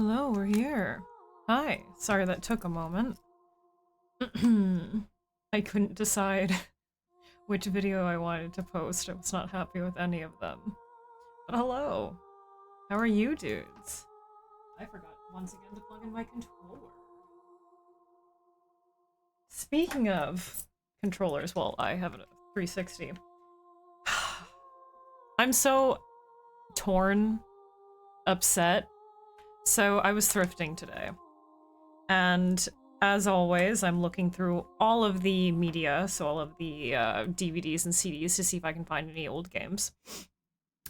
Hello, we're here. Hi. Sorry that took a moment. I couldn't decide which video I wanted to post. I was not happy with any of them. But hello. How are you dudes? I forgot once again to plug in my controller. Speaking of controllers, well, I have a 360. I'm so torn, upset. So I was thrifting today. And as always, I'm looking through all of the media, so all of the DVDs and CDs to see if I can find any old games.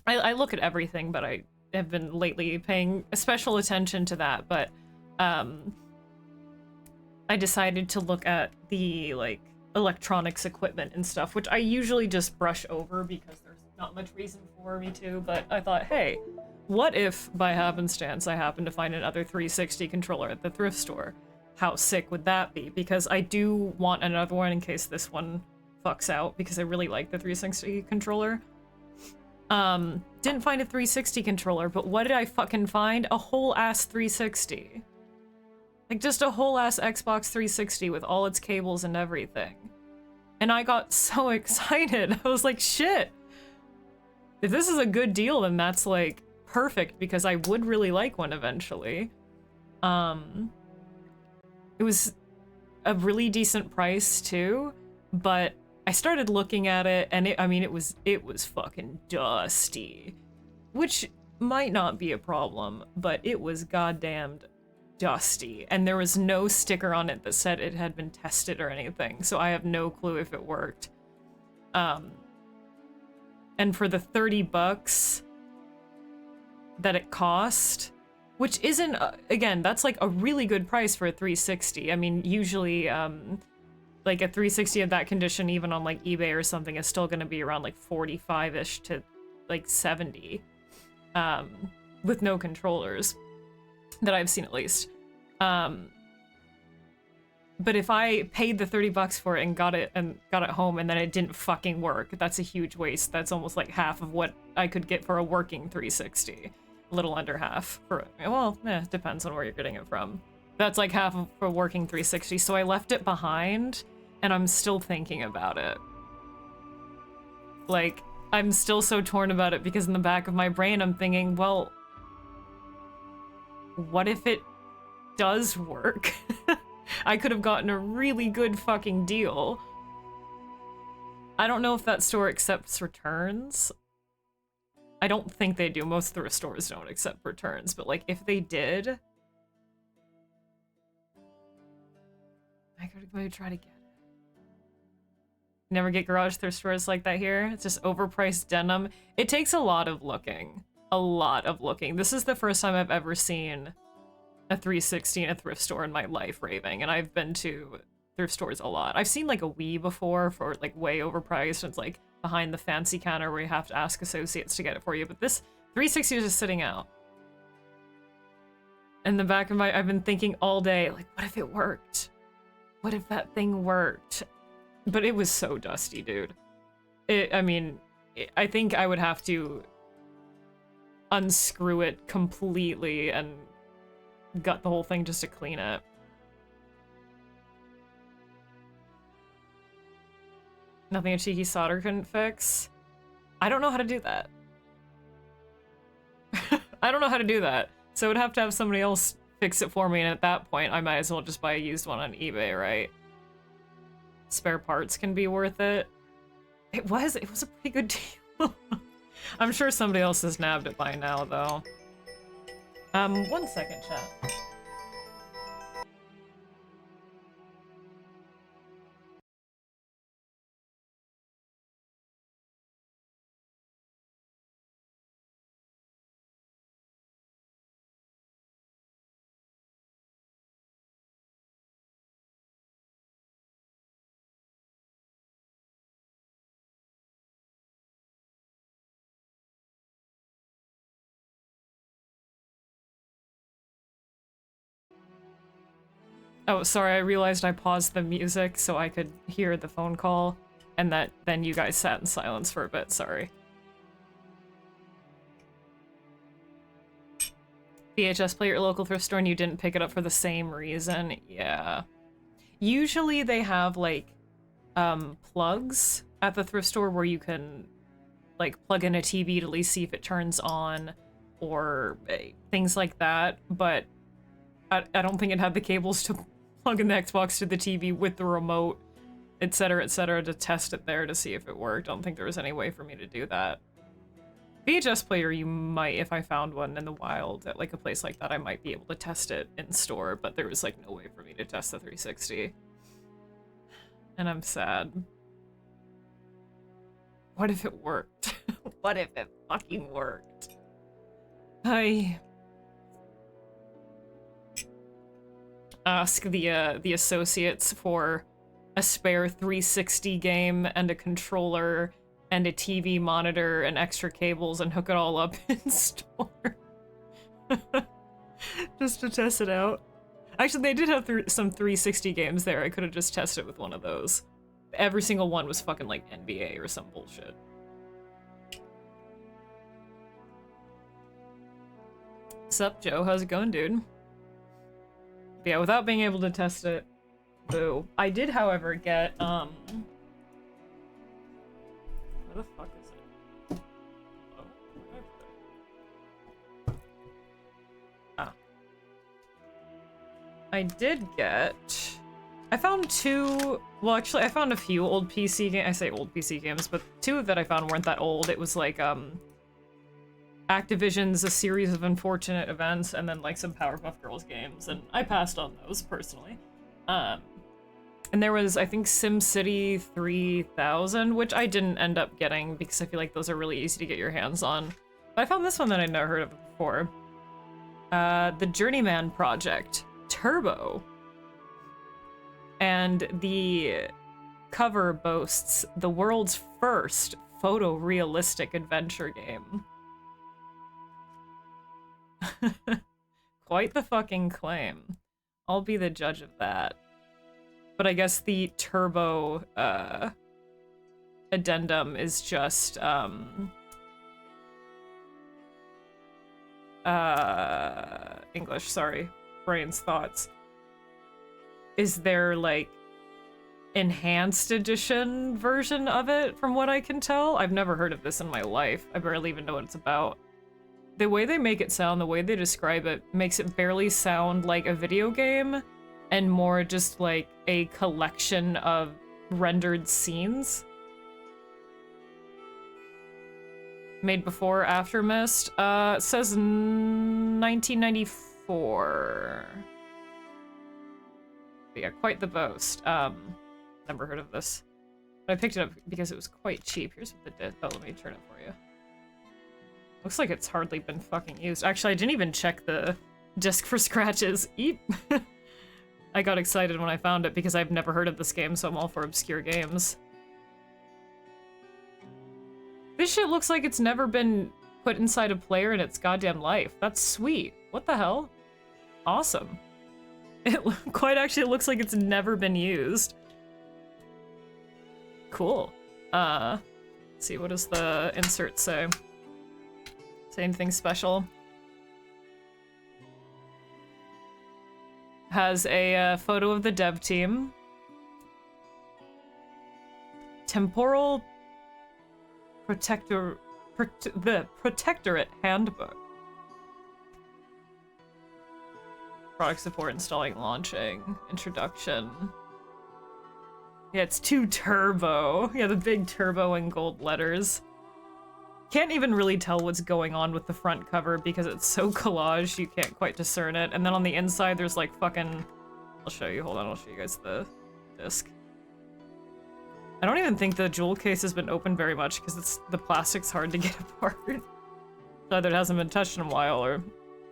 I look at everything, but I have been lately paying special attention to that, but I decided to look at the, like, electronics equipment and stuff, which I usually just brush over because there's not much reason for me to, but I thought, hey, what if, by happenstance, I happen to find another 360 controller at the thrift store? How sick would that be? Because I do want another one in case this one fucks out, because I really like the 360 controller. Didn't find a 360 controller, but what did I fucking find? A whole-ass 360. Like, just a whole-ass Xbox 360 with all its cables and everything. And I got so excited. I was like, shit. If this is a good deal, then that's, like, perfect, because I would really like one eventually. It was a really decent price, too, but I started looking at it, and it was fucking dusty. Which might not be a problem, but it was goddamned dusty, and there was no sticker on it that said it had been tested or anything, so I have no clue if it worked. And for the 30 bucks that it cost, which isn't, again, that's like a really good price for a 360. I mean, usually, like a 360 of that condition, even on like eBay or something, is still gonna be around like 45-ish to like 70, with no controllers, that I've seen at least. But if I paid the 30 bucks for it and got it home and then it didn't fucking work, that's a huge waste. That's almost like half of what I could get for a working 360. A little under half. Well, depends on where you're getting it from. That's like half of a working 360, so I left it behind, and I'm still thinking about it. Like, I'm still so torn about it because in the back of my brain I'm thinking, well, what if it does work? I could have gotten a really good fucking deal. I don't know if that store accepts returns. I don't think they do. Most thrift stores don't accept returns, but like if they did, I could go try to get it. Never get garage thrift stores like that here. It's just overpriced denim. It takes a lot of looking. A lot of looking. This is the first time I've ever seen a 360 in a thrift store in my life raving, and I've been to thrift stores a lot. I've seen like a Wii before for like way overpriced, and it's like behind the fancy counter where you have to ask associates to get it for you, but this 360 is just sitting out. In the back of my, I've been thinking all day, like, what if it worked? What if that thing worked? But it was so dusty, dude. I think I would have to unscrew it completely and gut the whole thing just to clean it. Nothing a cheeky solder couldn't fix? I don't know how to do that. I don't know how to do that. So I would have to have somebody else fix it for me, and at that point, I might as well just buy a used one on eBay, right? Spare parts can be worth it. It was a pretty good deal. I'm sure somebody else has nabbed it by now, though. 1 second, chat. Oh, sorry, I realized I paused the music so I could hear the phone call, and that then you guys sat in silence for a bit, sorry. VHS player at your local thrift store and you didn't pick it up for the same reason. Yeah. Usually they have, like, plugs at the thrift store where you can, like, plug in a TV to at least see if it turns on, or things like that, but I don't think it had the cables to plug in the Xbox to the TV with the remote, etc., to test it there to see if it worked. I don't think there was any way for me to do that. VHS player, you might, if I found one in the wild at, like, a place like that, I might be able to test it in store, but there was, like, no way for me to test the 360. And I'm sad. What if it worked? What if it fucking worked? I ask the associates for a spare 360 game and a controller and a TV monitor and extra cables and hook it all up in store. Just to test it out. Actually, they did have some 360 games there. I could have just tested it with one of those. Every single one was fucking like NBA or some bullshit. Sup, Joe? How's it going, dude? But yeah, without being able to test it, boo. I did, however, get, where the fuck is it? Oh, where did I put it? Ah. I did get... I found two... Well, actually, I found a few old PC games. I say old PC games, but two that I found weren't that old. It was like, Activision's A Series of Unfortunate Events, and then, like, some Powerpuff Girls games, and I passed on those, personally. And there was, I think, SimCity 3000, which I didn't end up getting, because I feel like those are really easy to get your hands on. But I found this one that I'd never heard of before. The Journeyman Project. Turbo. And the cover boasts the world's first photorealistic adventure game. Quite the fucking claim. I'll be the judge of that. But I guess the Turbo addendum is just English, sorry. Brain's thoughts. Is there, like, enhanced edition version of it, from what I can tell? I've never heard of this in my life. I barely even know what it's about. The way they make it sound, the way they describe it, makes it barely sound like a video game, and more just like a collection of rendered scenes. Made before, after Myst? It says 1994. But yeah, quite the boast. Never heard of this. But I picked it up because it was quite cheap. Here's what the disc. Oh, let me turn it for you. Looks like it's hardly been fucking used. Actually, I didn't even check the disc for scratches. Eep. I got excited when I found it because I've never heard of this game, so I'm all for obscure games. This shit looks like it's never been put inside a player in its goddamn life. That's sweet. What the hell? Awesome. It quite actually looks like it's never been used. Cool. Let's see, what does the insert say? Say anything special? Has a photo of the dev team. Temporal the Protectorate Handbook. Product support, installing, launching, introduction. Yeah, it's 2 turbo. Yeah, the big turbo in gold letters. Can't even really tell what's going on with the front cover because it's so collage you can't quite discern it. And then on the inside there's like fucking... I'll show you, hold on, I'll show you guys the disc. I don't even think the jewel case has been opened very much because the plastic's hard to get apart. Either it hasn't been touched in a while or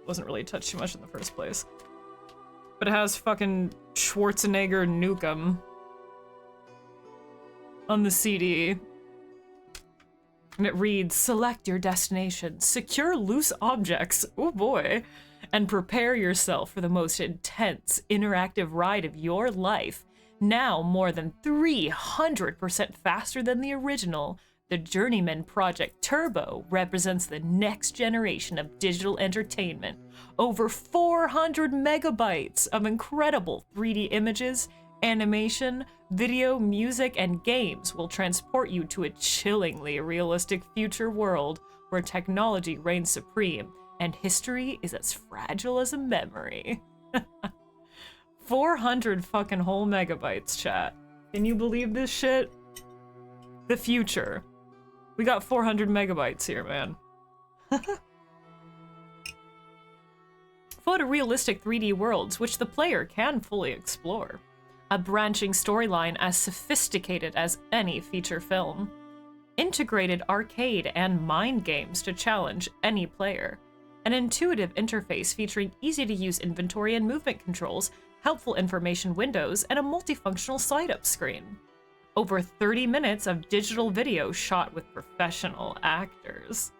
wasn't really touched too much in the first place. But it has fucking Schwarzenegger Nukem on the CD. And it reads, select your destination, secure loose objects, oh boy, and prepare yourself for the most intense, interactive ride of your life. Now more than 300% faster than the original. The Journeyman Project Turbo represents the next generation of digital entertainment. Over 400 megabytes of incredible 3D images, animation, video, music, and games will transport you to a chillingly realistic future world where technology reigns supreme and history is as fragile as a memory. 400 fucking whole megabytes, chat. Can you believe this shit? The future. We got 400 megabytes here, man. Photorealistic 3D worlds which the player can fully explore. A branching storyline as sophisticated as any feature film. Integrated arcade and mind games to challenge any player. An intuitive interface featuring easy-to-use inventory and movement controls, helpful information windows, and a multifunctional side-up screen. Over 30 minutes of digital video shot with professional actors.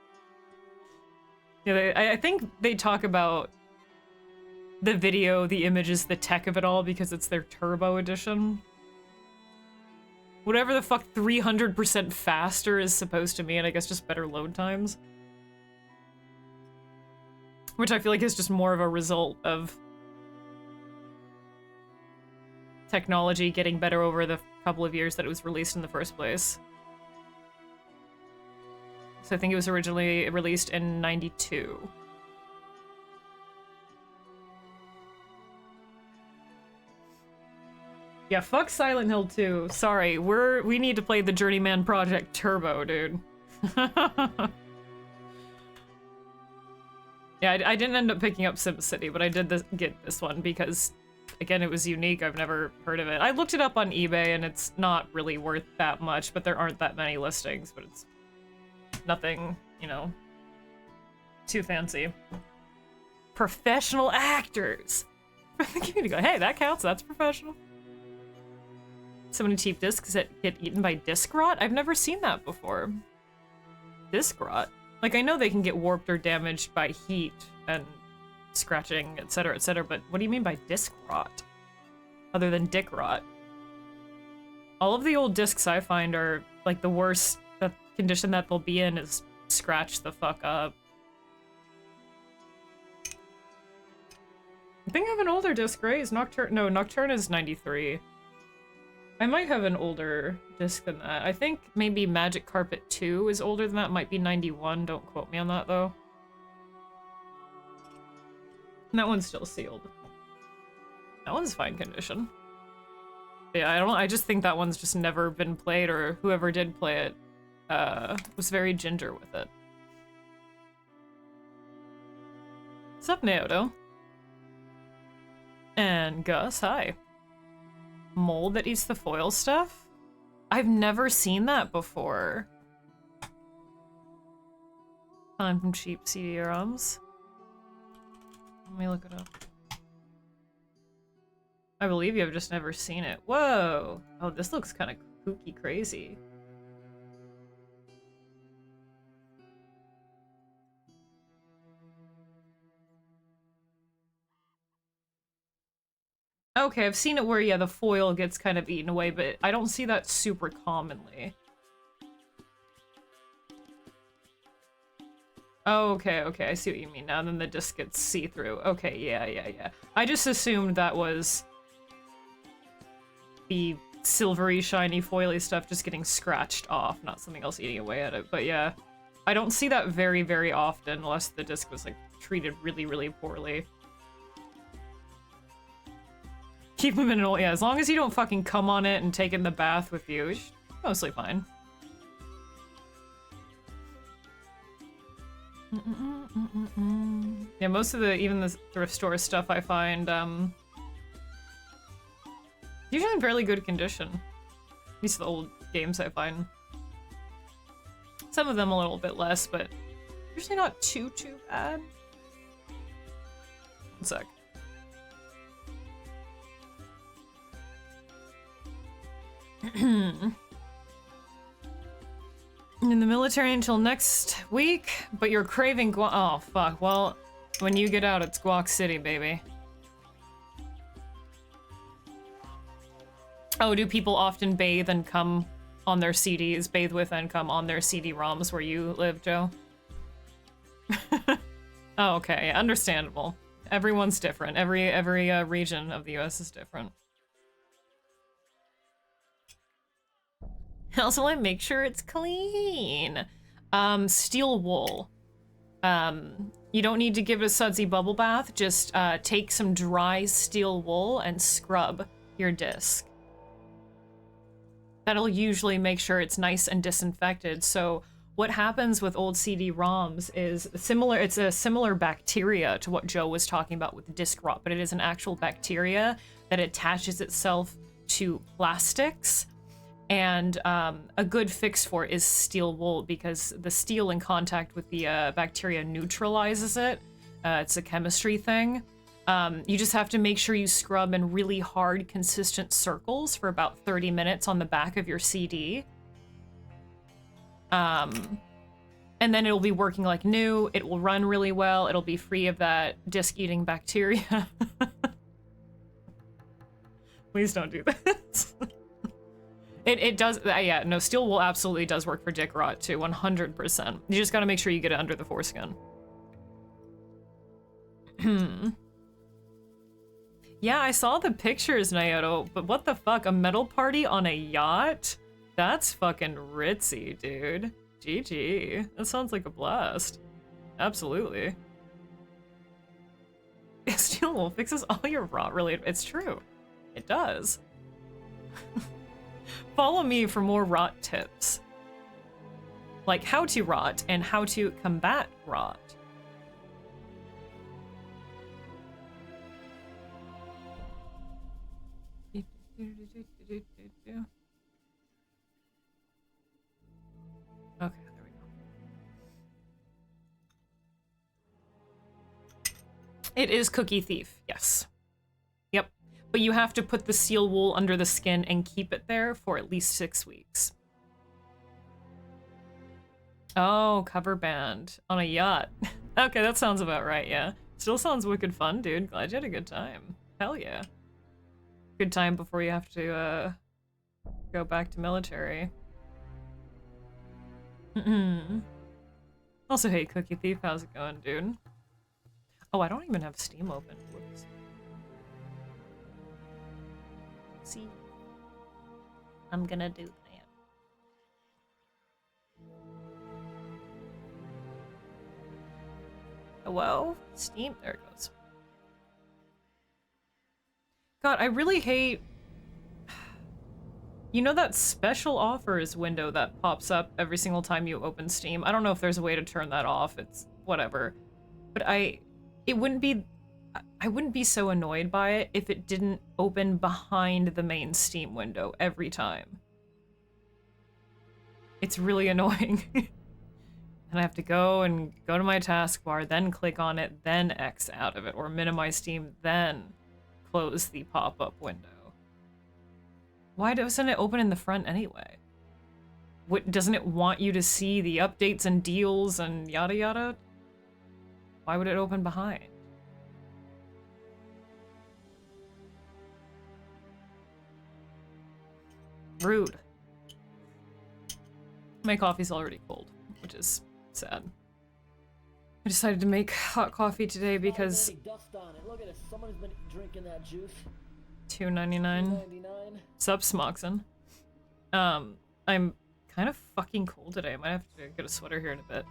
Yeah, I think they talk about the video, the images, the tech of it all because it's their Turbo Edition. Whatever the fuck 300% faster is supposed to mean, I guess just better load times. Which I feel like is just more of a result of technology getting better over the couple of years that it was released in the first place. So I think it was originally released in 92. Yeah, fuck Silent Hill 2. Sorry, we need to play the Journeyman Project Turbo, dude. Yeah, I didn't end up picking up SimCity, but I did get this one because, again, it was unique. I've never heard of it. I looked it up on eBay, and it's not really worth that much, but there aren't that many listings, but it's nothing, you know, too fancy. Professional actors! The community go, hey, that counts, that's professional. So many cheap discs that get eaten by disc rot? I've never seen that before. Disc rot? Like, I know they can get warped or damaged by heat and scratching, etc., but what do you mean by disc rot? Other than dick rot. All of the old discs I find are, like, the worst condition that they'll be in is scratch the fuck up. I think I have an older disc, right? Is Nocturne? No, Nocturne is 93. I might have an older disc than that. I think maybe Magic Carpet 2 is older than that. Might be 91. Don't quote me on that, though. And that one's still sealed. That one's fine condition. Yeah, I just think that one's just never been played, or whoever did play it was very ginger with it. What's up, Naoto? And Gus, hi. Mold that eats the foil stuff? I've never seen that before. Time from cheap CD-ROMs. Let me look it up. I believe you, I've just never seen it. Whoa! Oh, this looks kind of kooky crazy. Okay, I've seen it where, yeah, the foil gets kind of eaten away, but I don't see that super commonly. Oh, okay, I see what you mean now. Then the disc gets see-through. Okay, yeah. I just assumed that was the silvery, shiny, foily stuff just getting scratched off, not something else eating away at it. But yeah, I don't see that very, very often unless the disc was, like, treated really, really poorly. Keep them in an old, yeah, as long as you don't fucking cum on it and take it in the bath with you, it's mostly fine. Yeah, most of even the thrift store stuff I find, usually in fairly good condition. At least the old games I find. Some of them a little bit less, but usually not too bad. One sec. In the military until next week, but you're craving guac. Oh, fuck. Well, when you get out, it's Guac City, baby. Oh, do people often bathe and come on their CDs, bathe with income on their CD-ROMs where you live, Joe. Oh, okay, understandable. Everyone's different. Every region of the US is different. I also want to make sure it's clean. Steel wool. You don't need to give it a sudsy bubble bath. Just take some dry steel wool and scrub your disc. That'll usually make sure it's nice and disinfected. So what happens with old CD-ROMs is similar. It's a similar bacteria to what Joe was talking about with disc rot, but it is an actual bacteria that attaches itself to plastics. And a good fix for it is steel wool, because the steel in contact with the bacteria neutralizes it. It's a chemistry thing. You just have to make sure you scrub in really hard, consistent circles for about 30 minutes on the back of your CD. And then it'll be working like new. It will run really well. It'll be free of that disc-eating bacteria. Please don't do this. It does, yeah, no, steel wool absolutely does work for dick rot too, 100%. You just gotta make sure you get it under the foreskin. Yeah, I saw the pictures, Naoto, but what the fuck, a metal party on a yacht? That's fucking ritzy, dude. GG. That sounds like a blast. Absolutely. Steel wool fixes all your rot related, it's true. It does. Follow me for more rot tips. Like how to rot and how to combat rot. Okay, there we go. It is Cookie Thief, yes. Yep. But you have to put the steel wool under the skin and keep it there for at least 6 weeks. Oh, cover band on a yacht. Okay, that sounds about right, yeah. Still sounds wicked fun, dude. Glad you had a good time. Hell yeah. Good time before you have to, go back to military. Also, hey, Cookie Thief, how's it going, dude? Oh, I don't even have Steam open. Whoops. See, I'm gonna do that. Hello? Steam? There it goes. God, I really hate... You know that special offers window that pops up every single time you open Steam? I don't know if there's a way to turn that off. It's whatever. But I wouldn't be so annoyed by it if it didn't open behind the main Steam window every time. It's really annoying. And I have to go to my taskbar, then click on it, then X out of it, or minimize Steam, then close the pop-up window. Why doesn't it open in the front anyway? What, doesn't it want you to see the updates and deals and yada yada? Why would it open behind? Rude. My coffee's already cold, which is sad. I decided to make hot coffee today because dust on it. Look at it. Someone's been drinking that juice. $2.99. Sup, Smoxin. I'm kind of fucking cold today. I might have to get a sweater here in a bit.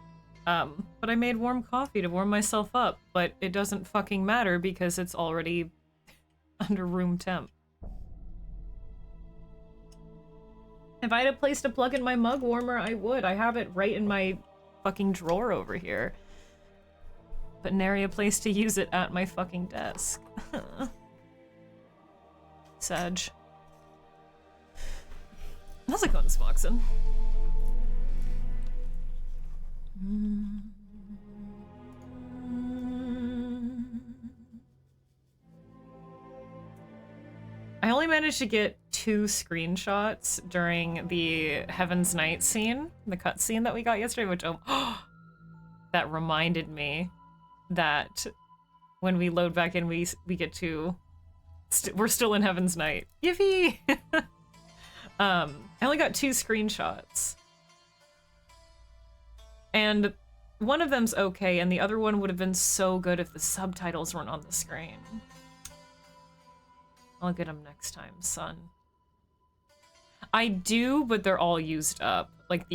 But I made warm coffee to warm myself up, but it doesn't fucking matter because it's already under room temp. If I had a place to plug in my mug warmer, I would. I have it right in my fucking drawer over here. But nary a place to use it at my fucking desk. Sag. How's it going, Smoxin? I only managed to get 2 screenshots during the Heaven's Night scene, the cutscene that we got yesterday, which that reminded me that when we load back in, we get to we're still in Heaven's Night. Yippee! I only got 2 screenshots. And one of them's okay, and the other one would have been so good if the subtitles weren't on the screen. I'll get them next time, son. I do, but they're all used up. Like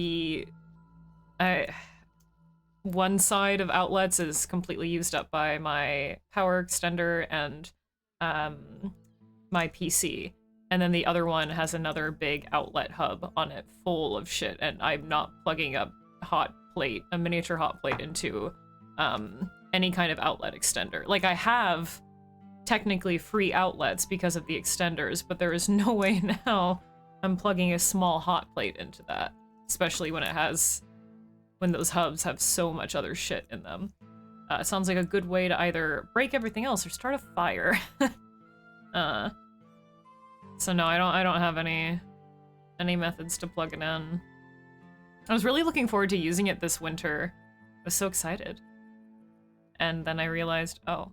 one side of outlets is completely used up by my power extender and my PC. And then the other one has another big outlet hub on it full of shit, and I'm not plugging a miniature hot plate into any kind of outlet extender. Like, I have technically free outlets because of the extenders, but there is no way now I'm plugging a small hot plate into that, especially when those hubs have so much other shit in them. It sounds like a good way to either break everything else or start a fire. So no, I don't have any methods to plug it in. I was really looking forward to using it this winter. I was so excited. And then I realized, oh.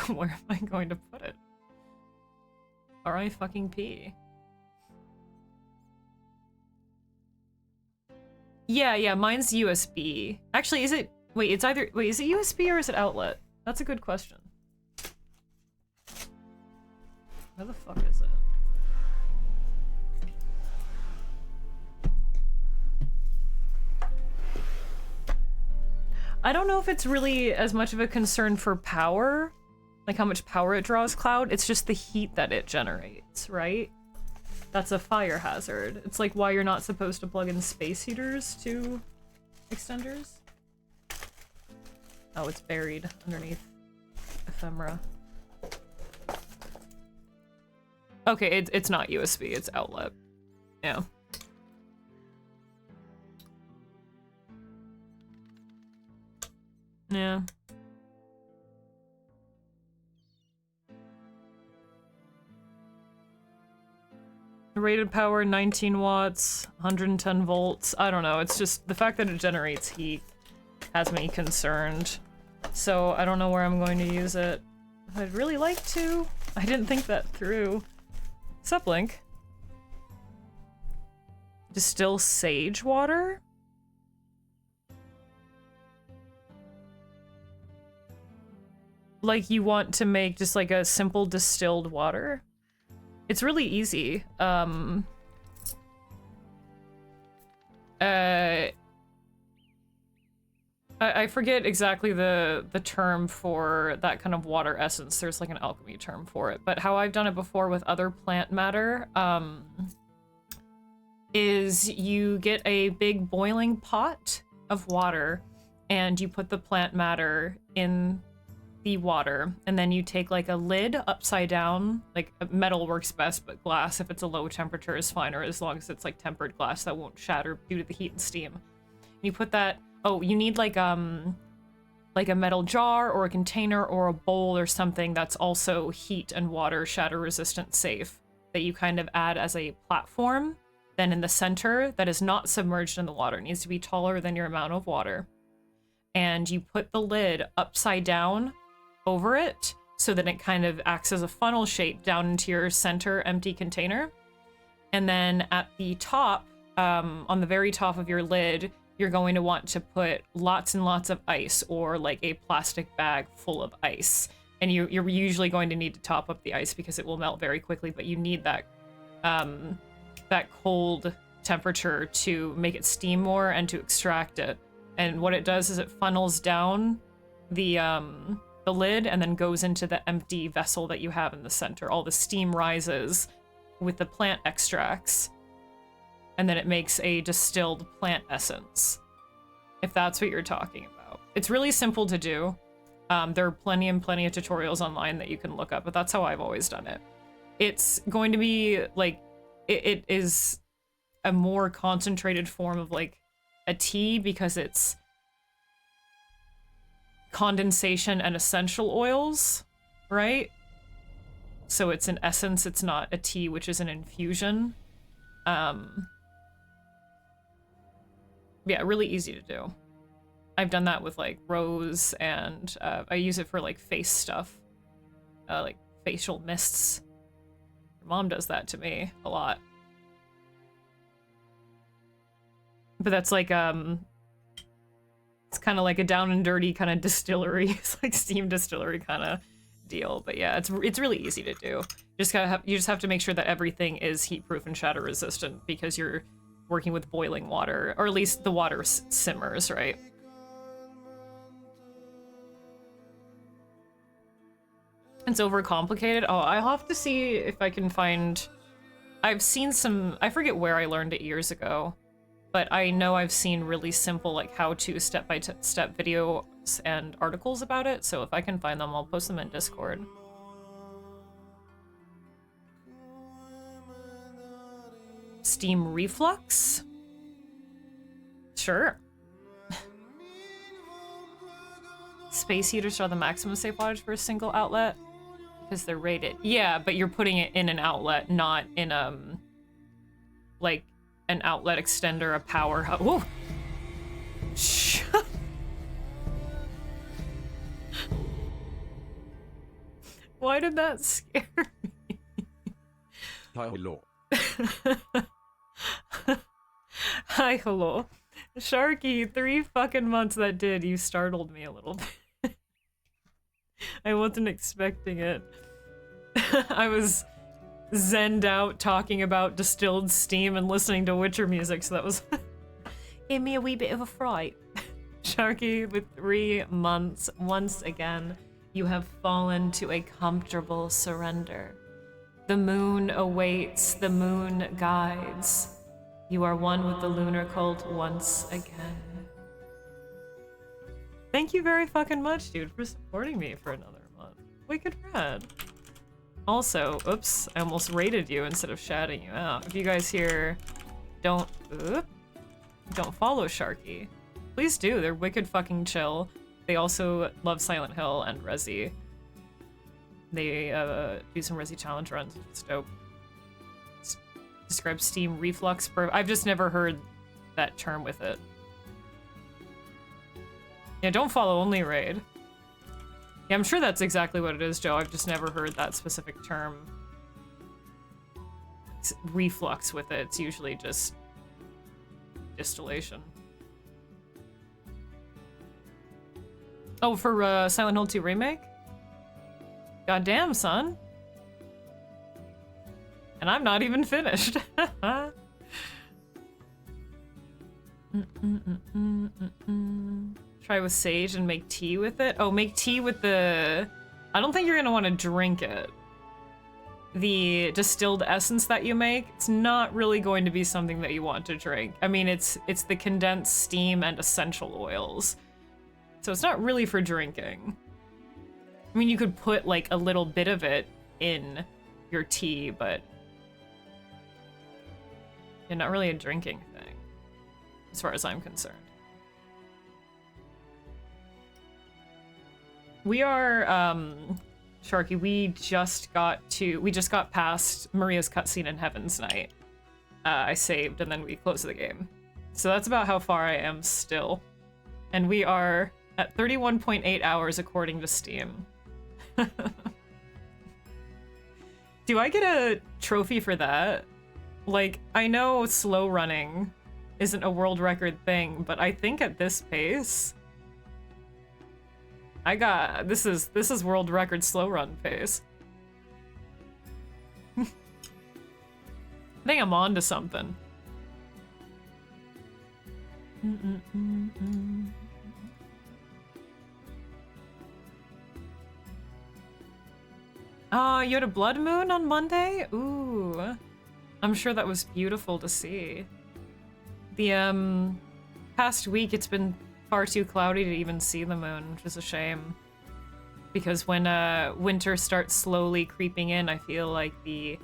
Where am I going to put it? R-I-fucking-P. Yeah, mine's USB. Actually, is it is it USB or is it outlet? That's a good question. Where the fuck is it? I don't know if it's really as much of a concern for power, like how much power it draws cloud. It's just the heat that it generates, right? That's a fire hazard. It's like why you're not supposed to plug in space heaters to extenders. Oh, it's buried underneath ephemera. Okay, it's not USB, it's outlet. Yeah. Yeah. Rated power 19 watts, 110 volts. I don't know, it's just the fact that it generates heat has me concerned. So I don't know where I'm going to use it. I'd really like to. I didn't think that through. Sup, Link? Distill sage water? Like you want to make just like a simple distilled water? It's really easy. I forget exactly the term for that kind of water essence. There's like an alchemy term for it. But how I've done it before with other plant matter, is you get a big boiling pot of water and you put the plant matter in the water, and then you take like a lid upside down, like metal works best, but glass, if it's a low temperature, is fine, or as long as it's like tempered glass that won't shatter due to the heat and steam. And you put that, oh, you need like a metal jar or a container or a bowl or something that's also heat and water shatter resistant safe, that you kind of add as a platform. Then in the center, that is not submerged in the water, it needs to be taller than your amount of water. And you put the lid upside down over it so that it kind of acts as a funnel shape down into your center empty container. And then at the top, on the very top of your lid, you're going to want to put lots and lots of ice, or like a plastic bag full of ice. And you're usually going to need to top up the ice because it will melt very quickly, but you need that that cold temperature to make it steam more and to extract it. And what it does is it funnels down the lid and then goes into the empty vessel that you have in the center. All the steam rises with the plant extracts, and then it makes a distilled plant essence, if that's what you're talking about. It's really simple to do. There are plenty of tutorials online that you can look up, but that's how I've always done it. It's going to be like, it is a more concentrated form of like a tea because it's condensation and essential oils, right? So it's an essence, it's not a tea, which is an infusion. Yeah, really easy to do. I've done that with like rose, and I use it for like face stuff, like facial mists. Your mom does that to me a lot. But that's like, it's kind of like a down and dirty kind of distillery. It's like steam distillery kind of deal. But yeah, it's really easy to do. You just have to make sure that everything is heat proof and shatter resistant because you're working with boiling water, or at least the water simmers, right? It's overcomplicated. Oh, I'll have to see if I can find... I've seen some... I forget where I learned it years ago, but I know I've seen really simple, like, how-to step-by-step videos and articles about it, so if I can find them, I'll post them in Discord. Steam reflux? Sure. Space heaters are the maximum safe wattage for a single outlet because they're rated. Yeah, but you're putting it in an outlet, not in like an outlet extender, a power hub. Whoa. Why did that scare me? Hello. Hi, hello. Sharky, 3 fucking months that did. You startled me a little bit. I wasn't expecting it. I was zenned out talking about distilled steam and listening to Witcher music, so that was... gave me a wee bit of a fright. Sharky, with 3 months, once again, you have fallen to a comfortable surrender. The moon awaits, the moon guides. You are one with the lunar cult once again. Thank you very fucking much, dude, for supporting me for another month. Wicked rad. Also, oops, I almost raided you instead of shouting you out. If you guys here don't follow Sharky, please do. They're wicked fucking chill. They also love Silent Hill and Resi. They do some Resi challenge runs, which is dope. Describe Steam reflux. I've just never heard that term with it. Yeah, don't follow, only raid. Yeah, I'm sure that's exactly what it is, Joe. I've just never heard that specific term. It's reflux with it. It's usually just distillation. Oh, for Silent Hill 2 Remake? Goddamn, son. And I'm not even finished. Try with sage and make tea with it. Oh, make tea with the... I don't think you're gonna want to drink it. The distilled essence that you make, it's not really going to be something that you want to drink. I mean, it's the condensed steam and essential oils. So it's not really for drinking. I mean, you could put like a little bit of it in your tea, but yeah, not really a drinking thing, as far as I'm concerned. We are, Sharky, we just got past Maria's cutscene in Heaven's Night. I saved and then we closed the game. So that's about how far I am still. And we are at 31.8 hours according to Steam. Do I get a trophy for that? Like, I know slow running isn't a world record thing, but I think at this pace, this is world record slow run pace. I think I'm on to something. You had a blood moon on Monday? Ooh. I'm sure that was beautiful to see. The, past week it's been far too cloudy to even see the moon, which is a shame. Because when, winter starts slowly creeping in, I feel like the,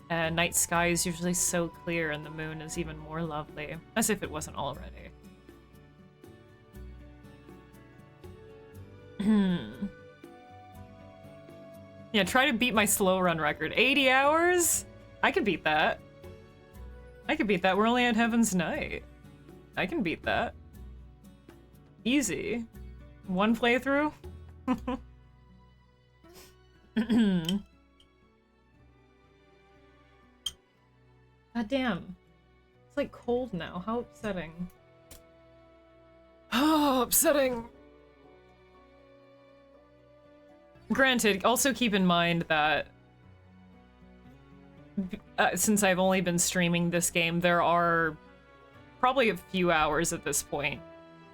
night sky is usually so clear and the moon is even more lovely. As if it wasn't already. Yeah, try to beat my slow run record. 80 hours? I can beat that. I can beat that. We're only at Heaven's Night. I can beat that. Easy. One playthrough? God damn. It's like cold now. How upsetting. Oh, upsetting. Granted, also keep in mind that since I've only been streaming this game, there are probably a few hours at this point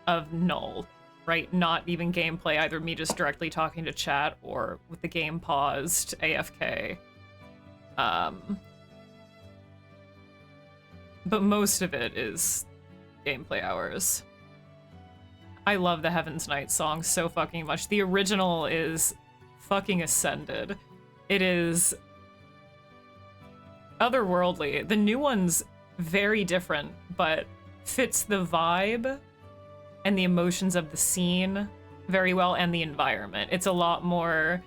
of null, right? Not even gameplay, either me just directly talking to chat or with the game paused, AFK. But most of it is gameplay hours. I love the Heaven's Night song so fucking much. The original is fucking ascended. It is otherworldly. The new one's very different, but fits the vibe and the emotions of the scene very well, and the environment. It's a lot more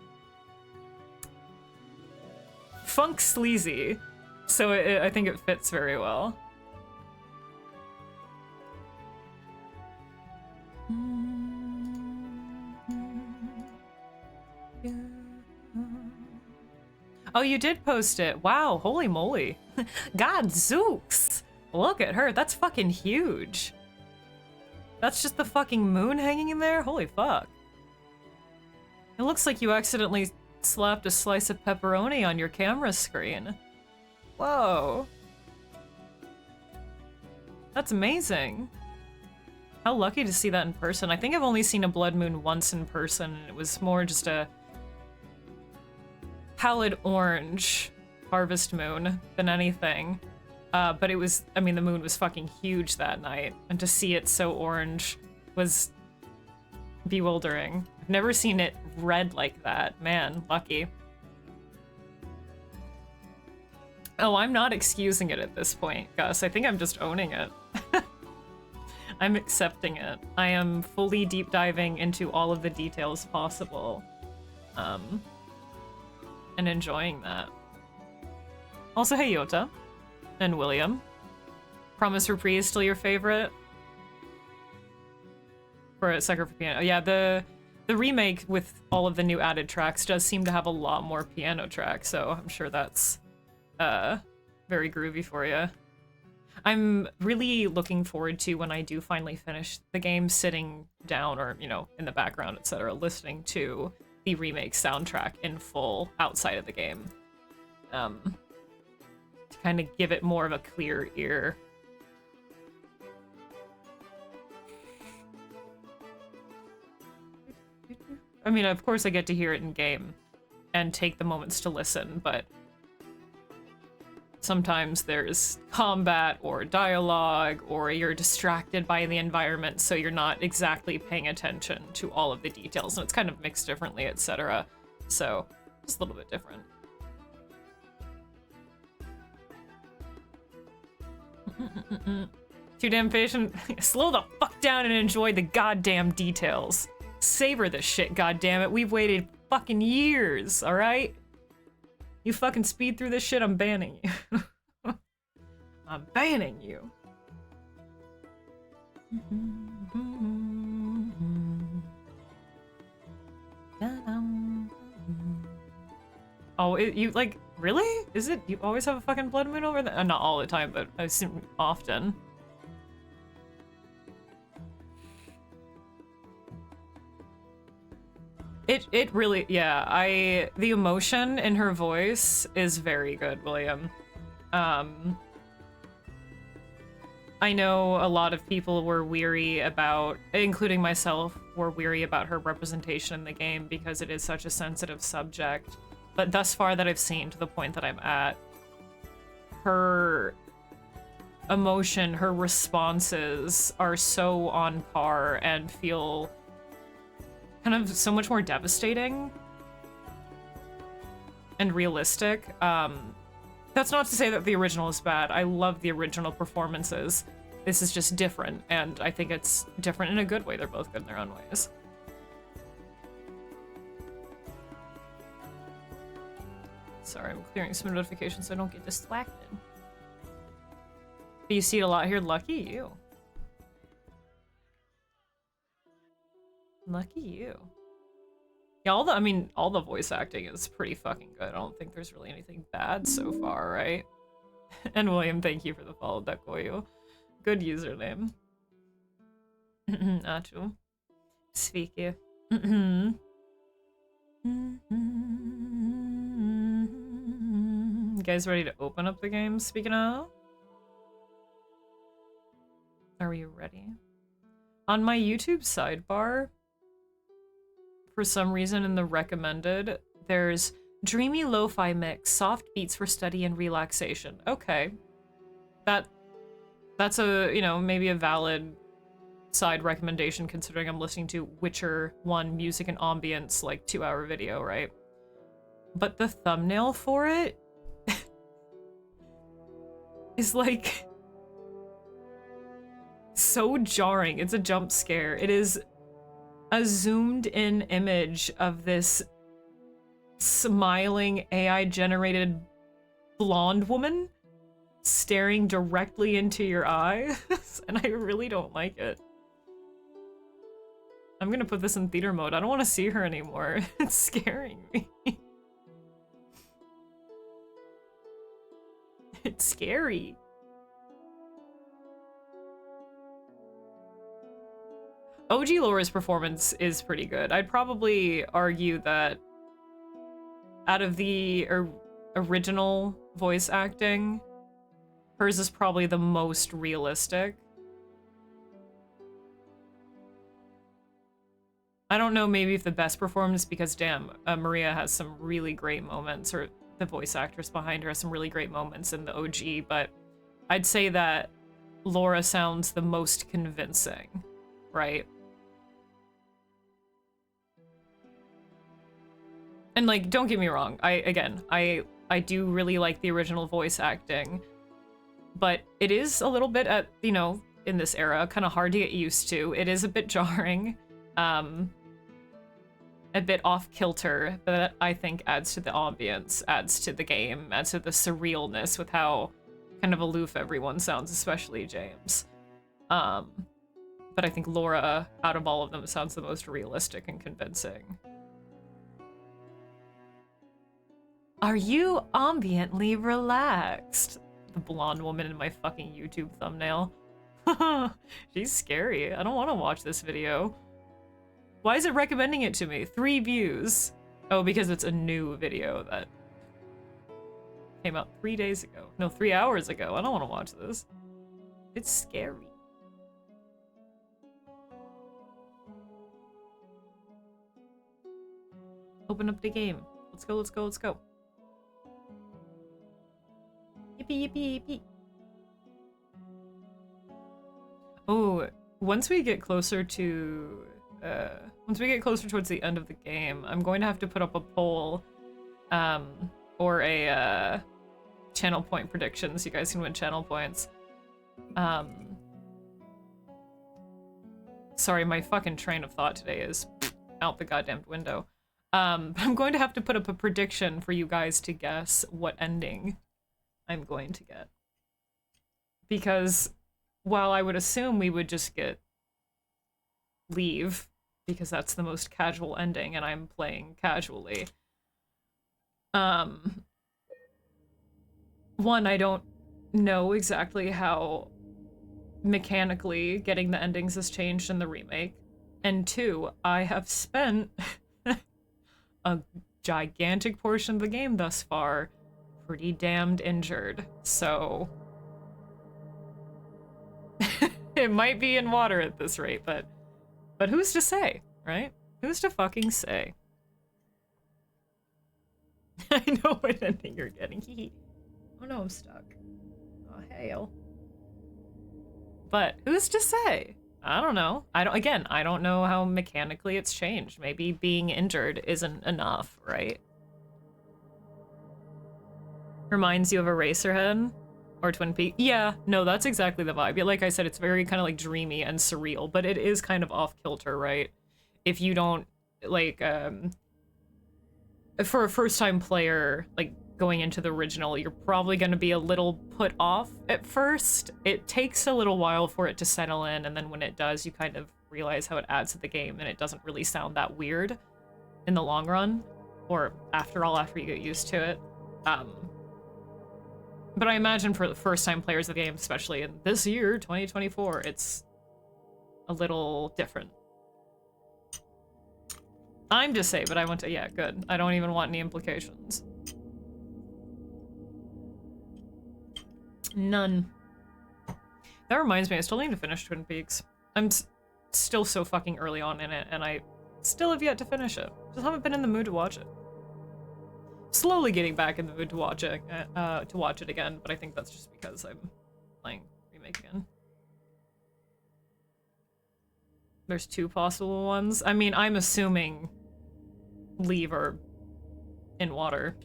funk sleazy, so I think it fits very well. Oh, you did post it. Wow, holy moly. God Zooks! Look at her, that's fucking huge. That's just the fucking moon hanging in there? Holy fuck. It looks like you accidentally slapped a slice of pepperoni on your camera screen. Whoa. That's amazing. How lucky to see that in person. I think I've only seen a blood moon once in person, and it was more just a pallid orange harvest moon than anything. But it was, I mean, the moon was fucking huge that night, and to see it so orange was bewildering. I've never seen it red like that. Man, lucky. Oh, I'm not excusing it at this point, Gus. I think I'm just owning it. I'm accepting it. I am fully deep diving into all of the details possible. And enjoying that. Also, hey Yota. And William. Promise Reprise still your favorite? For a Sucker for Piano. Yeah, the remake with all of the new added tracks does seem to have a lot more piano tracks, so I'm sure that's very groovy for you. I'm really looking forward to, when I do finally finish the game, sitting down or, you know, in the background, etc., listening to the remake soundtrack in full outside of the game. To kind of give it more of a clear ear. I mean, of course I get to hear it in game and take the moments to listen, but sometimes there's combat or dialogue, or you're distracted by the environment, so you're not exactly paying attention to all of the details, and it's kind of mixed differently, etc. So, just a little bit different. Too damn patient? Slow the fuck down and enjoy the goddamn details. Savor this shit, goddammit. We've waited fucking years, alright? You fucking speed through this shit, I'm banning you. I'm banning you. Oh, you, like, really? Is it? You always have a fucking blood moon over there? Not all the time, but I assume often. It really, yeah, the emotion in her voice is very good, William. I know a lot of people were weary about, including myself, were weary about her representation in the game because it is such a sensitive subject. But thus far that I've seen, to the point that I'm at, her emotion, her responses are so on par and feel kind of so much more devastating and realistic. That's not to say that the original is bad. I love the original performances. This is just different, and I think it's different in a good way. They're both good in their own ways. Sorry, I'm clearing some notifications so I don't get distracted. You see it a lot here. Lucky you. Lucky you. Yeah, all the voice acting is pretty fucking good. I don't think there's really anything bad so far, right? And William, thank you for the follow, Dakoyo. Good username. Achu. Sviki. You guys ready to open up the game, speaking of? Are we ready? On my YouTube sidebar, for some reason in the recommended, there's dreamy lo-fi mix, soft beats for study and relaxation. Okay. That's a, you know, maybe a valid side recommendation considering I'm listening to Witcher 1 music and ambience, like 2-hour video, right? But the thumbnail for it is like so jarring. It's a jump scare. It is a zoomed in image of this smiling AI generated blonde woman staring directly into your eyes, and I really don't like it. I'm gonna put this in theater mode. I don't want to see her anymore. It's scaring me. It's scary. OG Laura's performance is pretty good. I'd probably argue that out of the original voice acting, hers is probably the most realistic. I don't know maybe if the best performance, because damn, Maria has some really great moments, or the voice actress behind her has some really great moments in the OG, but I'd say that Laura sounds the most convincing, right? And like, don't get me wrong, I do really like the original voice acting, but it is a little bit at, you know, in this era, kind of hard to get used to. It is a bit jarring, a bit off kilter, but that I think adds to the ambience, adds to the game, adds to the surrealness with how kind of aloof everyone sounds, especially James. But I think Laura, out of all of them, sounds the most realistic and convincing. Are you ambiently relaxed? The blonde woman in my fucking YouTube thumbnail. She's scary. I don't want to watch this video. Why is it recommending it to me? 3 views. Oh, because it's a new video that came out 3 days ago. No, 3 hours ago. I don't want to watch this. It's scary. Open up the game. Let's go, let's go, let's go. Yippee, yippee, yippee. Oh, once we get closer to... once we get closer towards the end of the game, I'm going to have to put up a poll, or a, channel point predictions. You guys can win channel points. Sorry, my fucking train of thought today is out the goddamn window. But I'm going to have to put up a prediction for you guys to guess what ending I'm going to get. Because while I would assume we would just get leave, because that's the most casual ending and I'm playing casually. One, I don't know exactly how mechanically getting the endings has changed in the remake. And 2, I have spent a gigantic portion of the game thus far pretty damned injured, so it might be in water at this rate, but who's to say, right? Who's to fucking say? I know what ending you're getting. Oh no, I'm stuck. Oh hell. But who's to say? I don't know. I don't know how mechanically it's changed. Maybe being injured isn't enough, right? Reminds you of Eraserhead or Twin Peaks. Yeah, no, that's exactly the vibe. Yeah, like I said, it's very kind of like dreamy and surreal, but it is kind of off kilter, right? If you don't like, for a first time player, like going into the original, you're probably going to be a little put off at first. It takes a little while for it to settle in, and then when it does, you kind of realize how it adds to the game, and it doesn't really sound that weird in the long run, or after you get used to it. But I imagine for the first-time players of the game, especially in this year, 2024, it's a little different. I'm just saying, but I want to, yeah, good. I don't even want any implications. None. That reminds me, I still need to finish Twin Peaks. I'm still so fucking early on in it, and I still have yet to finish it. Just haven't been in the mood to watch it. Slowly getting back in the mood to watch it again, but I think that's just because I'm playing Remake again. There's 2 possible ones. I mean, I'm assuming leave or in water.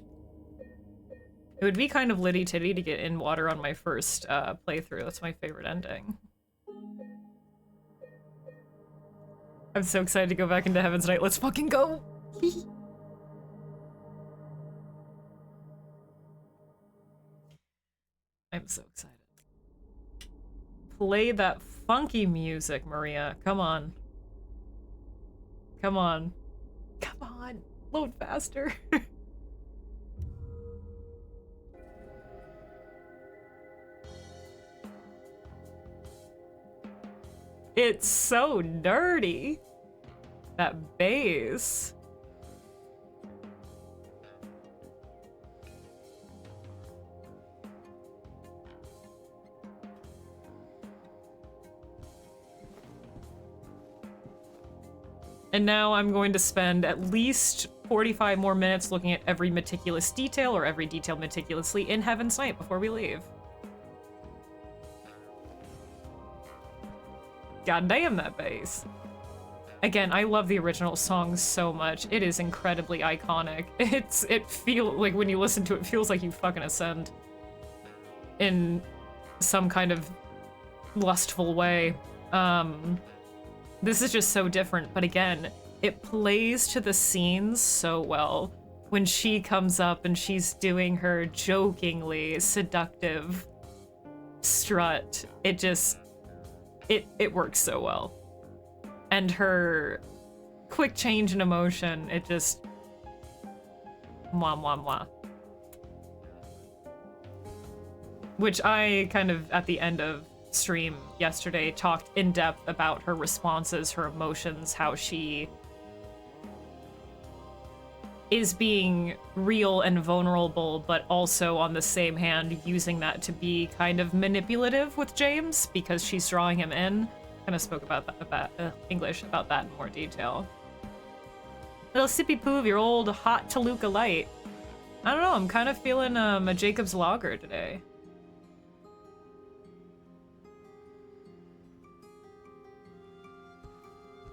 It would be kind of litty-titty to get in water on my first playthrough. That's my favorite ending. I'm so excited to go back into Heaven's Night. Let's fucking go! I'm so excited. Play that funky music, Maria. Come on. Come on. Come on. Load faster. It's so dirty. That bass. And now I'm going to spend at least 45 more minutes looking at every meticulous detail, or every detail meticulously, in Heaven's Night before we leave. God damn that bass. Again, I love the original song so much. It is incredibly iconic. It feels like when you listen to it, it feels like you fucking ascend in some kind of lustful way. This is just so different, but again, it plays to the scenes so well. When she comes up and she's doing her jokingly seductive strut, it works so well. And her quick change in emotion, it just... mwah, mwah, mwah. Which I kind of, at the end of stream yesterday, talked in depth about her responses, her emotions, how she is being real and vulnerable, but also on the same hand using that to be kind of manipulative with James because she's drawing him in. Kind of spoke about that, English about that in more detail. Little sippy poo of your old hot Toluca Light. I don't know, I'm kind of feeling a Jacob's Lager today.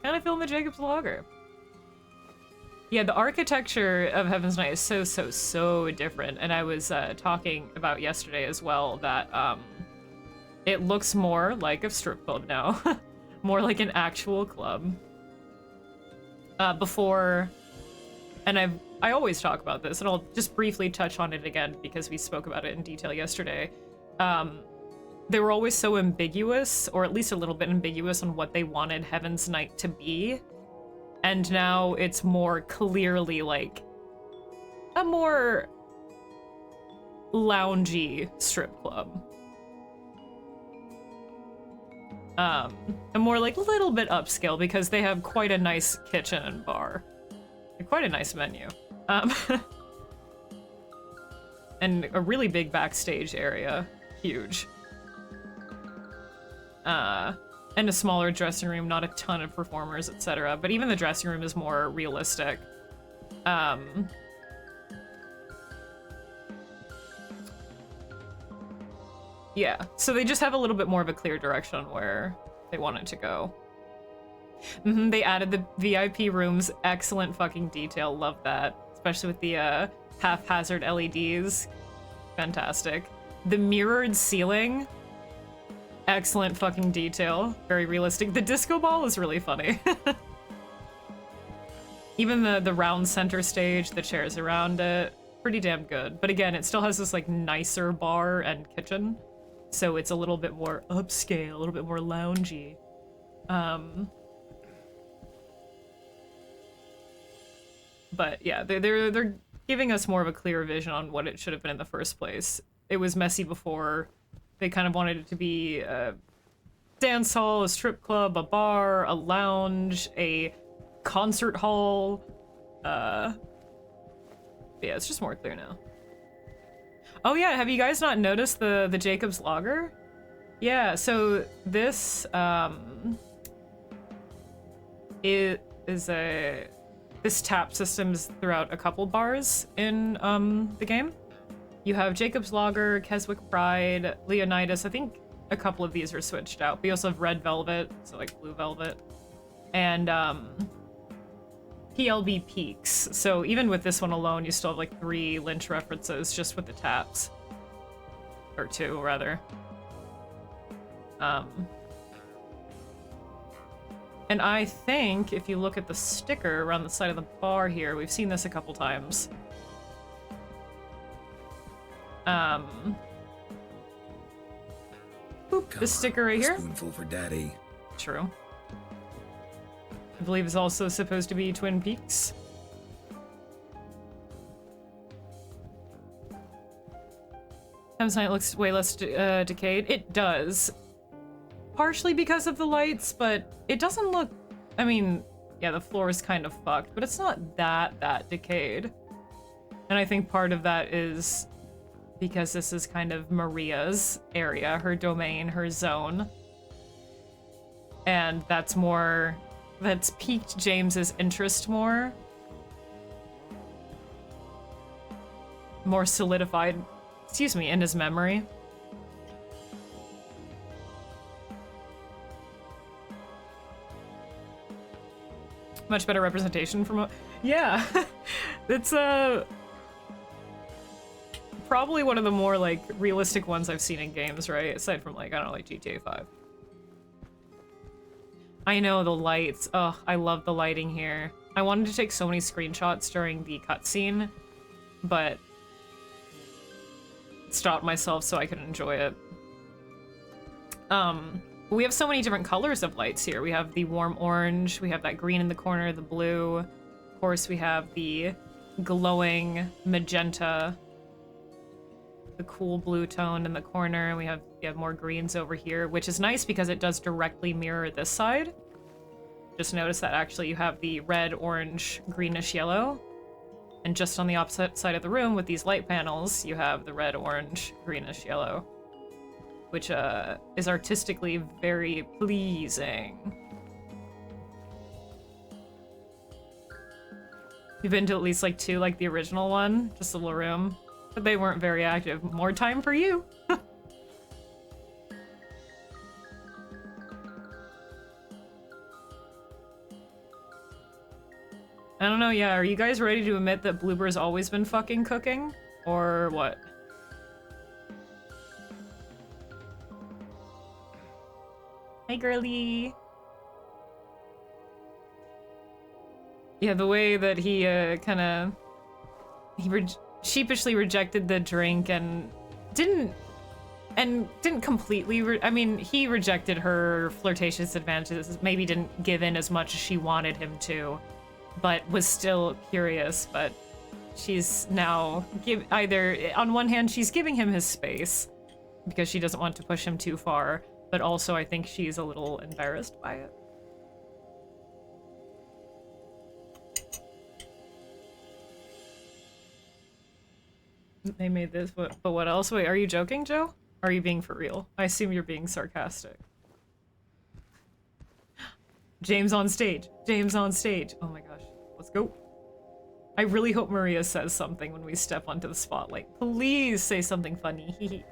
Kind of feeling the Jacob's Lager. Yeah, the architecture of Heaven's Night is so different, and I was talking about yesterday as well that it looks more like a strip club now. More like an actual club. Before, and I always talk about this, and I'll just briefly touch on it again because we spoke about it in detail yesterday. They were always so ambiguous, or at least a little bit ambiguous, on what they wanted Heaven's Night to be. And now it's more clearly like a more loungy strip club. A more like little bit upscale because they have quite a nice kitchen and bar. Quite a nice menu. And a really big backstage area. Huge. And a smaller dressing room, not a ton of performers, etc. But even the dressing room is more realistic. Yeah, so they just have a little bit more of a clear direction on where they want it to go. They added the VIP rooms, excellent fucking detail, love that. Especially with the haphazard LEDs, fantastic. The mirrored ceiling, excellent fucking detail, very realistic. The disco ball is really funny. Even the round center stage, the chairs around it, pretty damn good. But again, it still has this like nicer bar and kitchen. So it's a little bit more upscale, a little bit more loungy. But yeah, they're giving us more of a clear vision on what it should have been in the first place. it was messy before. They kind of wanted it to be a dance hall, a strip club, a bar, a lounge, a concert hall. Yeah, it's just more clear now. Oh yeah, have you guys not noticed the Jacob's Lager? Yeah, so this it is this tap system's throughout a couple bars in the game. You have Jacob's Lager, Keswick Pride, Leonidas. I think a couple of these are switched out. We also have Red Velvet, so like Blue Velvet, and PLB Peaks. So even with this one alone, you still have like 3 Lynch references just with the taps. Or 2, rather. And I think if you look at the sticker around the side of the bar here, we've seen this a couple times. Boop, this sticker right here. Spoonful for daddy. True. I believe it's also supposed to be Twin Peaks. Times Night looks way less decayed. It does. Partially because of the lights, but it doesn't look... I mean, yeah, the floor is kind of fucked, but it's not that decayed. And I think part of that is because this is kind of Maria's area, her domain, her zone. And that's more... that's piqued James's interest more. More solidified, excuse me, in his memory. Much better representation from yeah. It's probably one of the more like realistic ones I've seen in games, right? Aside from like, I don't know, like GTA 5. I know, the lights. Oh, I love the lighting here. I wanted to take so many screenshots during the cutscene, but stopped myself so I could enjoy it. We have so many different colors of lights here. We have the warm orange, we have that green in the corner, the blue. Of course, we have the glowing magenta, the cool blue tone in the corner. We have more greens over here, which is nice because it does directly mirror this side. Just notice that actually you have the red, orange, greenish, yellow. And just on the opposite side of the room with these light panels, you have the red, orange, greenish, yellow. Which is artistically very pleasing. You've been to at least like 2, like the original one, just a little room. But they weren't very active. More time for you! I don't know, yeah, are you guys ready to admit that Bloober's always been fucking cooking? Or what? Hi, girly. Yeah, the way that he sheepishly rejected the drink and didn't completely. I mean, he rejected her flirtatious advances. Maybe didn't give in as much as she wanted him to, but was still curious. But she's now either on one hand she's giving him his space because she doesn't want to push him too far. But also, I think she's a little embarrassed by it. They made this, but what else? Wait, are you joking, Joe? Or are you being for real? I assume you're being sarcastic. James on stage. James on stage. Oh my gosh. Let's go. I really hope Maria says something when we step onto the spotlight. Please say something funny.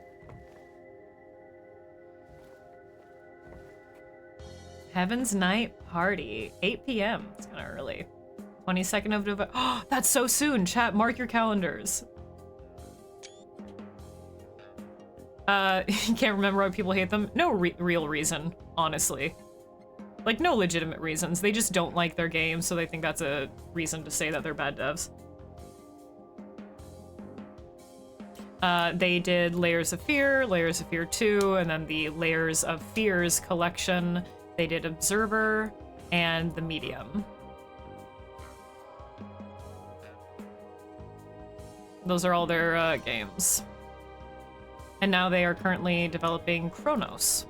Heaven's Night Party, 8 p.m. It's kind of early. 22nd of November. Oh, that's so soon. Chat, mark your calendars. You can't remember why people hate them? No real reason, honestly. Like, no legitimate reasons. They just don't like their game, so they think that's a reason to say that they're bad devs. They did Layers of Fear 2, and then the Layers of Fears collection. They did Observer and The Medium. Those are all their games. And now they are currently developing Chronos.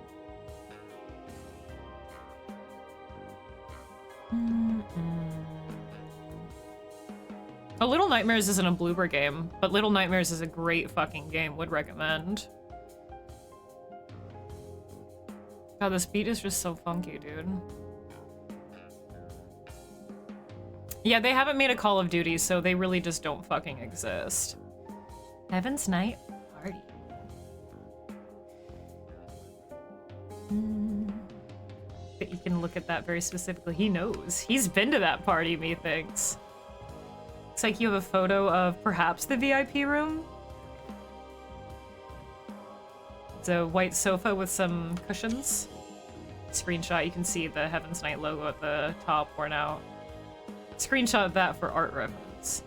Oh, Little Nightmares isn't a Bloober game, but Little Nightmares is a great fucking game. Would recommend. God, this beat is just so funky, dude. Yeah, they haven't made a Call of Duty, so they really just don't fucking exist. Heaven's Night Party. But you can look at that very specifically. He knows. He's been to that party, methinks. Looks like you have a photo of perhaps the VIP room. It's a white sofa with some cushions. Screenshot, you can see the Heaven's Night logo at the top worn out. Screenshot that for art reference.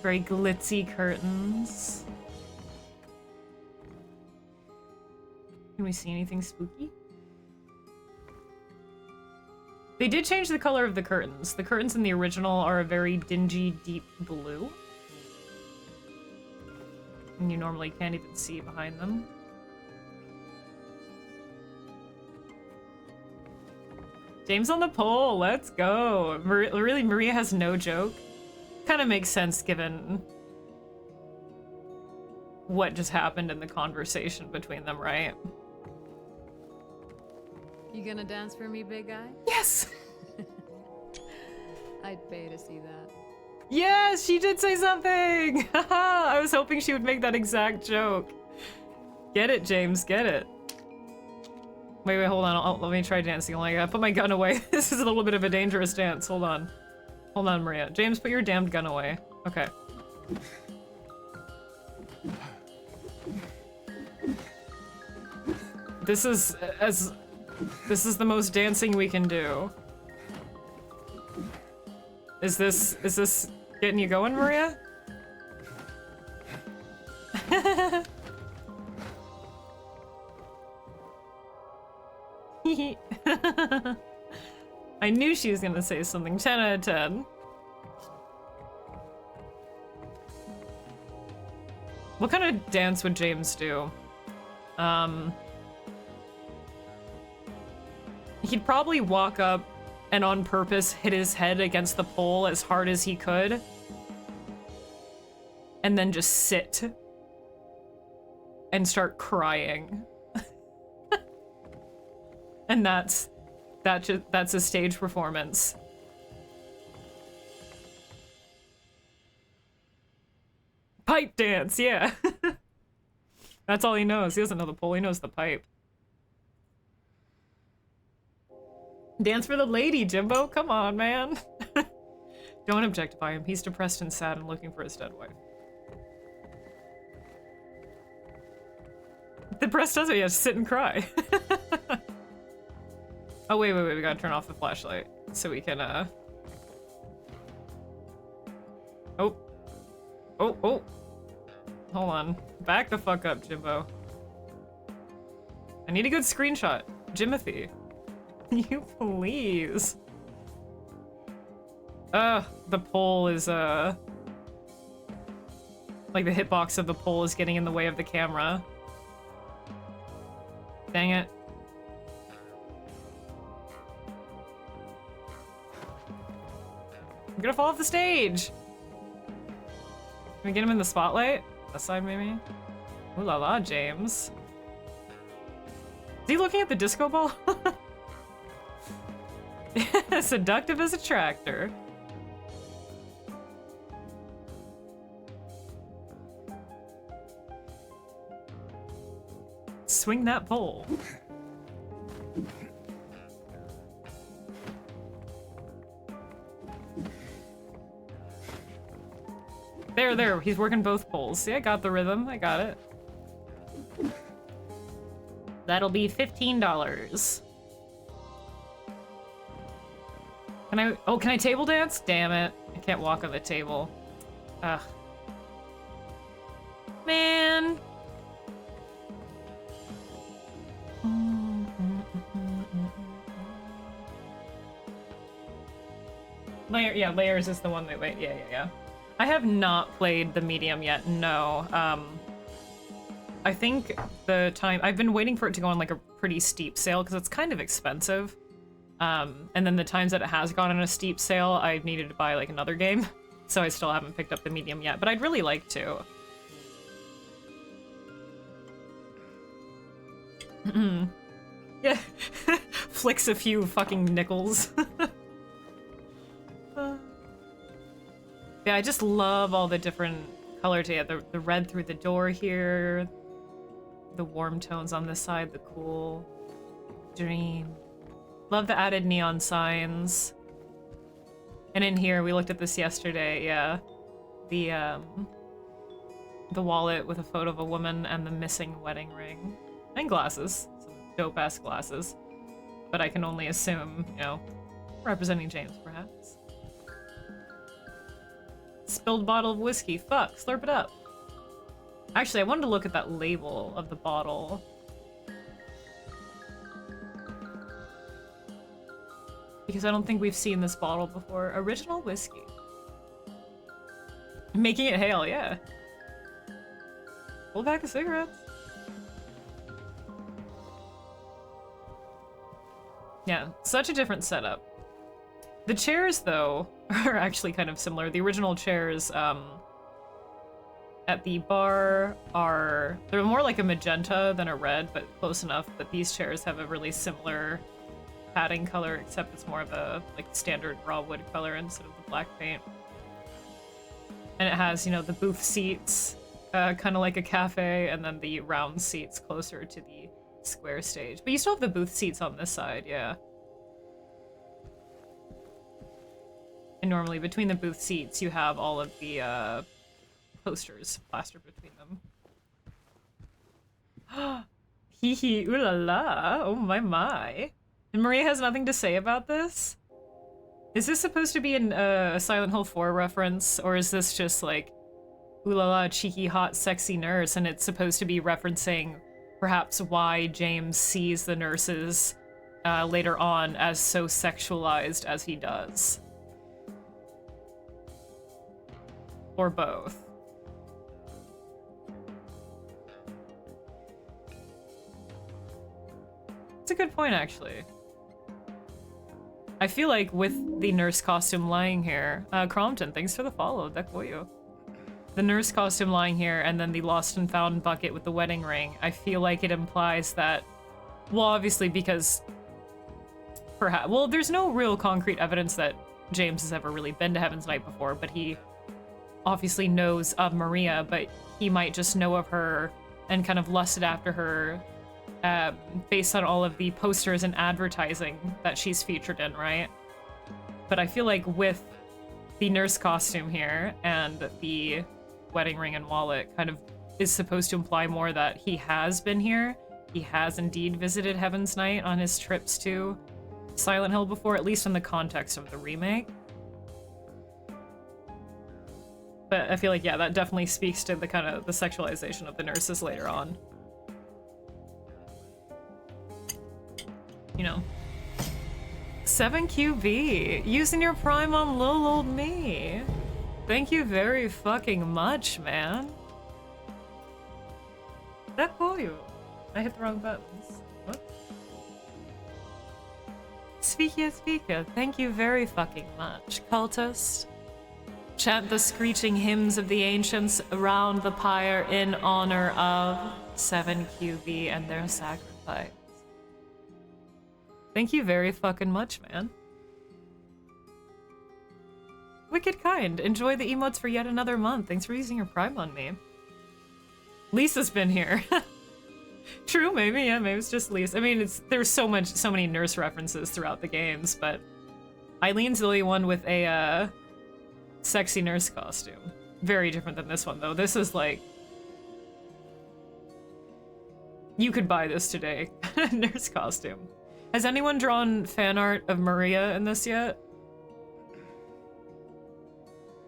Very glitzy curtains. Can we see anything spooky? They did change the color of the curtains. The curtains in the original are a very dingy, deep blue. And you normally can't even see behind them. James on the pole, let's go. Really, Maria has no joke. Kind of makes sense given what just happened in the conversation between them, right? You gonna dance for me, big guy? Yes! I'd pay to see that. Yes, she did say something! I was hoping she would make that exact joke. Get it, James, get it. Wait, hold on. Let me try dancing. I gotta put my gun away. This is a little bit of a dangerous dance. Hold on. Hold on, Maria. James, put your damned gun away. Okay. This is the most dancing we can do. Is this getting you going, Maria? I knew she was gonna say something. 10 out of 10. What kind of dance would James do? He'd probably walk up and on purpose hit his head against the pole as hard as he could. And then just sit. And start crying. And that's a stage performance. Pipe dance, yeah. That's all he knows. He doesn't know the pole, he knows the pipe. Dance for the lady, Jimbo. Come on, man. Don't objectify him. He's depressed and sad and looking for his dead wife. Depressed doesn't he? Has to sit and cry. Oh, wait, we gotta turn off the flashlight so we can, Oh. Oh. Hold on. Back the fuck up, Jimbo. I need a good screenshot. Jimothy. You please. The pole is, like the hitbox of the pole is getting in the way of the camera. Dang it. I'm gonna fall off the stage! Can we get him in the spotlight? This side, maybe? Ooh la la, James. Is he looking at the disco ball? Seductive as a tractor. Swing that pole. There, he's working both poles. See, I got the rhythm, I got it. That'll be $15. Can I table dance? Damn it. I can't walk on the table. Ugh. Man. Layers is the one that, wait, yeah. I have not played the medium yet, no. I think the time... I've been waiting for it to go on like a pretty steep sale because it's kind of expensive. And then the times that it has gone on a steep sale, I've needed to buy like another game. So I still haven't picked up the medium yet, but I'd really like to. Yeah. Flicks a few fucking nickels. Yeah, I just love all the different color together. The red through the door here, the warm tones on this side, the cool dream. Love the added neon signs. And in here, we looked at this yesterday, yeah. The wallet with a photo of a woman and the missing wedding ring. And glasses. Some dope-ass glasses. But I can only assume, you know, representing James, perhaps. Spilled bottle of whiskey. Fuck, slurp it up. Actually, I wanted to look at that label of the bottle. Because I don't think we've seen this bottle before. Original whiskey. Making it hail, yeah. Full pack of cigarettes. Yeah, such a different setup. The chairs, though, are actually kind of similar. The original chairs at the bar are... They're more like a magenta than a red, but close enough that these chairs have a really similar padding color, except it's more of a like standard raw wood color instead of the black paint. And it has, you know, the booth seats, kind of like a cafe, and then the round seats closer to the square stage. But you still have the booth seats on this side, yeah. And normally between the booth seats, you have all of the posters plastered between them. Hee hee, ooh la la, oh my my. And Maria has nothing to say about this? Is this supposed to be a Silent Hill 4 reference, or is this just like, ooh la la, cheeky, hot, sexy nurse, and it's supposed to be referencing perhaps why James sees the nurses later on as so sexualized as he does? Or both? It's a good point, actually. I feel like with the nurse costume lying here, Crompton, thanks for the follow, Dekoyo. The nurse costume lying here, and then the lost and found bucket with the wedding ring, I feel like it implies that, well, obviously because perhaps, well, there's no real concrete evidence that James has ever really been to Heaven's Night before, but he obviously knows of Maria, but he might just know of her and kind of lusted after her based on all of the posters and advertising that she's featured in, right? But I feel like with the nurse costume here and the wedding ring and wallet kind of is supposed to imply more that he has been here. He has indeed visited Heaven's Night on his trips to Silent Hill before, at least in the context of the remake. But I feel like, yeah, that definitely speaks to the kind of the sexualization of the nurses later on. You know. 7QB, using your prime on lil old me. Thank you very fucking much, man. That cool you. I hit the wrong buttons. What? Speaker, thank you very fucking much. Cultist. Chant the screeching hymns of the ancients around the pyre in honor of 7QB and their sacrifice. Thank you very fucking much, man. Wicked kind. Enjoy the emotes for yet another month. Thanks for using your prime on me. Lisa's been here. True, maybe, yeah, maybe it's just Lisa. I mean, there's so many nurse references throughout the games, but Eileen's the only one with a sexy nurse costume. Very different than this one, though. This is like, you could buy this today. Nurse costume. Has anyone drawn fan art of Maria in this yet?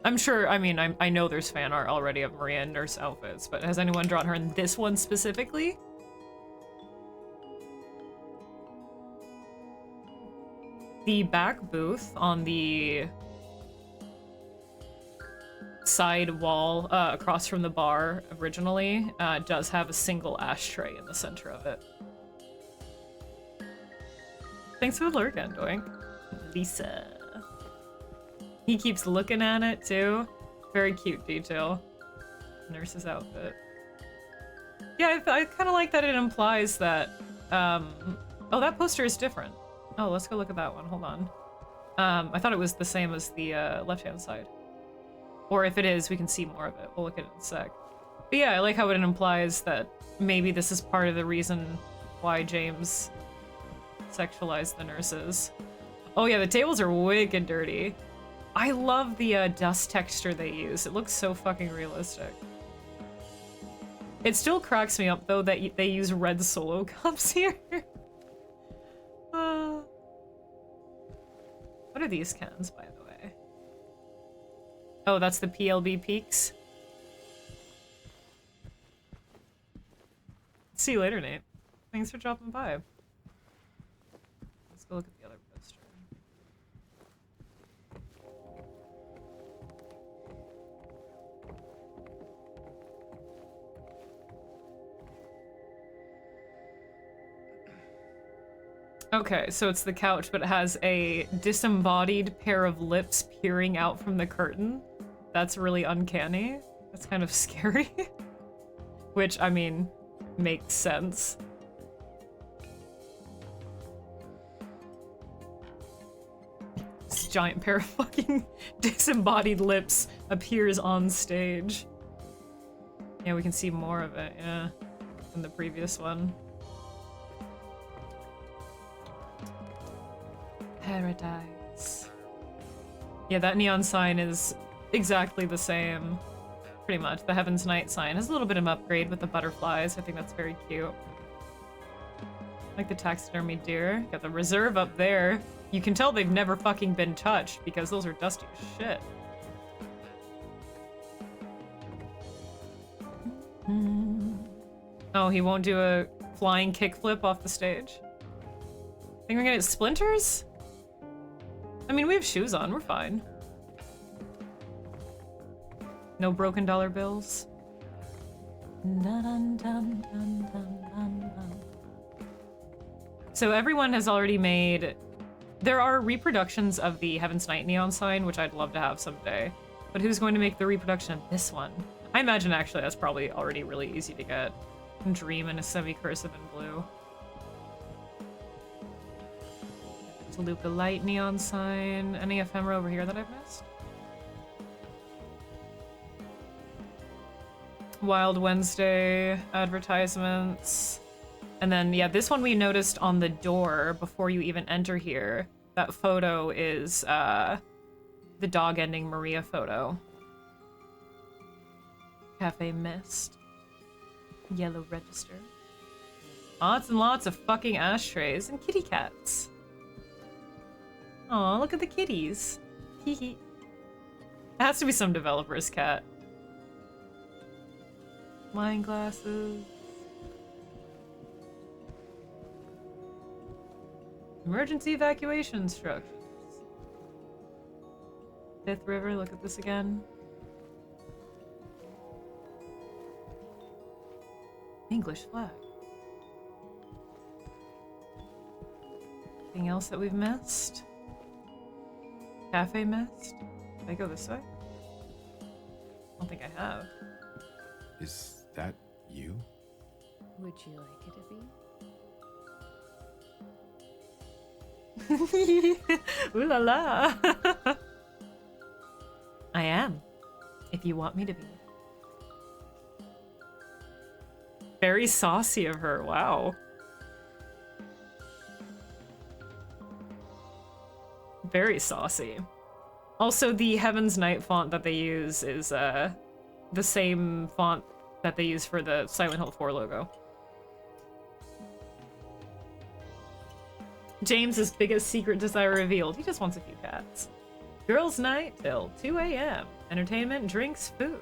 I'm sure, I mean, I know there's fan art already of Maria in nurse outfits, but has anyone drawn her in this one specifically? The back booth on the side wall across from the bar originally does have a single ashtray in the center of it. Thanks for the lurk, Doink. Lisa. He keeps looking at it too. Very cute detail. Nurse's outfit. Yeah, I kind of like that it implies that, oh, that poster is different. Oh, let's go look at that one. Hold on. I thought it was the same as the left-hand side. Or if it is, we can see more of it. We'll look at it in a sec. But yeah, I like how it implies that maybe this is part of the reason why James sexualized the nurses. Oh yeah, the tables are wicked dirty. I love the dust texture they use. It looks so fucking realistic. It still cracks me up though that they use red Solo cups here. What are these cans, by the way? Oh, that's the PLB Peaks. See you later, Nate. Thanks for dropping by. Let's go look at the other poster. Okay, so it's the couch, but it has a disembodied pair of lips peering out from the curtain. That's really uncanny. That's kind of scary. Which, I mean, makes sense. This giant pair of fucking disembodied lips appears on stage. Yeah, we can see more of it, yeah, in the previous one. Paradise. Yeah, that neon sign is exactly the same. Pretty much. The Heaven's Night sign has a little bit of an upgrade with the butterflies. I think that's very cute. Like the taxidermy deer. Got the reserve up there. You can tell they've never fucking been touched because those are dusty as shit. Oh, he won't do a flying kickflip off the stage? Think we're gonna get splinters? I mean, we have shoes on, we're fine. No broken dollar bills. So everyone has already made... There are reproductions of the Heaven's Night neon sign, which I'd love to have someday. But who's going to make the reproduction of this one? I imagine actually that's probably already really easy to get. Dream in a semi-cursive in blue. Toluca Light neon sign. Any ephemera over here that I've missed? Wild Wednesday advertisements. And then, yeah, this one we noticed on the door before you even enter here. That photo is the dog ending Maria photo. Cafe Mist. Yellow register. Lots and lots of fucking ashtrays and kitty cats. Aw, look at the kitties. Hee hee. It has to be some developer's cat. Wine glasses. Emergency evacuation instructions. Fifth River, look at this again. English flag. Anything else that we've missed? Cafe missed? Did I go this way? I don't think I have. Is that you? Would you like it to be? Ooh la la. I am, if you want me to be. Very saucy of her, wow. Very saucy. Also, the Heaven's Night font that they use is the same font that they use for the Silent Hill 4 logo. James's biggest secret desire revealed. He just wants a few cats. Girls' night till 2 a.m. Entertainment, drinks, food.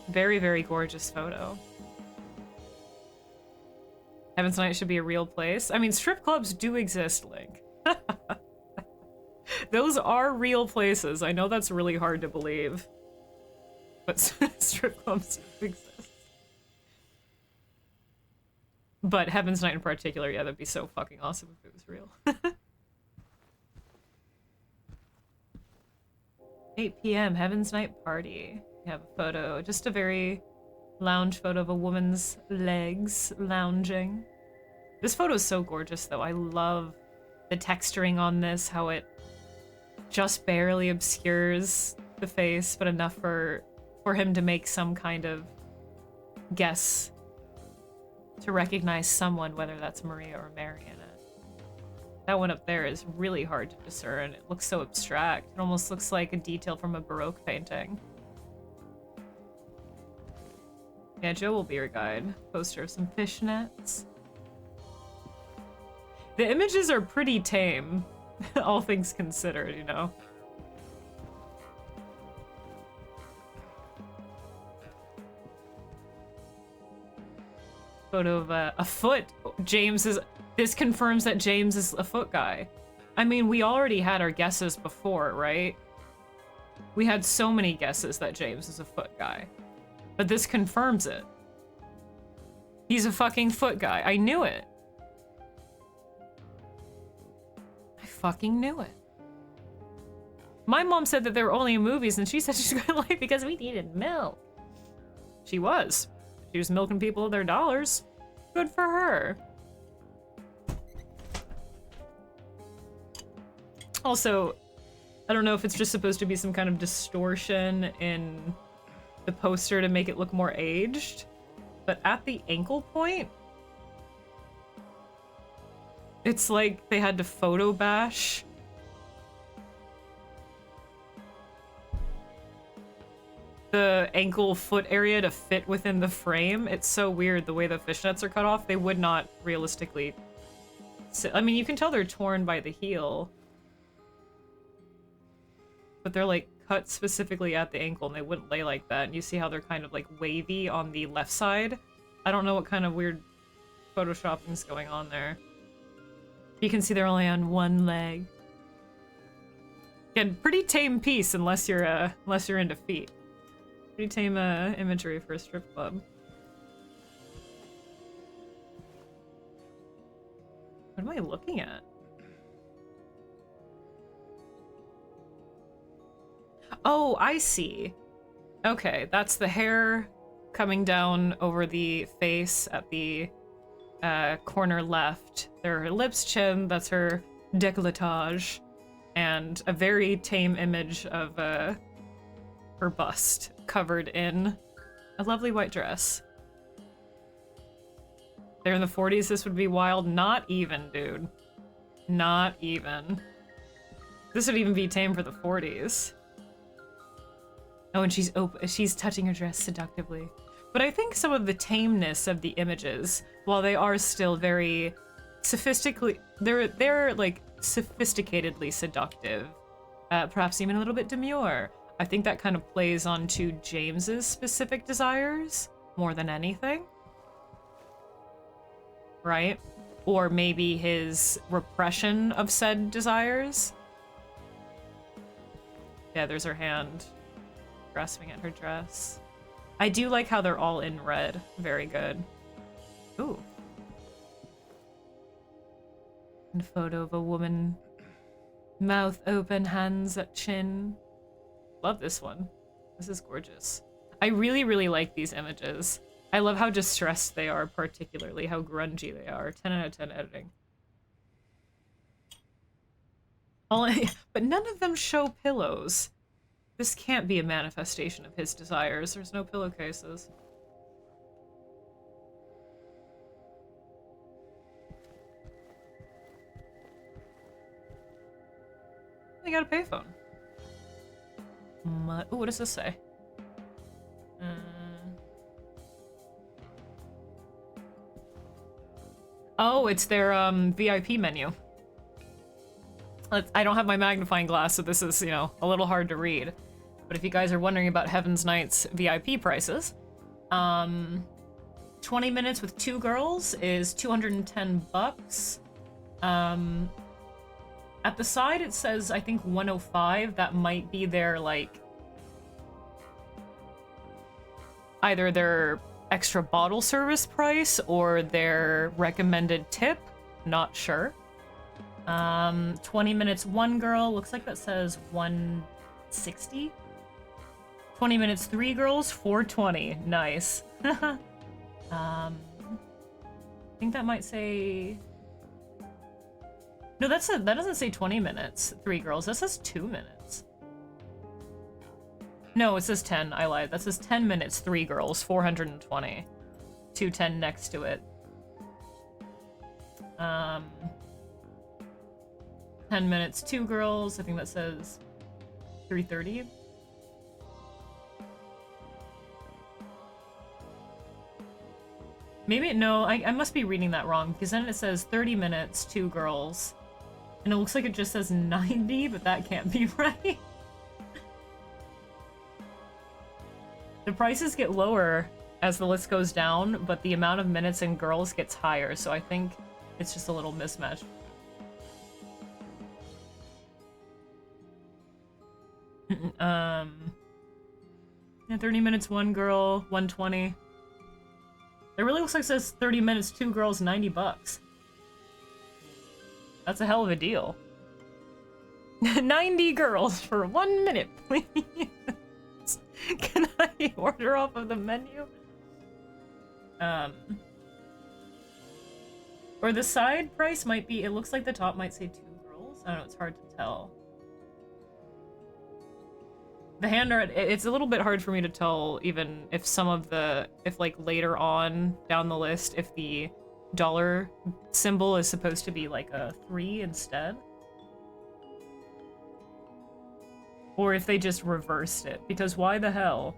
Very, very gorgeous photo. Heaven's Night should be a real place. I mean, strip clubs do exist, Link. those are real places. I know that's really hard to believe. But strip clubs exist. But Heaven's Night in particular, yeah, that'd be so fucking awesome if it was real. 8 p.m. Heaven's Night party. We have a photo, just a very lounge photo of a woman's legs lounging. This photo is so gorgeous, though. I love the texturing on this, how it just barely obscures the face, but enough for him to make some kind of guess to recognize someone, whether that's Maria or Mary in it. That one up there is really hard to discern. It looks so abstract. It almost looks like a detail from a Baroque painting. Yeah, Joe will be your guide. Poster of some fishnets. The images are pretty tame, all things considered, you know? Photo of a foot. This confirms that James is a foot guy. I mean, we already had our guesses before, right? We had so many guesses that James is a foot guy. But this confirms it. He's a fucking foot guy. I knew it. I fucking knew it. My mom said that they were only in movies, and she said she's going to like because we needed milk. She was. She was milking people of their dollars. Good for her. Also, I don't know if it's just supposed to be some kind of distortion in the poster to make it look more aged, but at the ankle point, it's like they had to photo bash the ankle foot area to fit within the frame. It's so weird the way the fishnets are cut off. They would not realistically sit. I mean, you can tell they're torn by the heel, but they're like cut specifically at the ankle and they wouldn't lay like that. And you see how they're kind of like wavy on the left side. I don't know what kind of weird photoshopping's going on there. You can see they're only on one leg. Again, pretty tame piece unless you're into feet. Pretty tame imagery for a strip club. What am I looking at? Oh, I see. Okay, that's the hair coming down over the face at the corner left. There are her lips, chin, that's her décolletage, and a very tame image of her bust covered in a lovely white dress. They're in the 40s, this would be wild. Not even, dude. Not even. This would even be tame for the 40s. Oh, and she's touching her dress seductively. But I think some of the tameness of the images, while they are still very they're like sophisticatedly seductive, perhaps even a little bit demure. I think that kind of plays onto James's specific desires more than anything. Right? Or maybe his repression of said desires. Yeah, there's her hand grasping at her dress. I do like how they're all in red. Very good. Ooh. And a photo of a woman. Mouth open, hands at chin. Love this one. This is gorgeous. I really, really like these images. I love how distressed they are, particularly how grungy they are. 10 out of 10 editing. But none of them show pillows. This can't be a manifestation of his desires. There's no pillowcases. I got a payphone. Ooh, what does this say? Oh, it's their VIP menu. I don't have my magnifying glass, so this is, you know, a little hard to read. But if you guys are wondering about Heaven's Night's VIP prices, 20 minutes with 2 girls is $210. At the side it says, I think 105. That might be their, like, either their extra bottle service price or their recommended tip. Not sure. 20 minutes, one girl. Looks like that says 160. 20 minutes, three girls, 420. Nice. I think that might say... No, that doesn't say 20 minutes, three girls. That says 2 minutes. No, it says 10. I lied. That says 10 minutes, three girls, 420. 210 next to it. 10 minutes, two girls. I think that says 330. Maybe, no, I must be reading that wrong, because then it says 30 minutes, two girls. And it looks like it just says 90, but that can't be right. The prices get lower as the list goes down, but the amount of minutes and girls gets higher, so I think it's just a little mismatch. Yeah, 30 minutes, one girl, 120. It really looks like it says 30 minutes, two girls, 90 bucks. That's a hell of a deal. 90 girls for 1 minute, please. Can I order off of the menu? Or the side price might be, it looks like the top might say two girls. I don't know, it's hard to tell. The hand art, it's a little bit hard for me to tell even if some of the, if like later on down the list, if the dollar symbol is supposed to be like a 3 instead. Or if they just reversed it, because why the hell?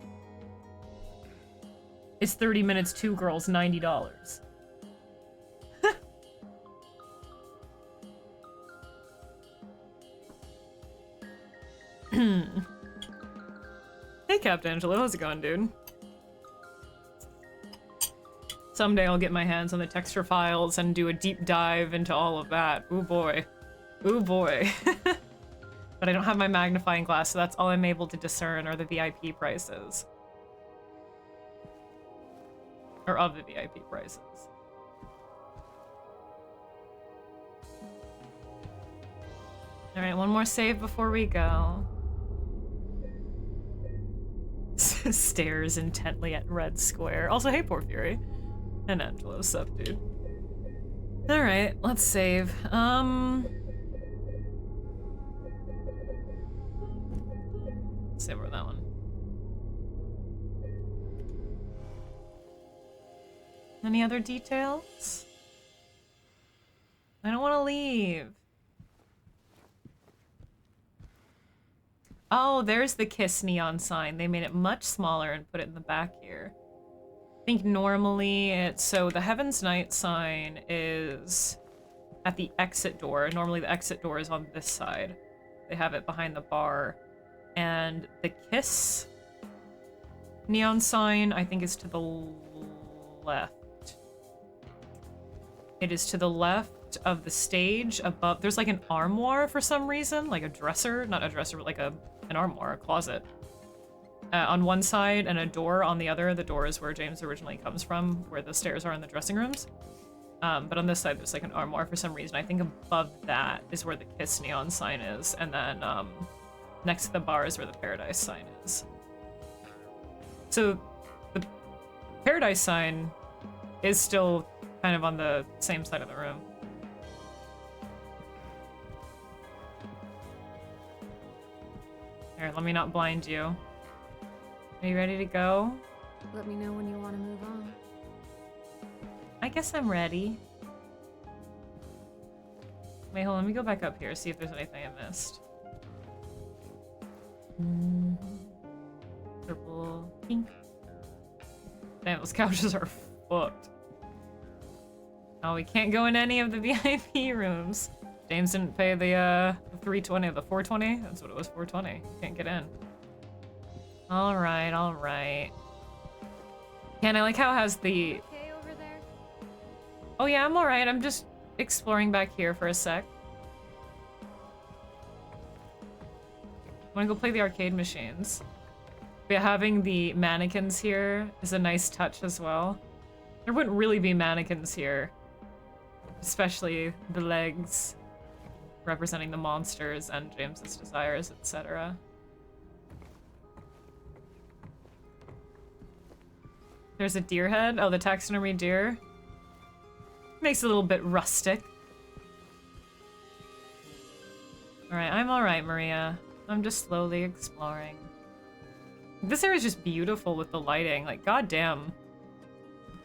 It's 30 minutes, two girls, $90. Hey, Captain Angelo, how's it going, dude? Someday I'll get my hands on the texture files and do a deep dive into all of that. Ooh boy. Ooh boy. But I don't have my magnifying glass, so that's all I'm able to discern are the VIP prices. Or of the VIP prices. Alright, one more save before we go. Stares intently at red square. Also, hey, Porphyry. And Angelo, sup, dude? Alright, let's save. Save over that one. Any other details? I don't want to leave. Oh, there's the Kiss neon sign. They made it much smaller and put it in the back here. I think normally it's... So the Heaven's Night sign is at the exit door. Normally the exit door is on this side. They have it behind the bar. And the Kiss neon sign, I think, is to the left. It is to the left of the stage above. There's like an armoire for some reason, like a dresser. Not a dresser, but like an armoire, a closet. On one side and a door on the other. The door is where James originally comes from, where the stairs are in the dressing rooms. But on this side, there's like an armoire for some reason. I think above that is where the Kiss neon sign is. And then next to the bar is where the Paradise sign is. So the Paradise sign is still kind of on the same side of the room. Here, let me not blind you. Are you ready to go? Let me know when you want to move on. I guess I'm ready. Wait, hold on, let me go back up here, see if there's anything I missed. Purple, pink. Damn, those couches are fucked. Oh, we can't go in any of the VIP rooms. James didn't pay the 320 or the 420. That's what it was, 420. You can't get in. All right, all right. And I like how it has the... Okay over there? Oh yeah, I'm all right. I'm just exploring back here for a sec. Wanna go play the arcade machines. But having the mannequins here is a nice touch as well. There wouldn't really be mannequins here. Especially the legs representing the monsters and James's desires, etc. There's a deer head. Oh, the taxidermy deer. Makes it a little bit rustic. Alright, I'm alright, Maria. I'm just slowly exploring. This area is just beautiful with the lighting. Like, goddamn.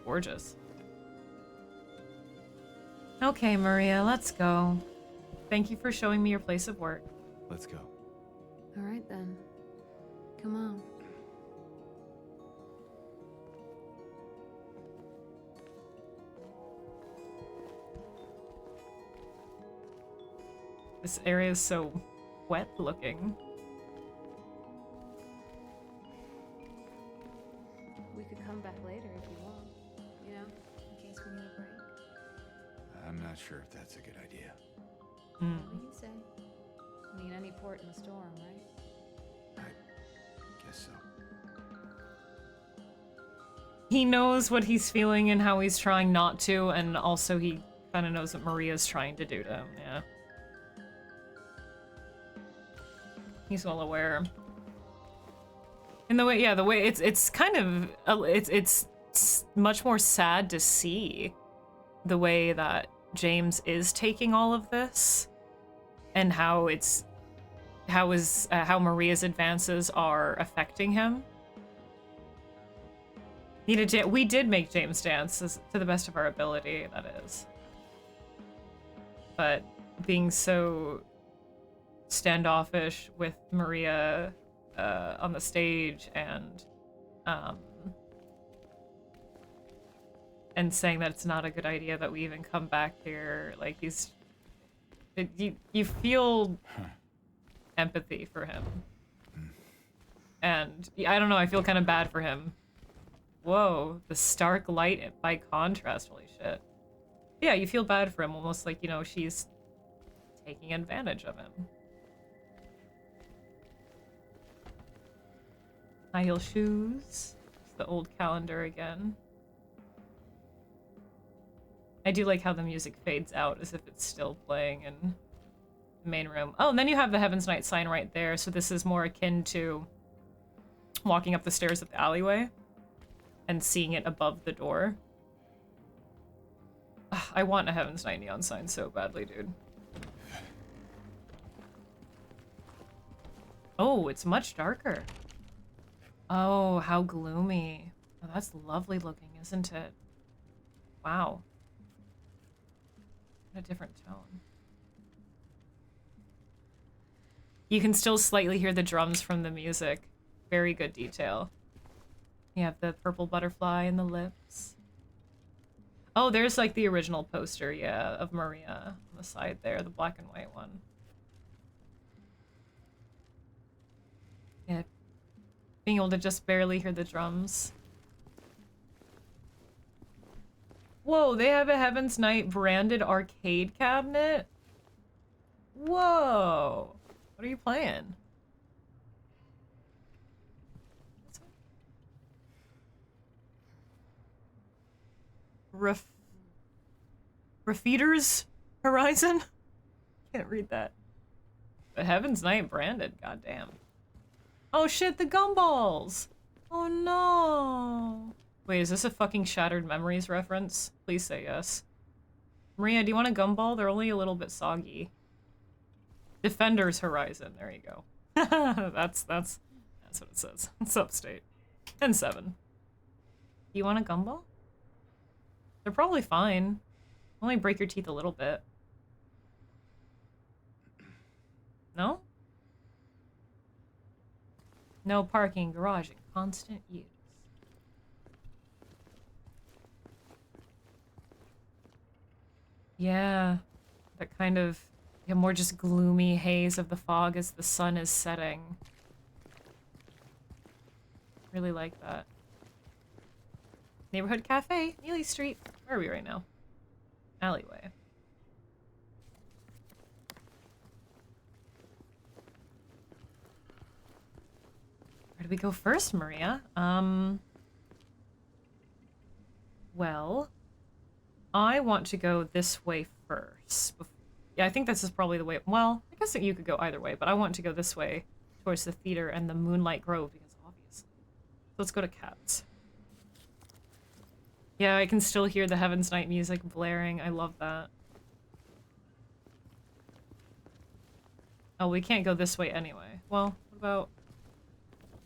Gorgeous. Okay, Maria, let's go. Thank you for showing me your place of work. Let's go. All right then. Come on. This area is so wet looking. We could come back later if you want. You know, in case we need a break. I'm not sure if that's a good idea. What do you say? I mean, any port in the storm, right? I guess so. He knows what he's feeling and how he's trying not to, and also he kind of knows what Maria's trying to do to him, yeah. He's well aware. In the way, yeah, the way it's kind of, it's much more sad to see the way that James is taking all of this and how how Maria's advances are affecting him. We did make James dance to the best of our ability, that is. But being so standoffish with Maria on the stage and saying that it's not a good idea that we even come back here, like you feel empathy for him. And I don't know, I feel kind of bad for him. Whoa, the stark light by contrast, holy shit. Yeah, you feel bad for him, almost like, you know, she's taking advantage of him. High heel shoes. It's the old calendar again. I do like how the music fades out as if it's still playing in the main room. Oh, and then you have the Heaven's Night sign right there, so this is more akin to walking up the stairs of the alleyway and seeing it above the door. Ugh, I want a Heaven's Night neon sign so badly, dude. Oh, it's much darker. Oh, how gloomy. Oh, that's lovely looking, isn't it? Wow. A different tone. You can still slightly hear the drums from the music. Very good detail. You have the purple butterfly and the lips. Oh, there's like the original poster, yeah, of Maria on the side there, the black and white one. Yeah. Being able to just barely hear the drums. Whoa, they have a Heaven's Night branded arcade cabinet? Whoa. What are you playing? Refeeder's Horizon? Can't read that. But Heaven's Night branded, goddamn. Oh shit, the gumballs! Oh no! Wait, is this a fucking Shattered Memories reference? Please say yes. Maria, do you want a gumball? They're only a little bit soggy. Defender's Horizon, there you go. that's what it says. It's upstate. 10-7. You want a gumball? They're probably fine. Only break your teeth a little bit. No? No parking, garage, and constant use. Yeah, that kind of more just gloomy haze of the fog as the sun is setting. Really like that. Neighborhood Cafe, Neely Street. Where are we right now? Alleyway. we go first, Maria? Well, I want to go this way first. Yeah, I think this is probably the way. Well, I guess that you could go either way, but I want to go this way towards the theater and the Moonlight Grove because obviously. So let's go to Cats. Yeah, I can still hear the Heaven's Night music blaring. I love that. Oh, we can't go this way anyway. Well, what about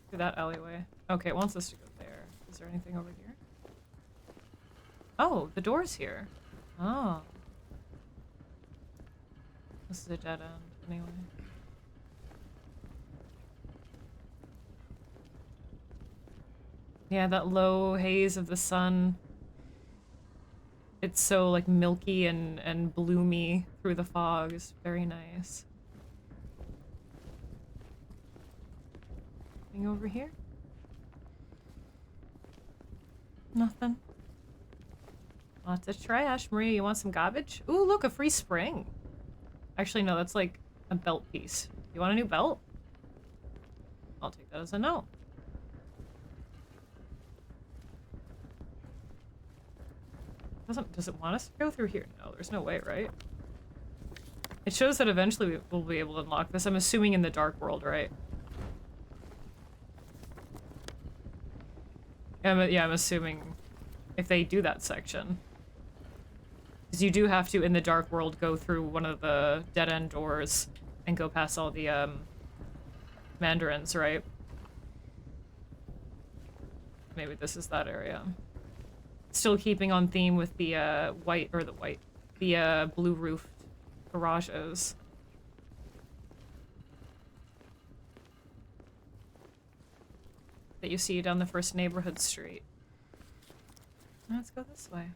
through that alleyway? Okay, it wants us to go there. Is there anything over here? Oh, the door's here. Oh. This is a dead end, anyway. Yeah, that low haze of the sun. It's so, like, milky and bloomy through the fog. It's very nice. Anything over here? Nothing. Lots of trash. Maria, you want some garbage? Ooh, look, a free spring. Actually, no, that's like a belt piece. You want a new belt? I'll take that as a no. Does it want us to go through here? No, there's no way, right? It shows that eventually we'll be able to unlock this. I'm assuming in the Dark World, right? Yeah, I'm assuming if they do that section. Because you do have to, in the Dark World, go through one of the dead-end doors and go past all the, mandarins, right? Maybe this is that area. Still keeping on theme with the, blue-roofed garages. That you see down the first neighborhood street. Let's go this way.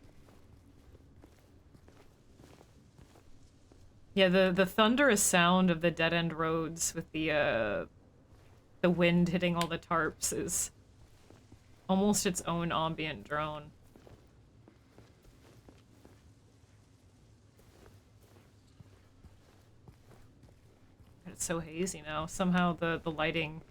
Yeah, the thunderous sound of the dead-end roads with the wind hitting all the tarps is almost its own ambient drone. It's so hazy now. Somehow the lighting,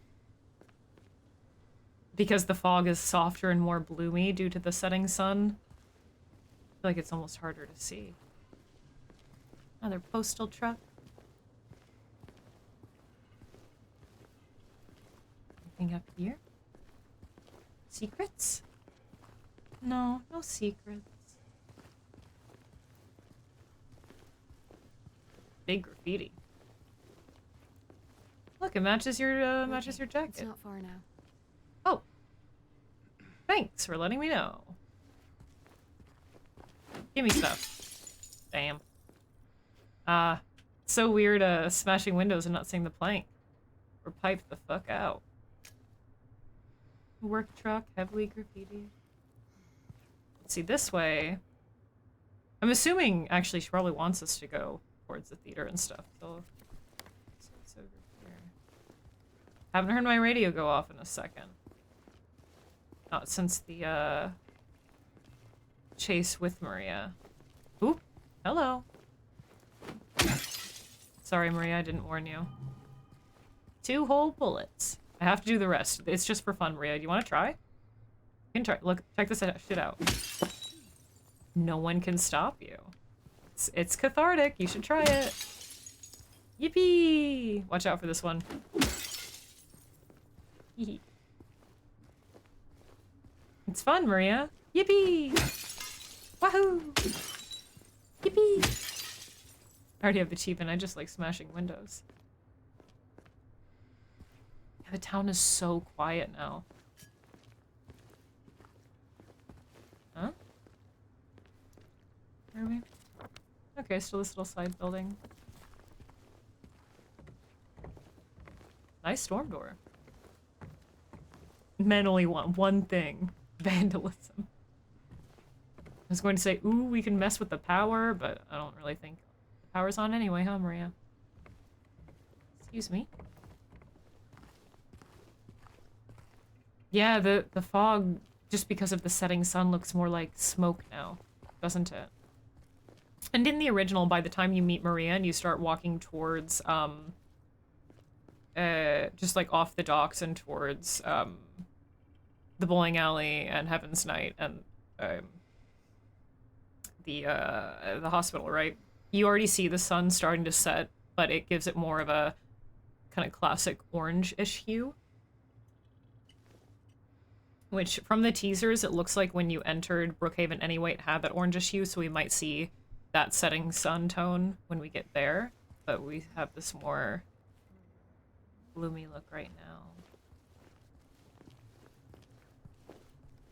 because the fog is softer and more bloomy due to the setting sun, I feel like it's almost harder to see. Another postal truck. Anything up here? Secrets? No, no secrets. Big graffiti. Look, it matches your jacket. It's not far now. Oh. Thanks for letting me know. Give me stuff. Damn. So weird, smashing windows and not seeing the plank. We're piped the fuck out. Work truck, heavily graffiti. Let's see, this way. I'm assuming, actually, she probably wants us to go towards the theater and stuff, so it's over here. Haven't heard my radio go off in a second. Not since the, chase with Maria. Oop, hello. Sorry, Maria, I didn't warn you. 2 whole bullets. I have to do the rest. It's just for fun, Maria. Do you want to try? You can try. Look, check this shit out. No one can stop you. It's cathartic. You should try it. Yippee! Watch out for this one. It's fun, Maria. Yippee! Wahoo! Yippee! I already have the cheap and I just like smashing windows. Yeah, the town is so quiet now. Huh? Where are we? Okay, still this little side building. Nice storm door. Men only want one thing. Vandalism. I was going to say, ooh, we can mess with the power, but I don't really think the power's on anyway, huh, Maria? Excuse me. Yeah, the fog, just because of the setting sun, looks more like smoke now, doesn't it? And in the original, by the time you meet Maria and you start walking towards, just like off the docks and towards the bowling alley and Heaven's Night and the hospital, right? You already see the sun starting to set, but it gives it more of a kind of classic orange-ish hue. Which, from the teasers, it looks like when you entered Brookhaven anyway, it had that orangish hue, so we might see that setting sun tone when we get there. But we have this more gloomy look right now.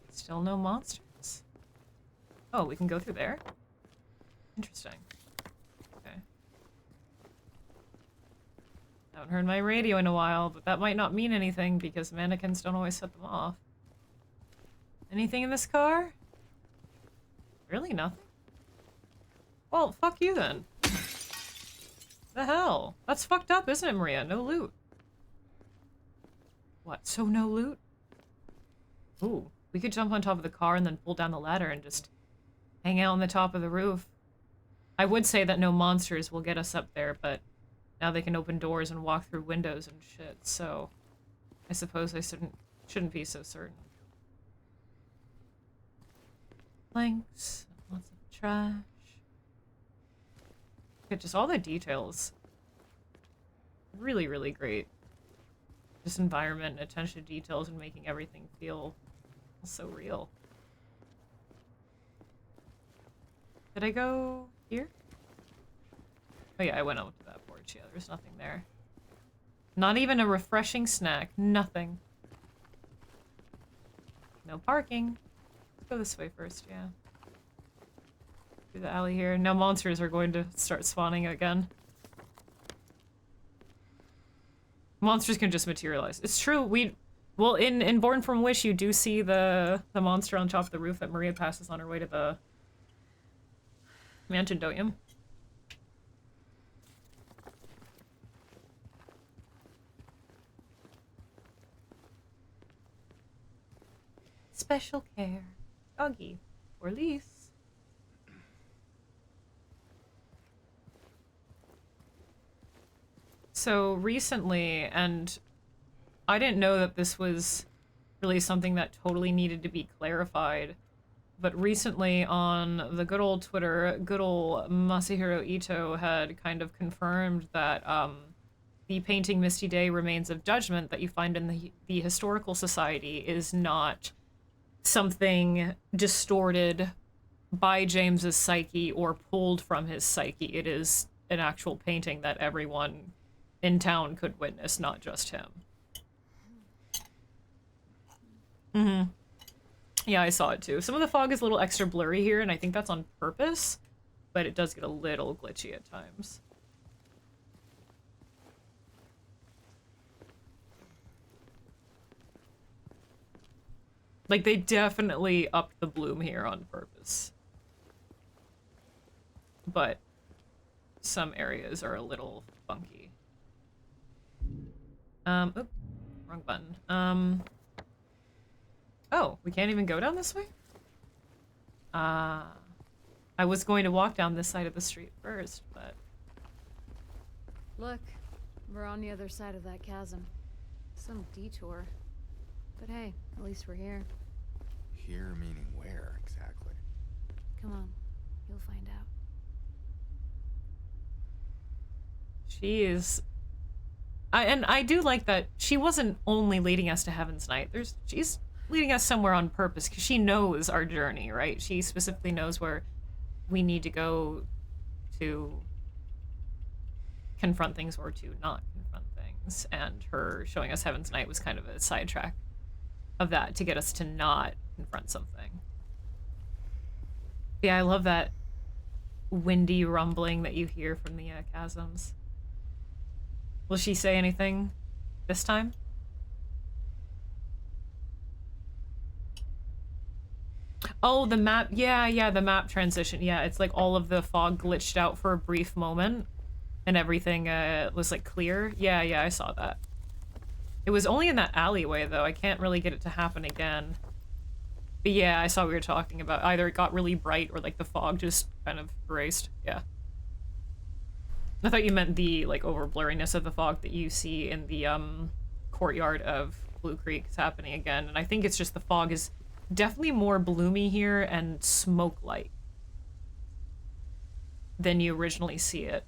Still no monsters. Oh, we can go through there? Interesting. Okay. Haven't heard my radio in a while, but that might not mean anything because mannequins don't always set them off. Anything in this car? Really nothing? Well, fuck you then. The hell? That's fucked up, isn't it, Maria? No loot. What, so no loot? Ooh, we could jump on top of the car and then pull down the ladder and just hang out on the top of the roof. I would say that no monsters will get us up there, but now they can open doors and walk through windows and shit, so I suppose I shouldn't be so certain. Planks, lots of trash. Look at just all the details. Really, really great. Just environment and attention to details and making everything feel so real. Did I go here? Oh yeah, I went out to that porch. Yeah, there's nothing there. Not even a refreshing snack. Nothing. No parking. Let's go this way first, yeah. Through the alley here. Now monsters are going to start spawning again. Monsters can just materialize. It's true, well, in Born from Wish, you do see the monster on top of the roof that Maria passes on her way to the mansion, don't you? Special care. Doggy. Or Lise. So recently, and I didn't know that this was really something that totally needed to be clarified, but recently on the good old Twitter, good old Masahiro Ito had kind of confirmed that the painting Misty Day Remains of Judgment that you find in the Historical Society is not something distorted by James's psyche or pulled from his psyche. It is an actual painting that everyone in town could witness, not just him. Mm-hmm. Yeah, I saw it too. Some of the fog is a little extra blurry here, and I think that's on purpose, but it does get a little glitchy at times. Like, they definitely upped the bloom here on purpose. But some areas are a little funky. Oop, wrong button. Oh, we can't even go down this way? I was going to walk down this side of the street first, but... Look, we're on the other side of that chasm. Some detour. But hey, at least we're here. Here meaning where, exactly? Come on, you'll find out. She is... and I do like that she wasn't only leading us to Heaven's Night. She's leading us somewhere on purpose, because she knows our journey, right? She specifically knows where we need to go to confront things or to not confront things. And her showing us Heaven's Night was kind of a sidetrack of that to get us to not confront something. Yeah, I love that windy rumbling that you hear from the chasms. Will she say anything this time? Oh, the map. Yeah, the map transition. Yeah, it's like all of the fog glitched out for a brief moment and everything was like clear. Yeah, I saw that. It was only in that alleyway, though. I can't really get it to happen again. But yeah, I saw what we were talking about. Either it got really bright or like the fog just kind of erased. Yeah. I thought you meant the, like, over blurriness of the fog that you see in the, courtyard of Blue Creek is happening again, and I think it's just the fog is definitely more bloomy here and smoke-like than you originally see it.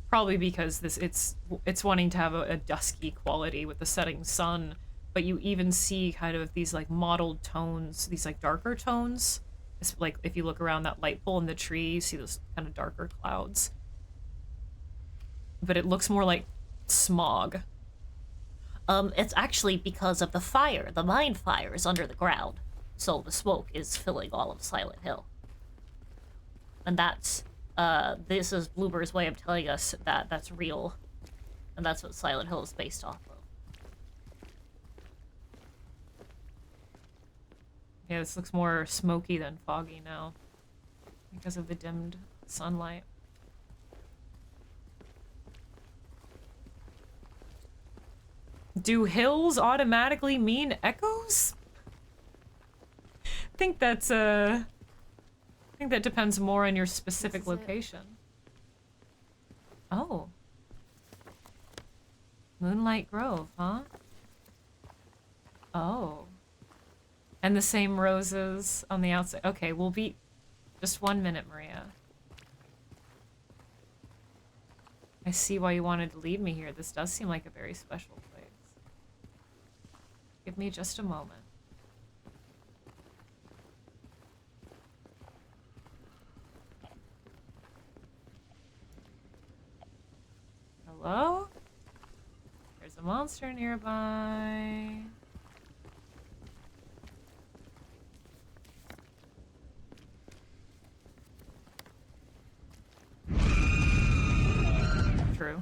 Probably because it's wanting to have a dusky quality with the setting sun, but you even see kind of these like mottled tones, these like darker tones. It's like if you look around that light pole in the tree, you see those kind of darker clouds. But it looks more like smog. It's actually because of the fire. The mine fire is under the ground, so the smoke is filling all of Silent Hill. And that's, this is Bloober's way of telling us that that's real. And that's what Silent Hill is based off of. Yeah, this looks more smoky than foggy now because of the dimmed sunlight. Do hills automatically mean echoes? I think that's I think that depends more on your specific location. Oh. Moonlight Grove, huh? Oh. And the same roses on the outside. Okay, we'll be... Just 1 minute, Maria. I see why you wanted to lead me here. This does seem like a very special place. Give me just a moment. Hello? There's a monster nearby. True.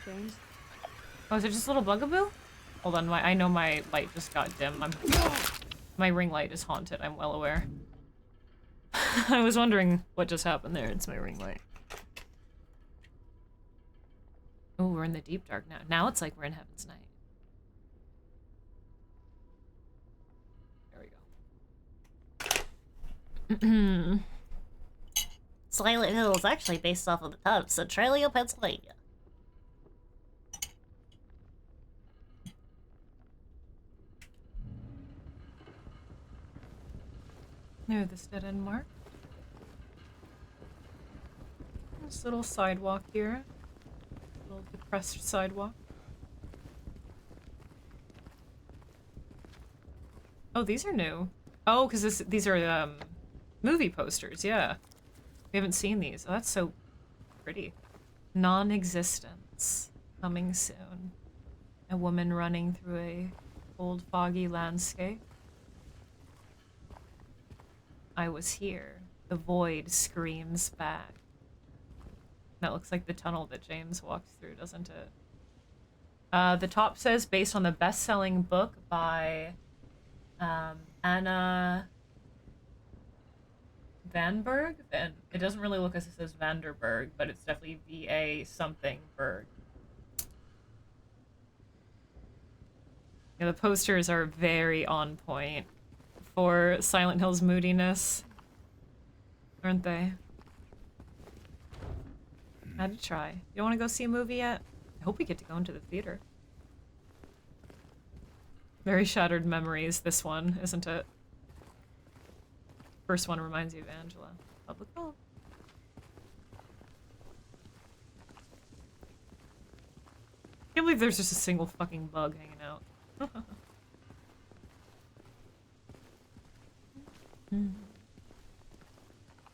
James? Oh, is it just a little bugaboo? Hold on, I know my light just got dim. My ring light is haunted, I'm well aware. I was wondering what just happened there. It's my ring light. Oh, we're in the deep dark now. Now it's like we're in Heaven's Night. There we go. Silent Hill is actually based off of the town of Centralia, Pennsylvania. Near this dead end mark. This little sidewalk here. Little depressed sidewalk. Oh, these are new. Oh, because these are movie posters, yeah. We haven't seen these. Oh, that's so pretty. Non-existence. Coming soon. A woman running through a old foggy landscape. I was here. The void screams back. That looks like the tunnel that James walked through, doesn't it? The top says, based on the best-selling book by Anna Vanberg? And it doesn't really look as it says Vanderberg, but it's definitely V-A something Berg. Yeah, the posters are very on point for Silent Hill's moodiness, aren't they? Had to try. You don't want to go see a movie yet? I hope we get to go into the theater. Very shattered memories, this one, isn't it? First one reminds you of Angela. Public home. Can't believe there's just a single fucking bug hanging out.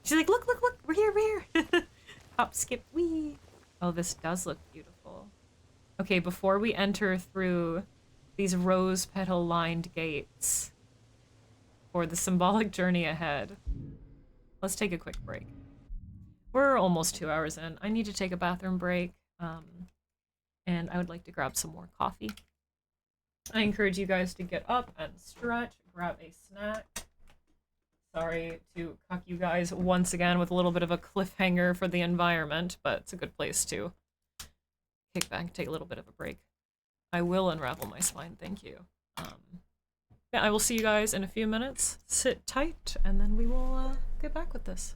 She's like, look, look, look, we're here, we're here. Hop, skip, wee. Oh, this does look beautiful. Okay, before we enter through these rose petal lined gates for the symbolic journey ahead, let's take a quick break. We're almost 2 hours in. I need to take a bathroom break, and I would like to grab some more coffee. I encourage you guys to get up and stretch, grab a snack. Sorry to cuck you guys once again with a little bit of a cliffhanger for the environment, but it's a good place to kick back and take a little bit of a break. I will unravel my spine, thank you. Yeah, I will see you guys in a few minutes. Sit tight, and then we will get back with this.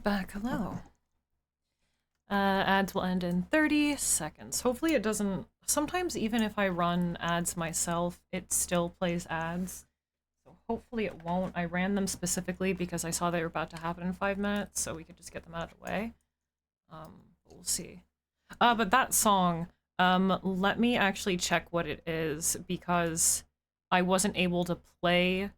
back. Hello. Ads will end in 30 seconds. Hopefully it doesn't... Sometimes even if I run ads myself, it still plays ads. So hopefully it won't. I ran them specifically because I saw they were about to happen in 5 minutes, so we could just get them out of the way. We'll see. But that song, let me actually check what it is, because I wasn't able to play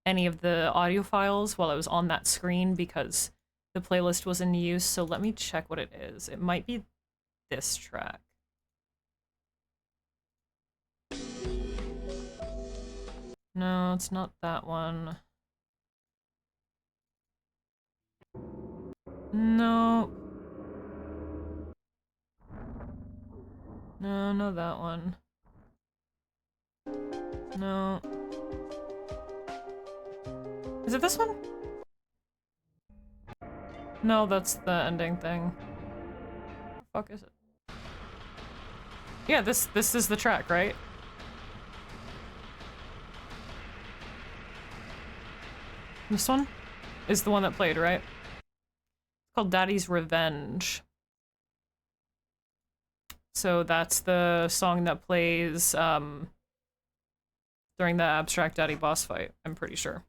any of the audio files while I was on that screen because the playlist was in use, so let me check what it is. It might be this track. No, it's not that one. No. No, not that one. No. Is it this one? No, that's the ending thing. What the fuck is it? Yeah, this is the track, right? This one is the one that played, right? It's called Daddy's Revenge. So that's the song that plays during the Abstract Daddy boss fight, I'm pretty sure.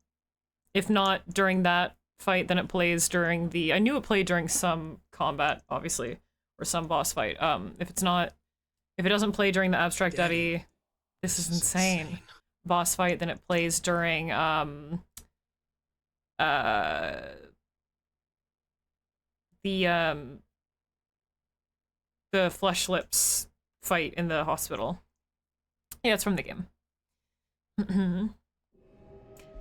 If not during that fight, then it plays during the... I knew it played during some combat, obviously, or some boss fight. If it's not... If it doesn't play during the Abstract Daddy... This is insane. Boss fight, then it plays during, the Flesh Lips fight in the hospital. Yeah, it's from the game.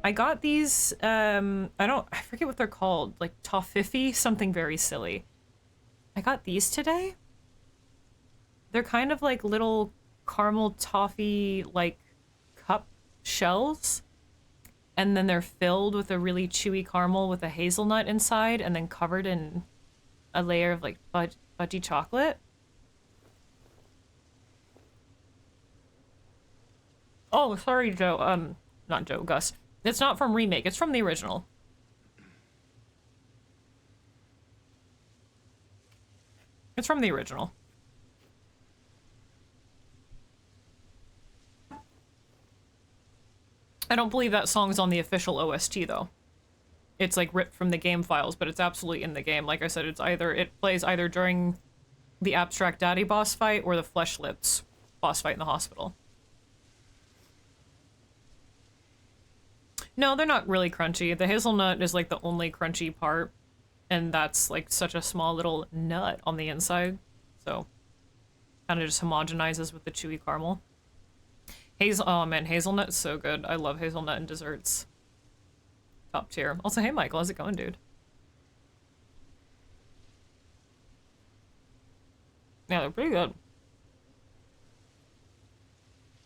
I got these, I forget what they're called, like toffifee, something very silly. I got these today. They're kind of like little caramel toffee, like, cup shells. And then they're filled with a really chewy caramel with a hazelnut inside, and then covered in a layer of, like, fudgy chocolate. Oh, sorry, Joe. Not Joe, Gus. It's not from Remake, it's from the original. It's from the original. I don't believe that song's on the official OST, though. It's, like, ripped from the game files, but it's absolutely in the game. Like I said, it plays either during the Abstract Daddy boss fight or the Flesh Lips boss fight in the hospital. No, they're not really crunchy. The hazelnut is, like, the only crunchy part, and that's, like, such a small little nut on the inside, so kind of just homogenizes with the chewy caramel. Oh man, hazelnut's so good. I love hazelnut and desserts. Top tier. Also, hey Michael, how's it going, dude? Yeah, they're pretty good.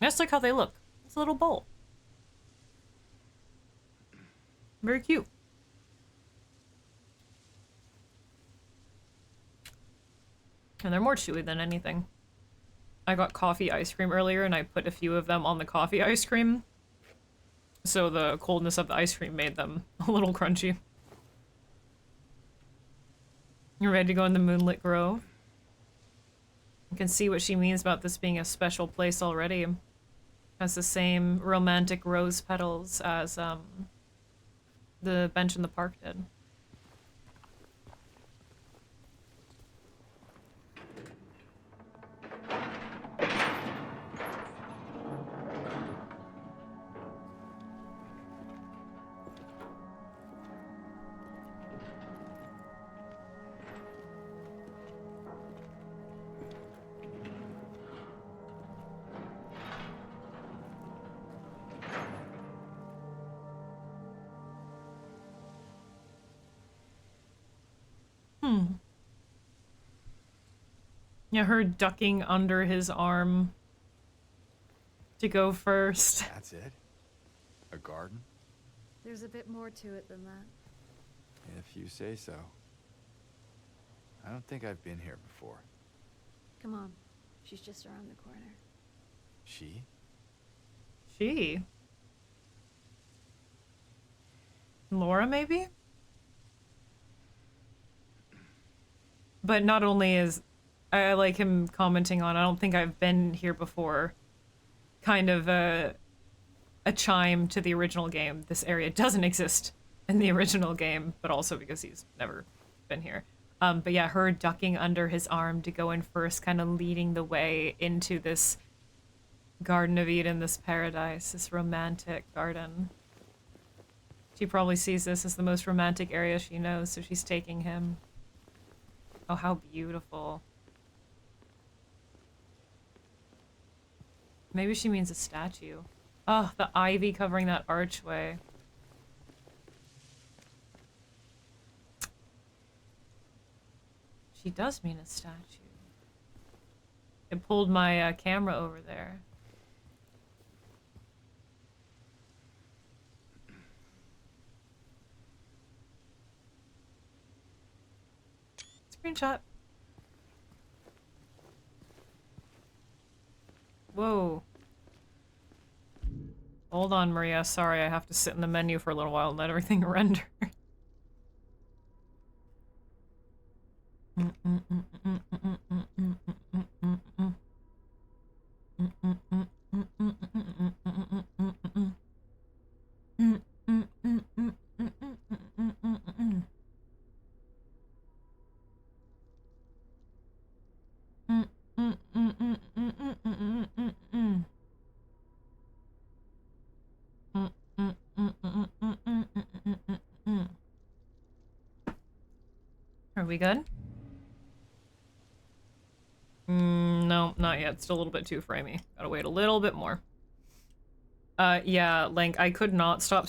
I just like how they look. It's a little bowl. Very cute. And they're more chewy than anything. I got coffee ice cream earlier and I put a few of them on the coffee ice cream. So the coldness of the ice cream made them a little crunchy. You're ready to go in the Moonlit Grove? You can see what she means about this being a special place already. Has the same romantic rose petals as the bench in the park did. Yeah, her ducking under his arm to go first. That's it? A garden? There's a bit more to it than that. If you say so. I don't think I've been here before. Come on. She's just around the corner. She? She? Laura, maybe? But not only is I like him commenting on, I don't think I've been here before, kind of a chime to the original game. This area doesn't exist in the original game, but also because he's never been here. But yeah, her ducking under his arm to go in first, kind of leading the way into this Garden of Eden, this paradise, this romantic garden. She probably sees this as the most romantic area she knows, so she's taking him. Oh, how beautiful. Maybe she means a statue. Oh, the ivy covering that archway. She does mean a statue. It pulled my camera over there. Screenshot. Whoa. Hold on, Maria. Sorry, I have to sit in the menu for a little while and let everything render. Are we good? No, not yet. Still a little bit too framey. Gotta wait a little bit more. Yeah, Link, I could not stop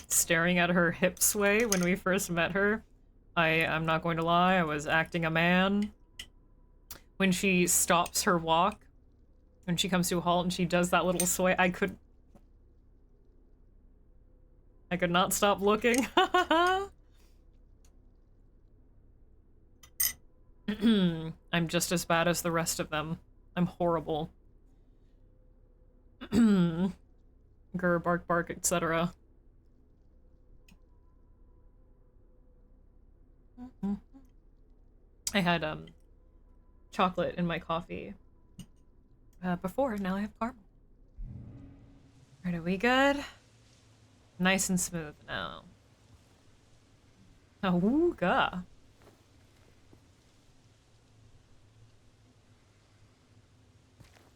staring at her hip sway when we first met her. I'm not going to lie, I was acting a man. When she stops her walk, when she comes to a halt and she does that little sway, I could not stop looking. I'm just as bad as the rest of them. I'm horrible. Grr, bark, bark, etc. I had chocolate in my coffee before. Now I have caramel. Alright, are we good? Nice and smooth now. Awooga.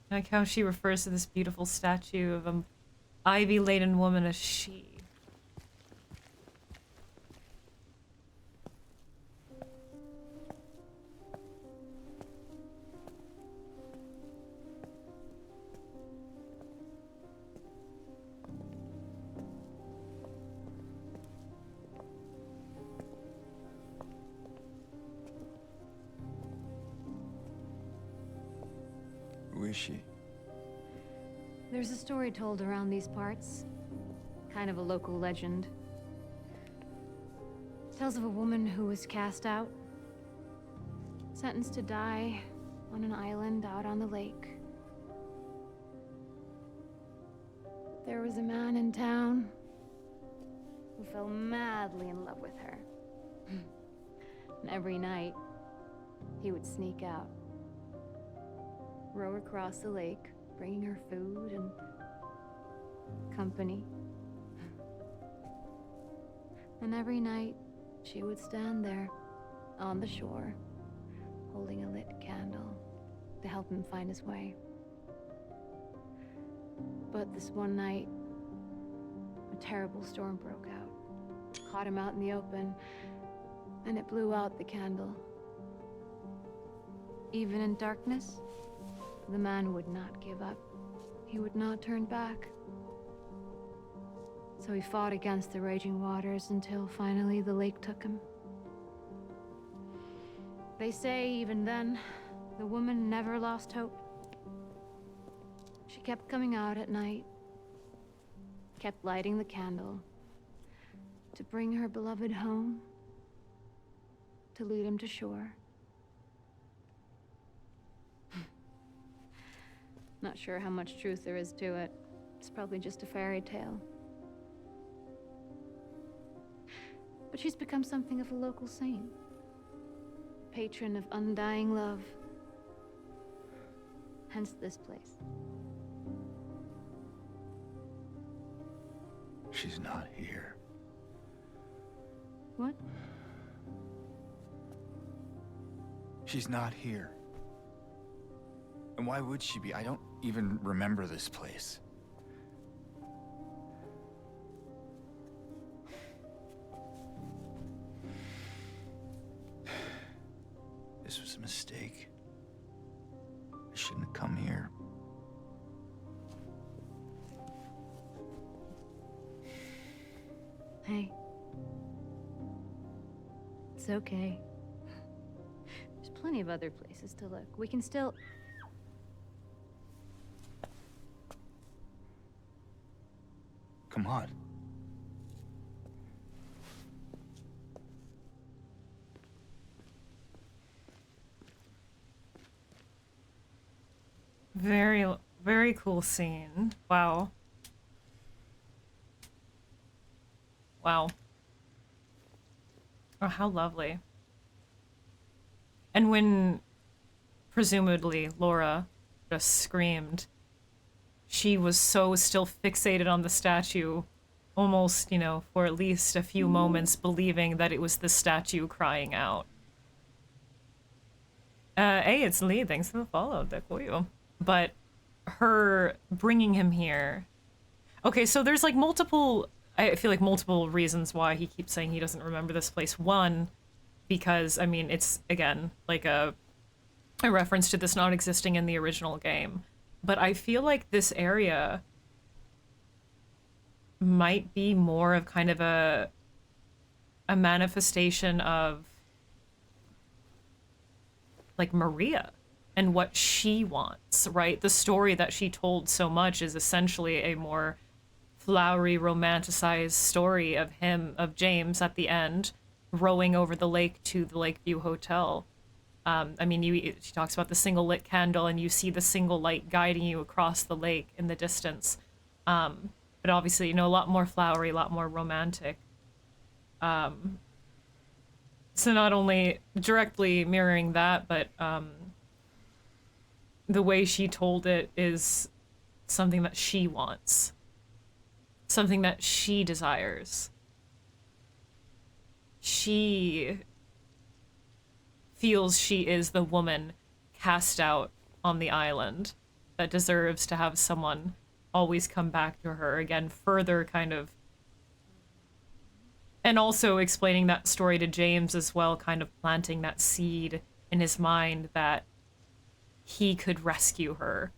I like how she refers to this beautiful statue of an ivy-laden woman as she. Who is she? There's a story told around these parts. Kind of a local legend. Tells of a woman who was cast out. Sentenced to die on an island out on the lake. There was a man in town who fell madly in love with her. And every night, he would sneak out. Row across the lake, bringing her food and company. And every night, she would stand there, on the shore, holding a lit candle to help him find his way. But this one night, a terrible storm broke out. Caught him out in the open, and it blew out the candle. Even in darkness, the man would not give up. He would not turn back. So he fought against the raging waters until finally the lake took him. They say even then, the woman never lost hope. She kept coming out at night, kept lighting the candle to bring her beloved home, to lead him to shore. Not sure how much truth there is to it. It's probably just a fairy tale. But she's become something of a local saint. patron of undying love. Hence this place. She's not here. What? She's not here. And why would she be? I don't even remember this place. This was a mistake. I shouldn't have come here. Hey. It's okay. There's plenty of other places to look. We can still... Come on. Very, very cool scene. Wow. Wow. Oh, how lovely. And when, presumably, Laura just screamed, she was so still fixated on the statue, almost, you know, for at least a few moments, believing that it was the statue crying out. Hey, it's Lee. Thanks for the follow. That for you. But her bringing him here. Okay, so there's like multiple, I feel like multiple reasons why he keeps saying he doesn't remember this place. One, because, I mean, it's, again, like a reference to this not existing in the original game. But I feel like this area might be more of kind of a manifestation of like Maria and what she wants, right? The story that she told so much is essentially a more flowery, romanticized story of him, of James at the end, rowing over the lake to the Lakeview Hotel. I mean, she talks about the single lit candle, and you see the single light guiding you across the lake in the distance. But obviously, you know, a lot more flowery, a lot more romantic. So not only directly mirroring that, but the way she told it is something that she wants. Something that she desires. She feels she is the woman cast out on the island that deserves to have someone always come back to her. Again, further kind of... And also explaining that story to James as well, kind of planting that seed in his mind that he could rescue her.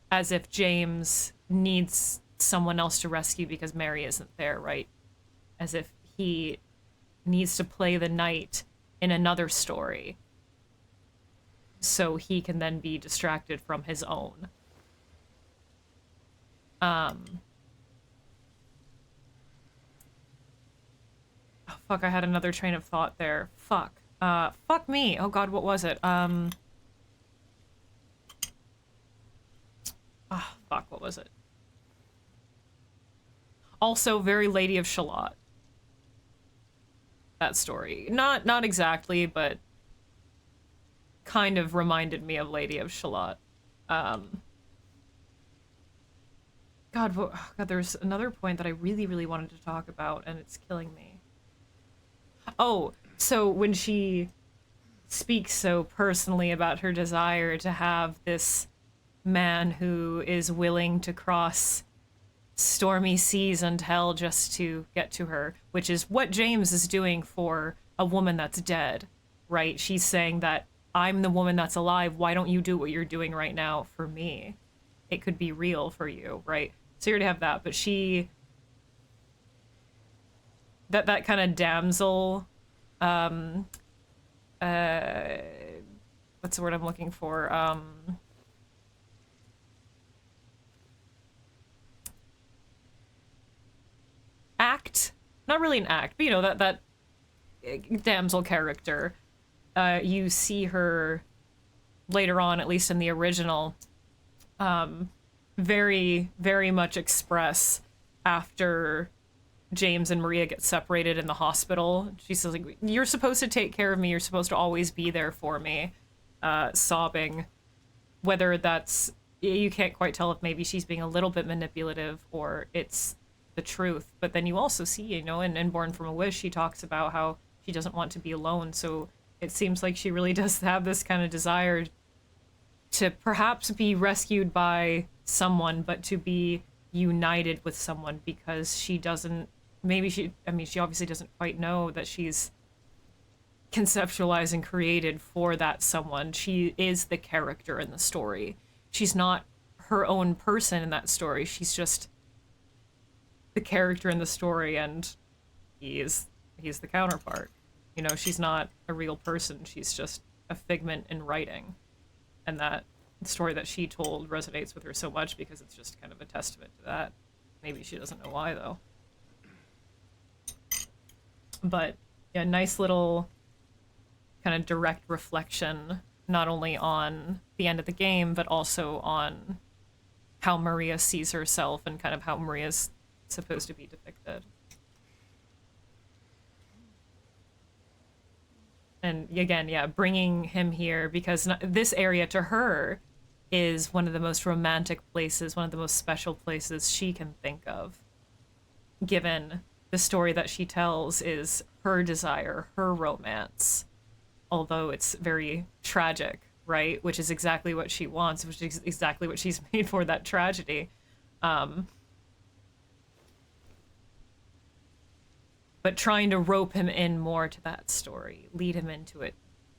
As if James needs someone else to rescue because Mary isn't there, right? As if he needs to play the knight in another story so he can then be distracted from his own. Oh, fuck, I had another train of thought there. Fuck. Fuck me. Oh god, what was it? Oh, fuck, what was it? Also, very Lady of Shalott. That story. Not exactly, but kind of reminded me of Lady of Shalott. God, there's another point that I really, really wanted to talk about, and it's killing me. Oh, so when she speaks so personally about her desire to have this man who is willing to cross stormy seas and hell just to get to her, which is what James is doing for a woman that's dead, right? She's saying that I'm the woman that's alive. Why don't you do what you're doing right now for me? It could be real for you, right? So you already have that, but she... That kind of damsel... what's the word I'm looking for? Act? Not really an act, but you know, that damsel character. You see her later on, at least in the original, very, very much express after James and Maria get separated in the hospital. She says, like, you're supposed to take care of me. You're supposed to always be there for me. Sobbing. Whether that's, you can't quite tell if maybe she's being a little bit manipulative or it's the truth. But then you also see, you know, in Born from a Wish, she talks about how she doesn't want to be alone. So it seems like she really does have this kind of desire to perhaps be rescued by someone, but to be united with someone, because she doesn't, she obviously doesn't quite know that she's conceptualized and created for that someone. She is the character in the story. She's not her own person in that story. She's just the character in the story, and he's the counterpart. You know, she's not a real person. She's just a figment in writing. And that story that she told resonates with her so much because it's just kind of a testament to that. Maybe she doesn't know why, though. But yeah, nice little kind of direct reflection, not only on the end of the game, but also on how Maria sees herself and kind of how Maria's supposed to be depicted. And again, yeah, bringing him here, because this area to her is one of the most romantic places, one of the most special places she can think of, given the story that she tells is her desire, her romance, although it's very tragic, right? Which is exactly what she wants, which is exactly what she's made for, that tragedy. But trying to rope him in more to that story, lead him into it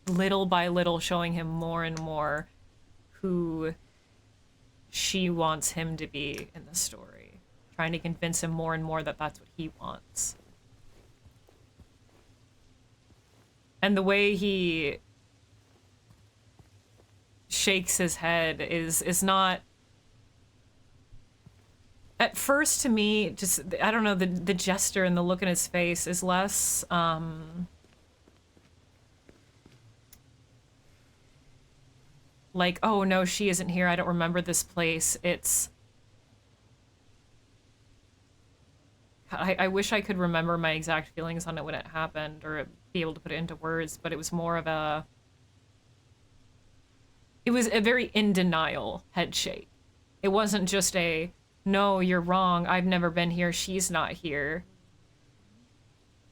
little by little, showing him more and more who she wants him to be in the story, trying to convince him more and more that that's what he wants. And the way he shakes his head is not, at first, to me, just, I don't know, the gesture and the look in his face is less, like, oh no, she isn't here, I don't remember this place. It's, I wish I could remember my exact feelings on it when it happened, or be able to put it into words, but it was more of a, it was a very in denial head shake. It wasn't just a, no, you're wrong, I've never been here, she's not here.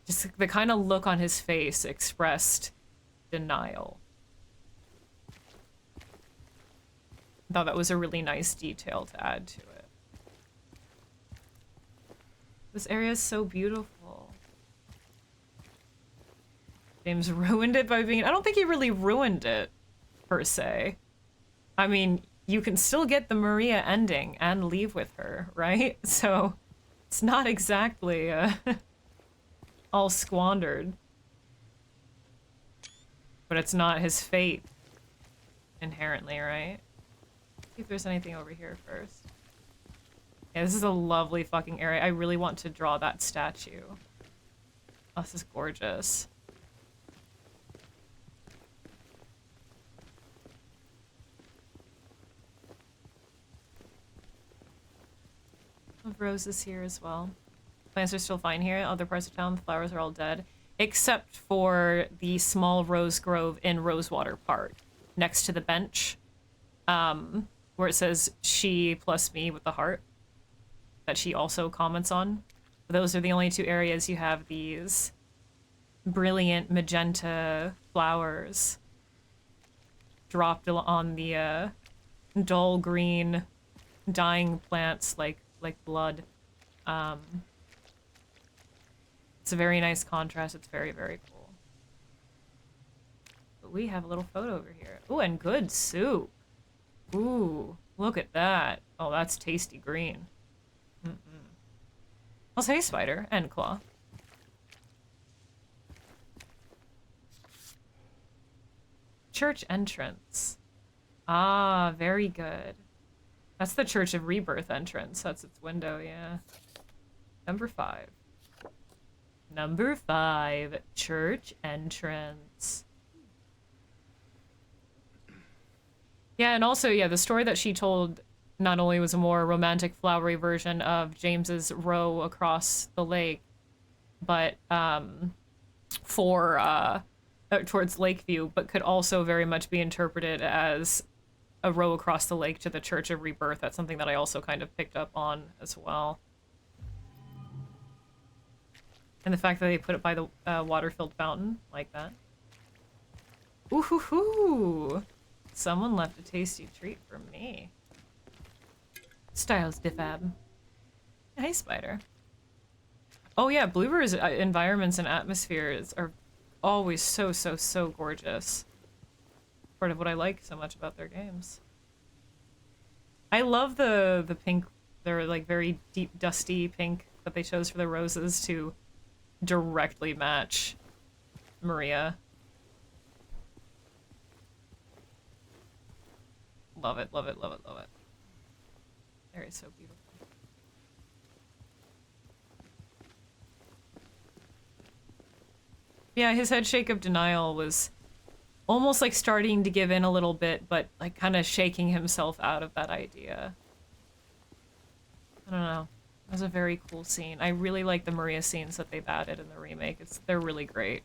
Just the kind of look on his face expressed denial. I thought that was a really nice detail to add to it. This area is so beautiful. James ruined it by being... I don't think he really ruined it, per se. I mean, you can still get the Maria ending and leave with her, right? So it's not exactly all squandered. But it's not his fate inherently, right? See if there's anything over here first. Yeah, this is a lovely fucking area. I really want to draw that statue. Oh, this is gorgeous. Roses here as well. Plants are still fine here. Other parts of town, the flowers are all dead. Except for the small rose grove in Rosewater Park, next to the bench, where it says she plus me with the heart, that she also comments on. Those are the only two areas you have these brilliant magenta flowers dropped on the dull green dying plants like blood. It's a very nice contrast. It's very, very cool. But we have a little photo over here. Ooh, and good soup. Ooh, look at that. Oh, that's tasty green. I'll say spider and claw. Church entrance. Ah, very good. That's the Church of Rebirth entrance. That's its window, yeah. Number 5. Number 5, church entrance. Yeah, and also, yeah, the story that she told not only was a more romantic, flowery version of James's row across the lake, but for towards Lakeview, but could also very much be interpreted as a row across the lake to the Church of Rebirth. That's something that I also kind of picked up on as well. And the fact that they put it by the water-filled fountain like that. Ooh hoo hoo! Someone left a tasty treat for me. Styles Diffab. Hey, Spider. Oh yeah, Bloober's environments and atmospheres are always so, so, so gorgeous. Part of what I like so much about their games. I love the pink, their like very deep, dusty pink that they chose for the roses to directly match Maria. Love it, love it, love it, love it. Very so beautiful. Yeah, his head shake of denial was almost like starting to give in a little bit, but like kind of shaking himself out of that idea. I don't know. It was a very cool scene. I really like the Maria scenes that they've added in the remake. They're really great.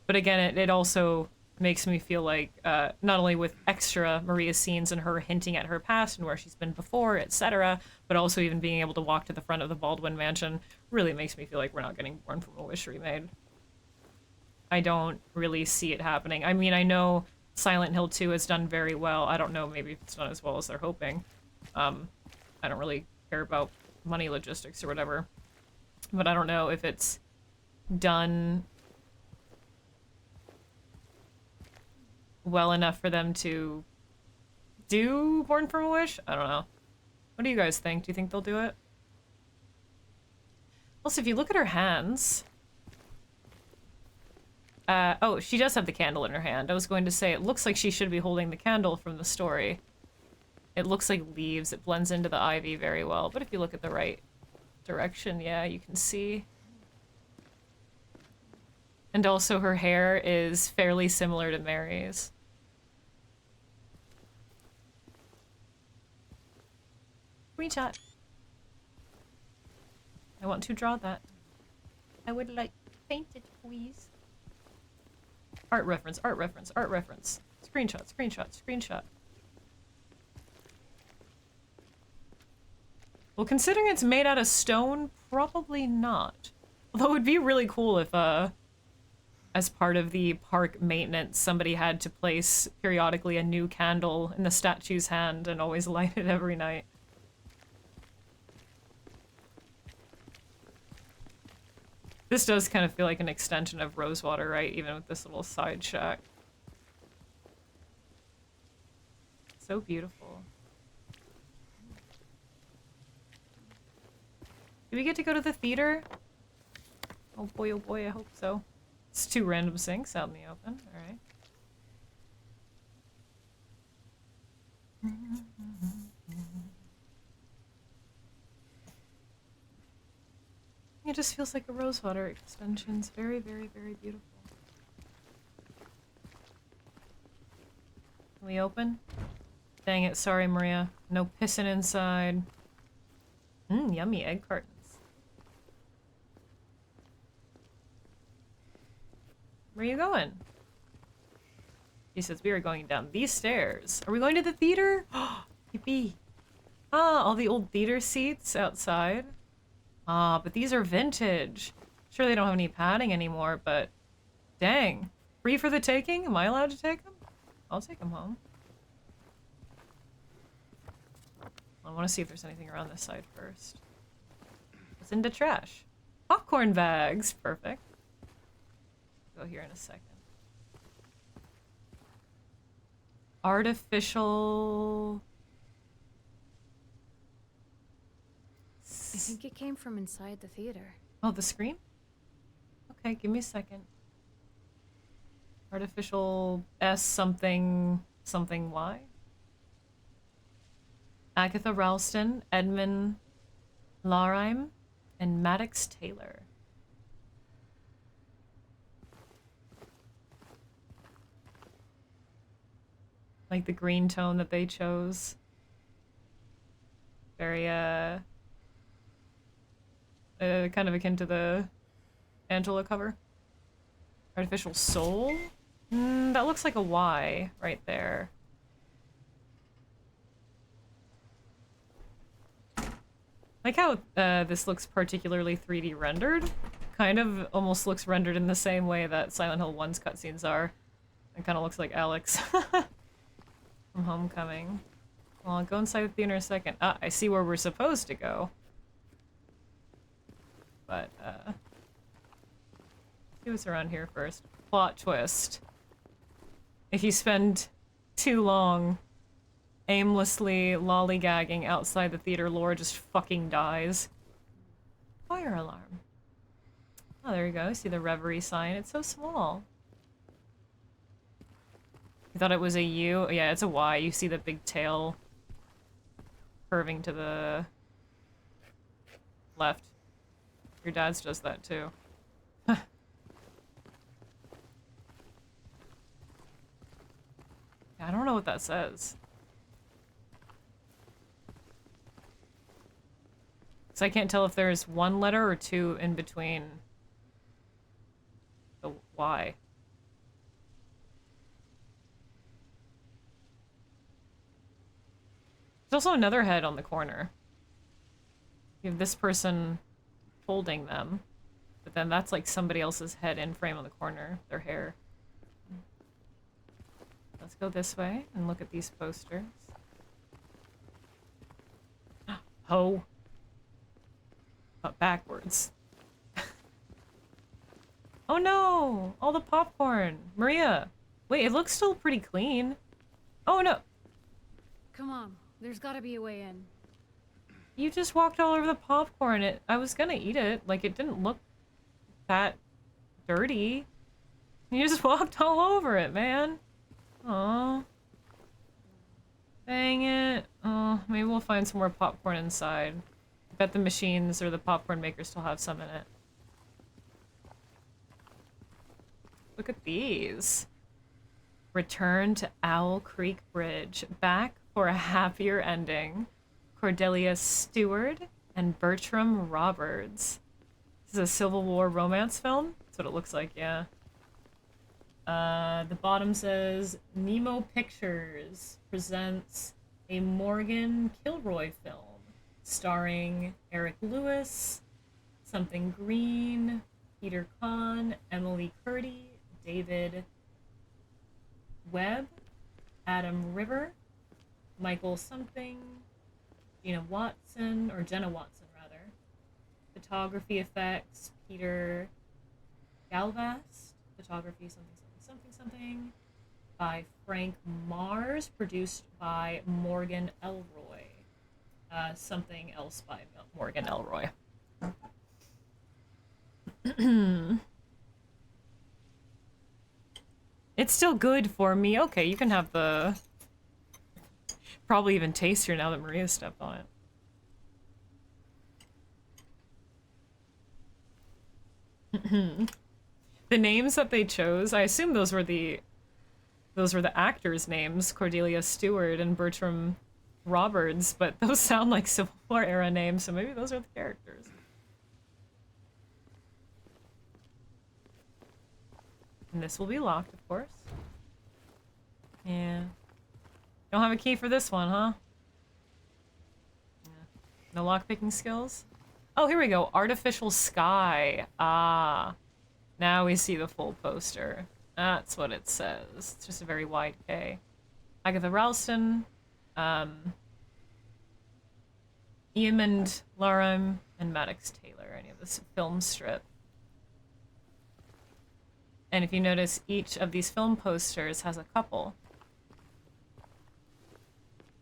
But again, it also makes me feel like not only with extra Maria scenes and her hinting at her past and where she's been before, etc., but also even being able to walk to the front of the Baldwin mansion really makes me feel like we're not getting Born from a Wish remade. I don't really see it happening. I mean, I know Silent Hill 2 has done very well. I don't know, maybe it's not as well as they're hoping. I don't really care about money logistics or whatever. But I don't know if it's done well enough for them to do Born from a Wish? I don't know. What do you guys think? Do you think they'll do it? Also, if you look at her hands... oh, she does have the candle in her hand. I was going to say, it looks like she should be holding the candle from the story. It looks like leaves. It blends into the ivy very well. But if you look at the right direction, yeah, you can see. And also her hair is fairly similar to Mary's. Screenshot. I want to draw that. I would like to paint it, please. Art reference, art reference, art reference. Screenshot, screenshot, screenshot. Well, considering it's made out of stone, probably not. Although it would be really cool if, as part of the park maintenance, somebody had to place periodically a new candle in the statue's hand and always light it every night. This does kind of feel like an extension of Rosewater, right? Even with this little side shack. So beautiful. Do we get to go to the theater? Oh boy, I hope so. It's 2 random sinks out in the open, alright. It just feels like a Rosewater extension. It's very, very, very beautiful. Can we open? Dang it, sorry Maria. No pissing inside. Yummy egg cartons. Where are you going? He says we are going down these stairs. Are we going to the theater? Yippee. Ah, all the old theater seats outside. Ah, but these are vintage. Sure, they don't have any padding anymore, but dang. Free for the taking? Am I allowed to take them? I'll take them home. I want to see if there's anything around this side first. What's in the trash? Popcorn bags. Perfect. Go here in a second. Artificial... I think it came from inside the theater. Oh, the screen? Okay, give me a second. Artificial S something something Y? Agatha Ralston, Edmund Larime, and Maddox Taylor. Like the green tone that they chose. Very, kind of akin to the Angela cover? Artificial soul? That looks like a Y right there. Like how this looks particularly 3D rendered. Kind of almost looks rendered in the same way that Silent Hill 1's cutscenes are. It kind of looks like Alex from Homecoming. Well, I'll go inside the theater in a second. Ah, I see where we're supposed to go. But, see what's around here first. Plot twist. If you spend too long aimlessly lollygagging outside the theater, Laura just fucking dies. Fire alarm. Oh, there you go. See the Reverie sign? It's so small. You thought it was a U? Yeah, it's a Y. You see the big tail curving to the left. Your dad's does that too. I don't know what that says. So I can't tell if there's one letter or two in between the Y. There's also another head on the corner. You have this person holding them, but then that's like somebody else's head in frame on the corner, their hair. Let's go this way and look at these posters. Oh. But backwards. Oh no! All the popcorn! Maria! Wait, it looks still pretty clean. Oh no! Come on, there's gotta be a way in. You just walked all over the popcorn. I was gonna eat it. Like, it didn't look that dirty. You just walked all over it, man. Aw. Dang it. Oh, maybe we'll find some more popcorn inside. I bet the machines or the popcorn makers still have some in it. Look at these. Return to Owl Creek Bridge. Back for a happier ending. Cordelia Stewart and Bertram Roberts. This is a Civil War romance film? That's what it looks like, yeah. The bottom says, Nemo Pictures presents a Morgan Kilroy film starring Eric Lewis, Something Green, Peter Kahn, Emily Curdy, David Webb, Adam River, Michael Something, Jenna Watson, rather. Photography effects, Peter Galvast. Photography something. By Frank Mars, produced by Morgan Elroy. Something else by Morgan Elroy. It's still good for me. Okay, you can have the... Probably even tastier now that Maria stepped on it. The names that they chose, I assume those were the actors' names, Cordelia Stewart and Bertram Roberts, but those sound like Civil War era names, so maybe those are the characters. And this will be locked, of course. Yeah. Don't have a key for this one, huh? Yeah. No lockpicking skills? Oh, here we go. Artificial sky. Ah. Now we see the full poster. That's what it says. It's just a very wide K. Agatha Ralston, Eamond Laram, and Maddox Taylor. Any of this film strip. And if you notice, each of these film posters has a couple.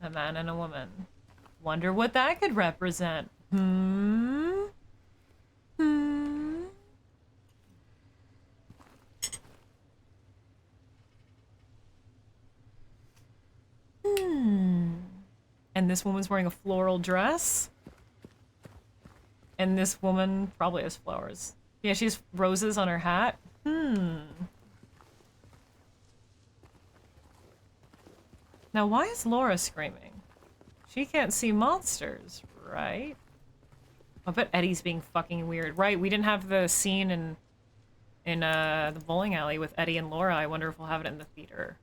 A man and a woman. Wonder what that could represent. And this woman's wearing a floral dress. And this woman probably has flowers. Yeah, she has roses on her hat. Now, why is Laura screaming? She can't see monsters, right? I bet Eddie's being fucking weird. Right, we didn't have the scene in in the bowling alley with Eddie and Laura. I wonder if we'll have it in the theater.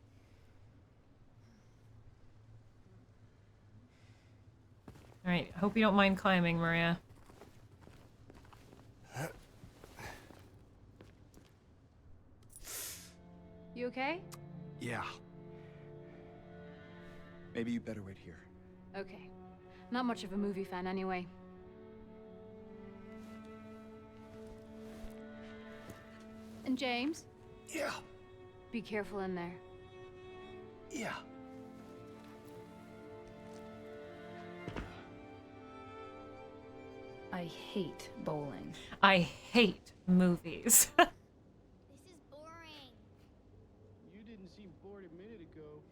Alright, hope you don't mind climbing, Maria. You okay? Yeah. Maybe you better wait here. Okay. Not much of a movie fan anyway. And James, Yeah. be careful in there. Yeah. I hate bowling. I hate movies. This is boring. You didn't seem bored a minute ago.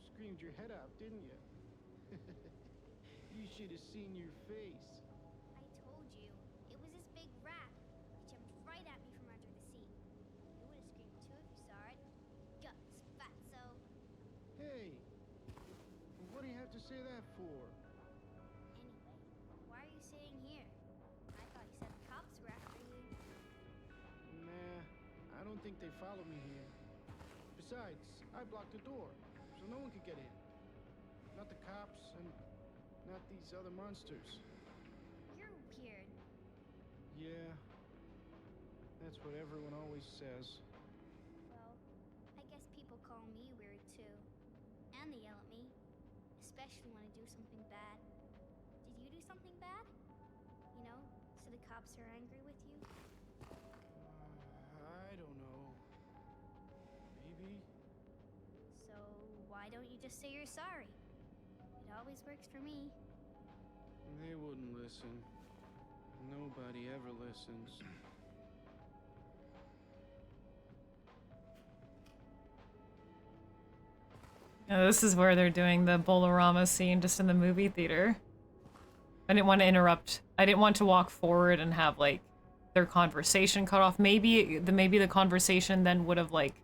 Screamed your head off, didn't you? You should have seen your face. I told you. It was this big rat. He jumped right at me from under the seat. You would have screamed too if you saw it. Guts, fatso. Hey, what do you have to say that for? Anyway, why are you sitting here? I thought you said the cops were after you. Nah, I don't think they follow me here. Besides, I blocked the door, so no one could get in. Not the cops, and not these other monsters. You're weird. Yeah, that's what everyone always says. Well, I guess people call me weird too. And they yell at me. Especially when I do something bad. Did you do something bad? You know, so the cops are angry with you? I don't know. Maybe? So why don't you just say you're sorry? It always works for me. They wouldn't listen. Nobody ever listens. Now, this is where they're doing the Bolorama scene just in the movie theater. I didn't want to interrupt. I didn't want to walk forward and have, like, their conversation cut off. Maybe the conversation then would have, like,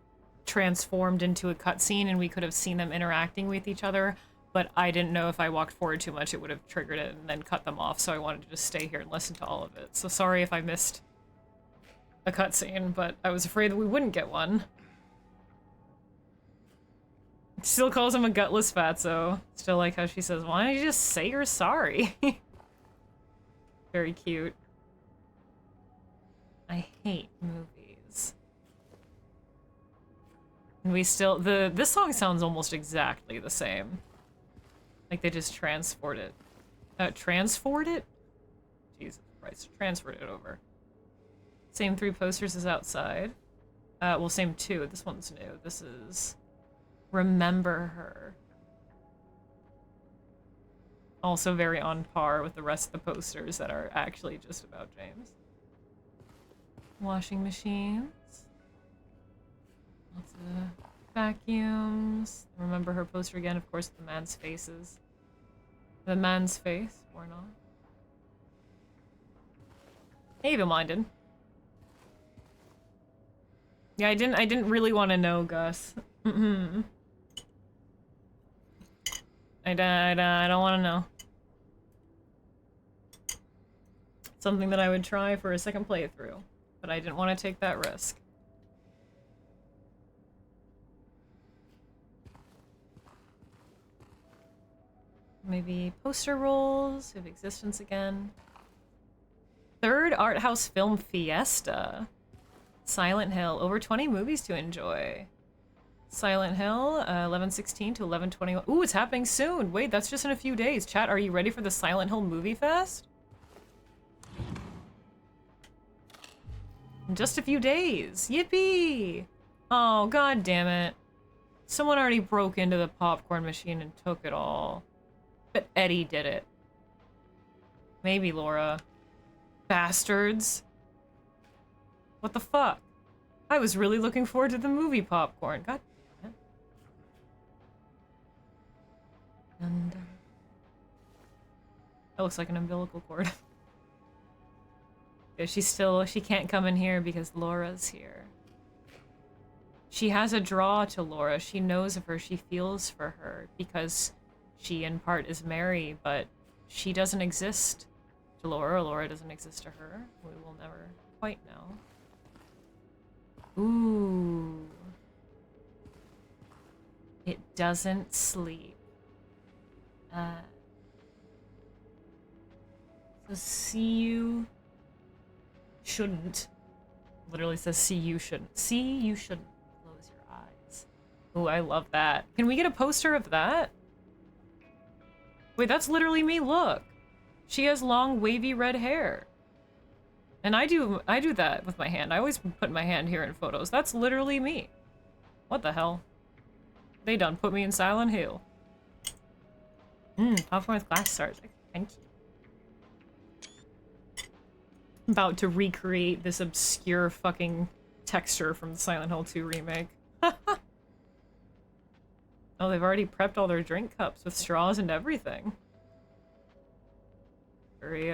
transformed into a cutscene and we could have seen them interacting with each other. But I didn't know if I walked forward too much, it would have triggered it and then cut them off. So I wanted to just stay here and listen to all of it. So sorry if I missed a cutscene, but I was afraid that we wouldn't get one. Still calls him a gutless fatso. Still like how she says, why don't you just say you're sorry? Very cute. I hate movies. And we still, this song sounds almost exactly the same. Like they just transport it. Transferred it? Jesus Christ, transferred it over. Same 3 posters as outside. Well, same 2. This one's new. This is Remember Her. Also very on par with the rest of the posters that are actually just about James. Washing machines. Lots of vacuums. Remember Her poster again, of course, the man's faces. The man's face, or not. Evil-minded. Yeah, I didn't really want to know, Gus. I don't want to know. Something that I would try for a second playthrough, but I didn't want to take that risk. Maybe poster rolls of existence again. 3rd art house film fiesta. Silent Hill. Over 20 movies to enjoy. Silent Hill, 11/16 to 11/21. Ooh, it's happening soon. Wait, that's just in a few days. Chat, are you ready for the Silent Hill Movie Fest? In just a few days. Yippee! Oh, god damn it. Someone already broke into the popcorn machine and took it all. But Eddie did it. Maybe Laura. Bastards. What the fuck? I was really looking forward to the movie popcorn. God damn it. And, that looks like an umbilical cord. Yeah, she can't come in here because Laura's here. She has a draw to Laura. She knows of her. She feels for her because she, in part, is Mary, but she doesn't exist to Laura, or Laura doesn't exist to her. We will never quite know. doesn't sleep. So see you shouldn't. Literally says see you shouldn't. See you shouldn't. Close your eyes. Ooh, I love that. Can we get a poster of that? Wait, that's literally me, look. She has long, wavy red hair. And I do that with my hand. I always put my hand here in photos. That's literally me. What the hell? They done put me in Silent Hill. Popcorn with glass stars. Thank you. I'm about to recreate this obscure fucking texture from the Silent Hill 2 remake. Oh, they've already prepped all their drink cups with straws and everything. Very,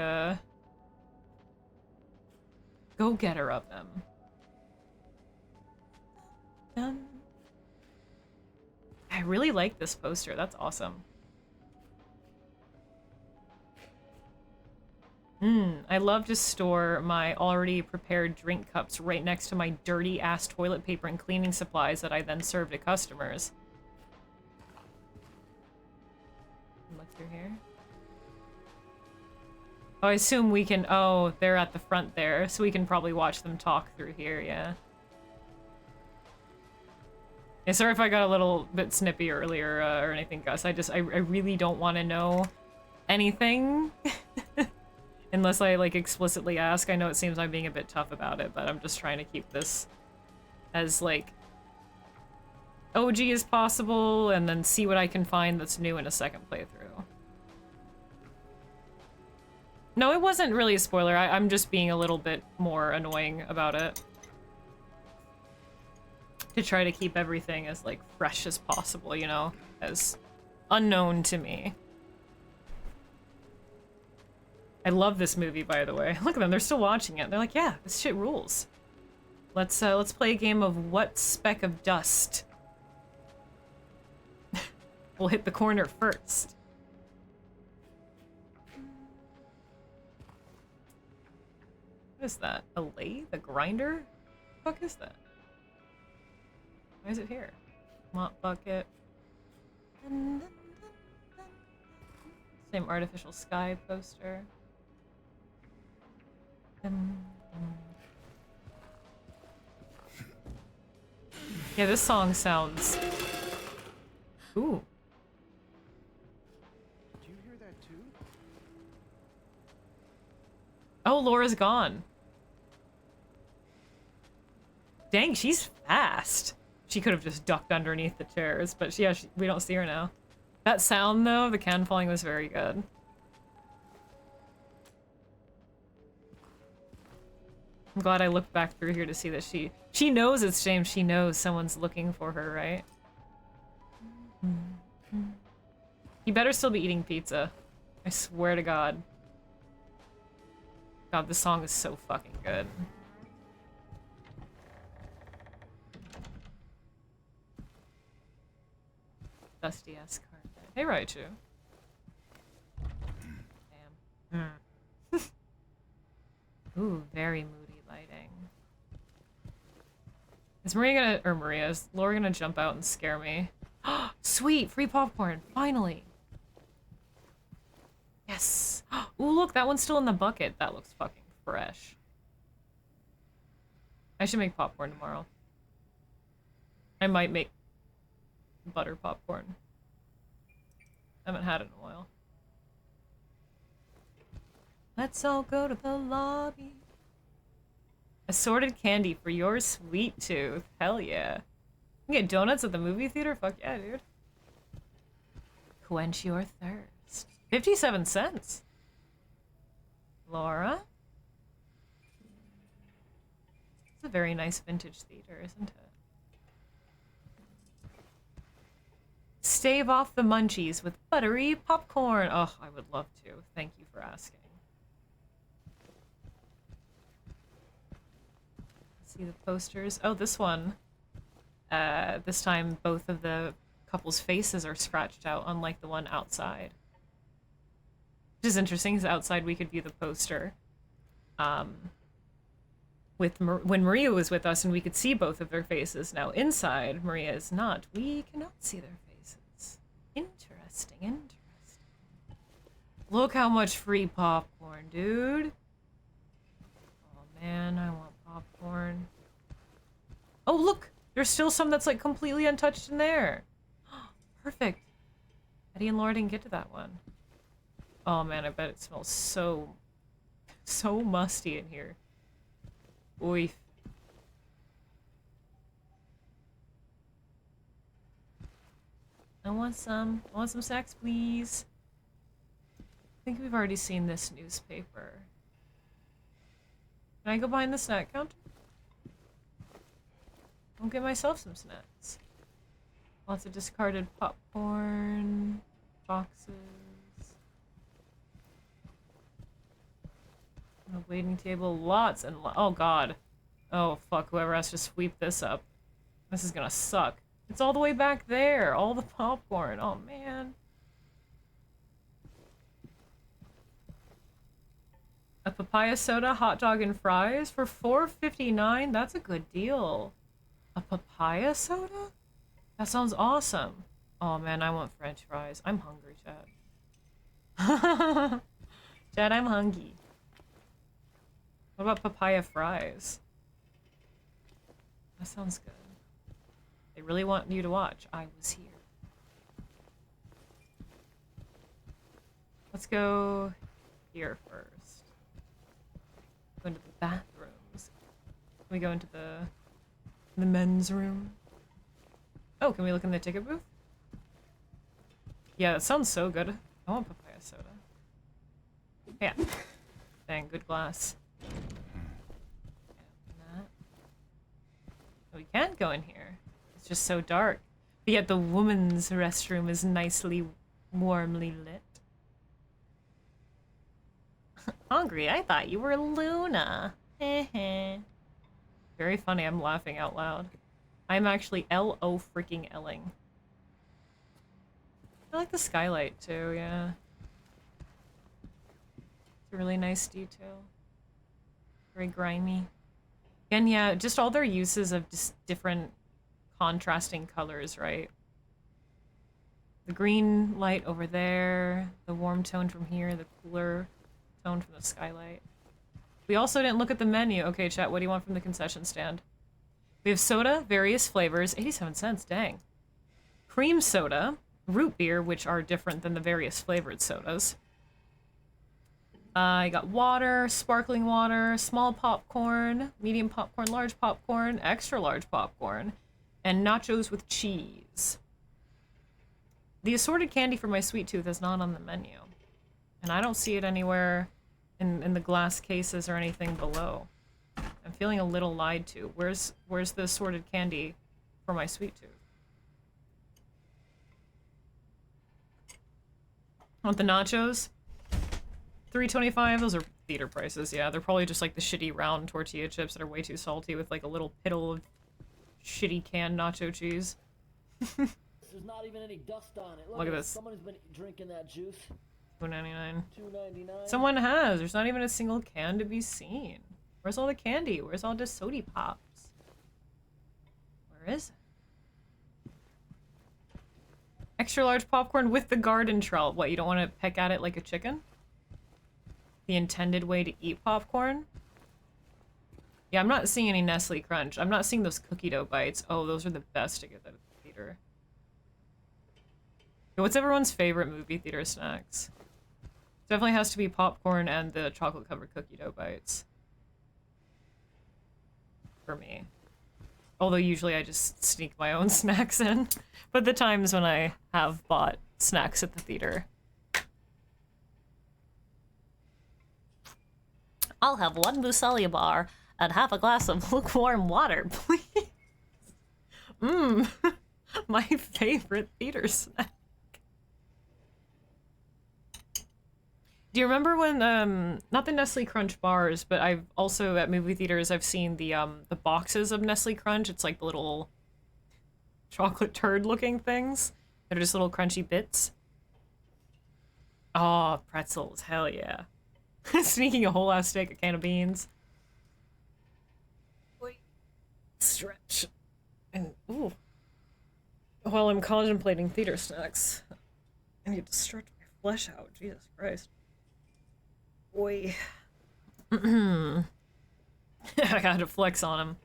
go-getter of them. I really like this poster. That's awesome. I love to store my already prepared drink cups right next to my dirty-ass toilet paper and cleaning supplies that I then serve to customers. Look through here. Oh, I assume we can... Oh, they're at the front there, so we can probably watch them talk through here, yeah. Yeah, sorry if I got a little bit snippy earlier or anything, Gus. I really don't want to know anything. Unless I, like, explicitly ask. I know it seems I'm being a bit tough about it, but I'm just trying to keep this as, like, OG as possible, and then see what I can find that's new in a second playthrough. No, it wasn't really a spoiler. I'm just being a little bit more annoying about it. To try to keep everything as, like, fresh as possible, you know? As unknown to me. I love this movie, by the way. Look at them, they're still watching it. They're like, yeah, this shit rules. Let's play a game of What Speck of Dust. We'll hit the corner first. What is that? A lathe? A grinder? What the fuck is that? Why is it here? Mop bucket. Same artificial sky poster. Yeah, this song sounds... Ooh. Did you hear that too? Oh, Laura's gone. Dang, she's fast. She could have just ducked underneath the chairs, but we don't see her now. That sound, though, the can falling was very good. I'm glad I looked back through here to see that she knows it's James. She knows someone's looking for her, right? You better still be eating pizza. I swear to God. God, this song is so fucking good. Dusty-ass carpet. Hey, Raichu. Damn. Ooh, very moody lighting. Is Laura gonna jump out and scare me? Sweet! Free popcorn! Finally! Yes! Ooh, look, that one's still in the bucket. That looks fucking fresh. I should make popcorn tomorrow. I might make butter popcorn. I haven't had it in a while. Let's all go to the lobby. Assorted candy for your sweet tooth. Hell yeah. You can get donuts at the movie theater? Fuck yeah, dude. Quench your thirst. 57 cents. Laura? It's a very nice vintage theater, isn't it? Stave off the munchies with buttery popcorn. Oh, I would love to. Thank you for asking. See the posters. Oh, this one. This time both of the couple's faces are scratched out, unlike the one outside. Which is interesting, because outside we could view the poster. When Maria was with us and we could see both of their faces. Now inside, Maria is not. We cannot see their faces. Interesting, interesting. Look how much free popcorn, dude. Oh man, I want popcorn. Oh look! There's still some that's like completely untouched in there. Perfect. Eddie and Laura didn't get to that one. Oh man, I bet it smells so musty in here. Oy. I want some snacks, please. I think we've already seen this newspaper. Can I go behind the snack counter? I'll get myself some snacks. Lots of discarded popcorn boxes. A waiting table, lots and oh god. Oh fuck, whoever has to sweep this up. This is gonna suck. It's all the way back there, all the popcorn. Oh man. A papaya soda, hot dog, and fries for $4.59? That's a good deal. A papaya soda? That sounds awesome. Oh man, I want french fries. I'm hungry, Chad. Chad, I'm hungry. What about papaya fries? That sounds good. They really want you to watch. I was here. Let's go here first. Go into the bathrooms. Can we go into the men's room? Oh, can we look in the ticket booth? Yeah, that sounds so good. I want papaya soda. Yeah. Dang, good glass. We can't go in here. It's just so dark. But yet the woman's restroom is nicely, warmly lit. Hungry? I thought you were Luna. Heh. Very funny, I'm laughing out loud. I'm actually L-O freaking Elling. I like the skylight too, yeah. It's a really nice detail. Very grimy. And yeah, just all their uses of just different contrasting colors, right? The green light over there, the warm tone from here, the cooler tone from the skylight. We also didn't look at the menu. Okay, chat, what do you want from the concession stand? We have soda, various flavors, 87 cents, dang. Cream soda, root beer, which are different than the various flavored sodas. I got water, sparkling water, small popcorn, medium popcorn, large popcorn, extra large popcorn, and nachos with cheese. The assorted candy for my sweet tooth is not on the menu. And I don't see it anywhere in the glass cases or anything below. I'm feeling a little lied to. Where's the assorted candy for my sweet tooth? Want the nachos? $3.25. Those are theater prices. Yeah, they're probably just like the shitty round tortilla chips that are way too salty with like a little piddle of shitty canned nacho cheese. There's not even any dust on it. Look at this. Someone's been drinking that juice. $2.99. $2.99. Someone has. There's not even a single can to be seen. Where's all the candy? Where's all the sody pops? Where is it? Extra large popcorn with the garden trowel. What, you don't want to peck at it like a chicken? The intended way to eat popcorn? Yeah, I'm not seeing any Nestle Crunch. I'm not seeing those cookie dough bites. Oh, those are the best to get at the theater. What's everyone's favorite movie theater snacks? Definitely has to be popcorn and the chocolate covered cookie dough bites. For me. Although usually I just sneak my own snacks in. But the times when I have bought snacks at the theater. I'll have one Busalia bar and half a glass of lukewarm water, please. Mmm. My favorite theater snack. Do you remember when, not the Nestle Crunch bars, but I've also, at movie theaters, I've seen the boxes of Nestle Crunch. It's like the little chocolate turd looking things. They're just little crunchy bits. Oh, pretzels, hell yeah. Sneaking a whole ass steak, a can of beans. Wait. Stretch. And, ooh. While I'm contemplating theater snacks, I need to stretch my flesh out. Jesus Christ. Boy. I got to flex on him.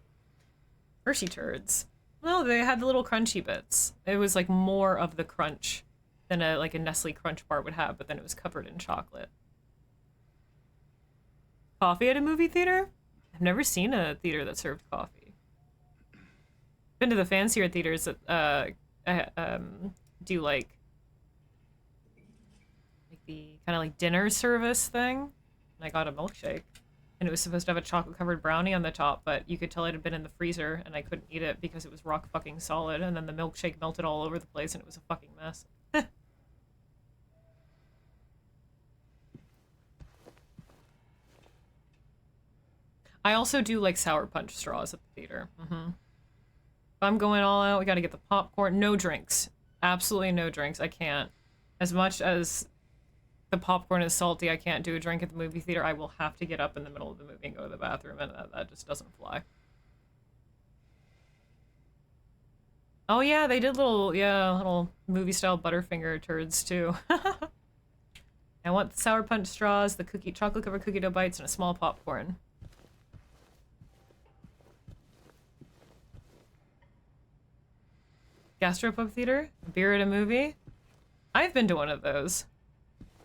Hershey turds. No, they had the little crunchy bits. It was like more of the crunch than a Nestle Crunch bar would have, but then it was covered in chocolate. Coffee at a movie theater? I've never seen a theater that served coffee. Been to the fancier theaters that do like the kind of like dinner service thing. And I got a milkshake. And it was supposed to have a chocolate-covered brownie on the top, but you could tell it had been in the freezer, and I couldn't eat it because it was rock fucking solid, and then the milkshake melted all over the place, and it was a fucking mess. I also do like sour punch straws at the theater. If I'm going all out, we gotta get the popcorn. No drinks. Absolutely no drinks. I can't. As much as the popcorn is salty, I can't do a drink at the movie theater. I will have to get up in the middle of the movie and go to the bathroom, and that just doesn't fly. Oh yeah, they did little movie-style Butterfinger turds, too. I want the sour punch straws, the chocolate-covered cookie dough bites, and a small popcorn. Gastropub theater? Beer at a movie? I've been to one of those.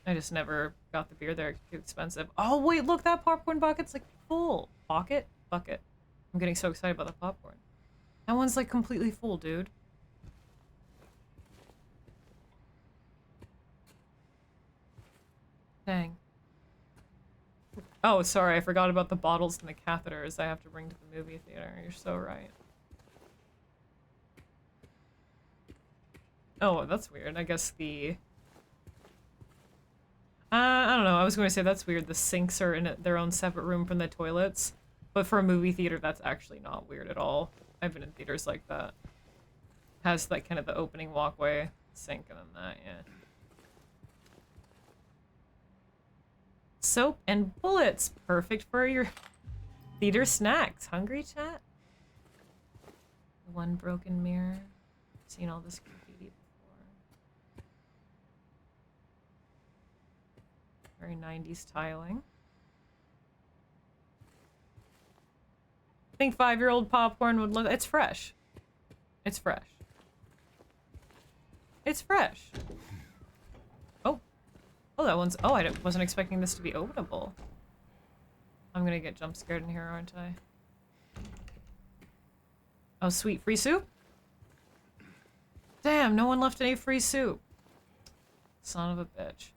I just never got the beer there. It's too expensive. Oh, wait, look, that popcorn bucket's like full. Bucket? Bucket. I'm getting so excited about the popcorn. That one's like completely full, dude. Dang. Oh, sorry, I forgot about the bottles and the catheters I have to bring to the movie theater. You're so right. Oh, that's weird. I guess the... I don't know. I was going to say that's weird. The sinks are in their own separate room from the toilets. But for a movie theater, that's actually not weird at all. I've been in theaters like that. Has like kind of the opening walkway, sink, and then that, yeah. Soap and bullets. Perfect for your theater snacks. Hungry, chat? One broken mirror. Seen all this graffiti before. Very 90s tiling. I think 5-year-old popcorn would look... It's fresh. It's fresh. It's fresh. Oh. Oh, that one's... Oh, I wasn't expecting this to be openable. I'm gonna get jump scared in here, aren't I? Oh, sweet. Free soup? Damn, no one left any free soup. Son of a bitch.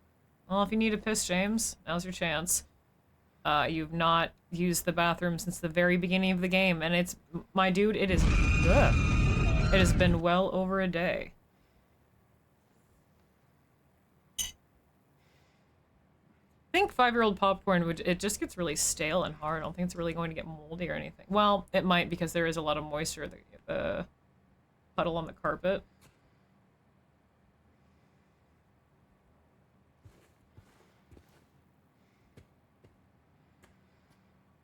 Well, if you need a piss, James, now's your chance. You've not used the bathroom since the very beginning of the game, and it's... My dude, it is... Ugh. It has been well over a day. I think 5-year-old popcorn would... It just gets really stale and hard. I don't think it's really going to get moldy or anything. Well, it might because there is a lot of moisture, the puddle on the carpet.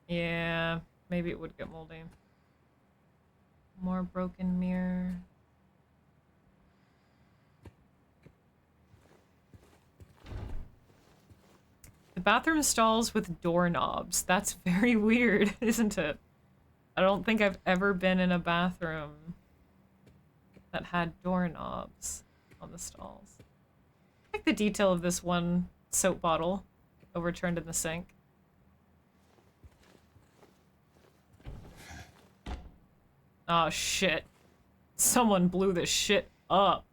Yeah, maybe it would get moldy. More broken mirror. The bathroom stalls with doorknobs. That's very weird, isn't it? I don't think I've ever been in a bathroom that had doorknobs on the stalls. I like the detail of this one soap bottle overturned in the sink. Oh shit. Someone blew this shit up.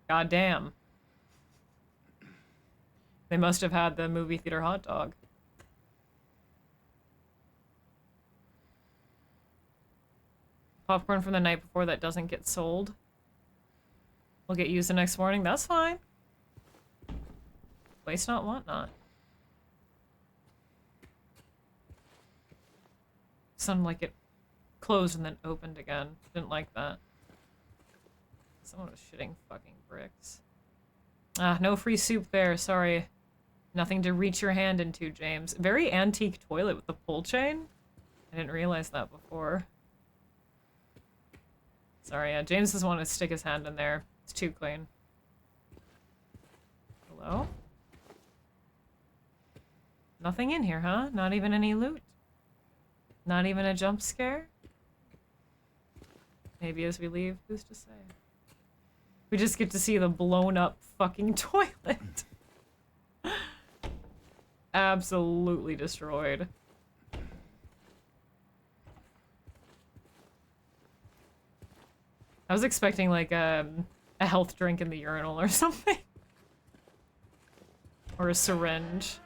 Goddamn. They must have had the movie theater hot dog. Popcorn from the night before that doesn't get sold will get used the next morning. That's fine. Waste not, want not. Sounded like it closed and then opened again. Didn't like that. Someone was shitting fucking bricks. Ah, no free soup there. Sorry. Nothing to reach your hand into, James. Very antique toilet with the pull chain. I didn't realize that before. Sorry, yeah, James doesn't want to stick his hand in there. It's too clean. Hello? Nothing in here, huh? Not even any loot? Not even a jump scare? Maybe as we leave, who's to say? We just get to see the blown up fucking toilet. Absolutely destroyed. I was expecting like a health drink in the urinal or something. Or a syringe.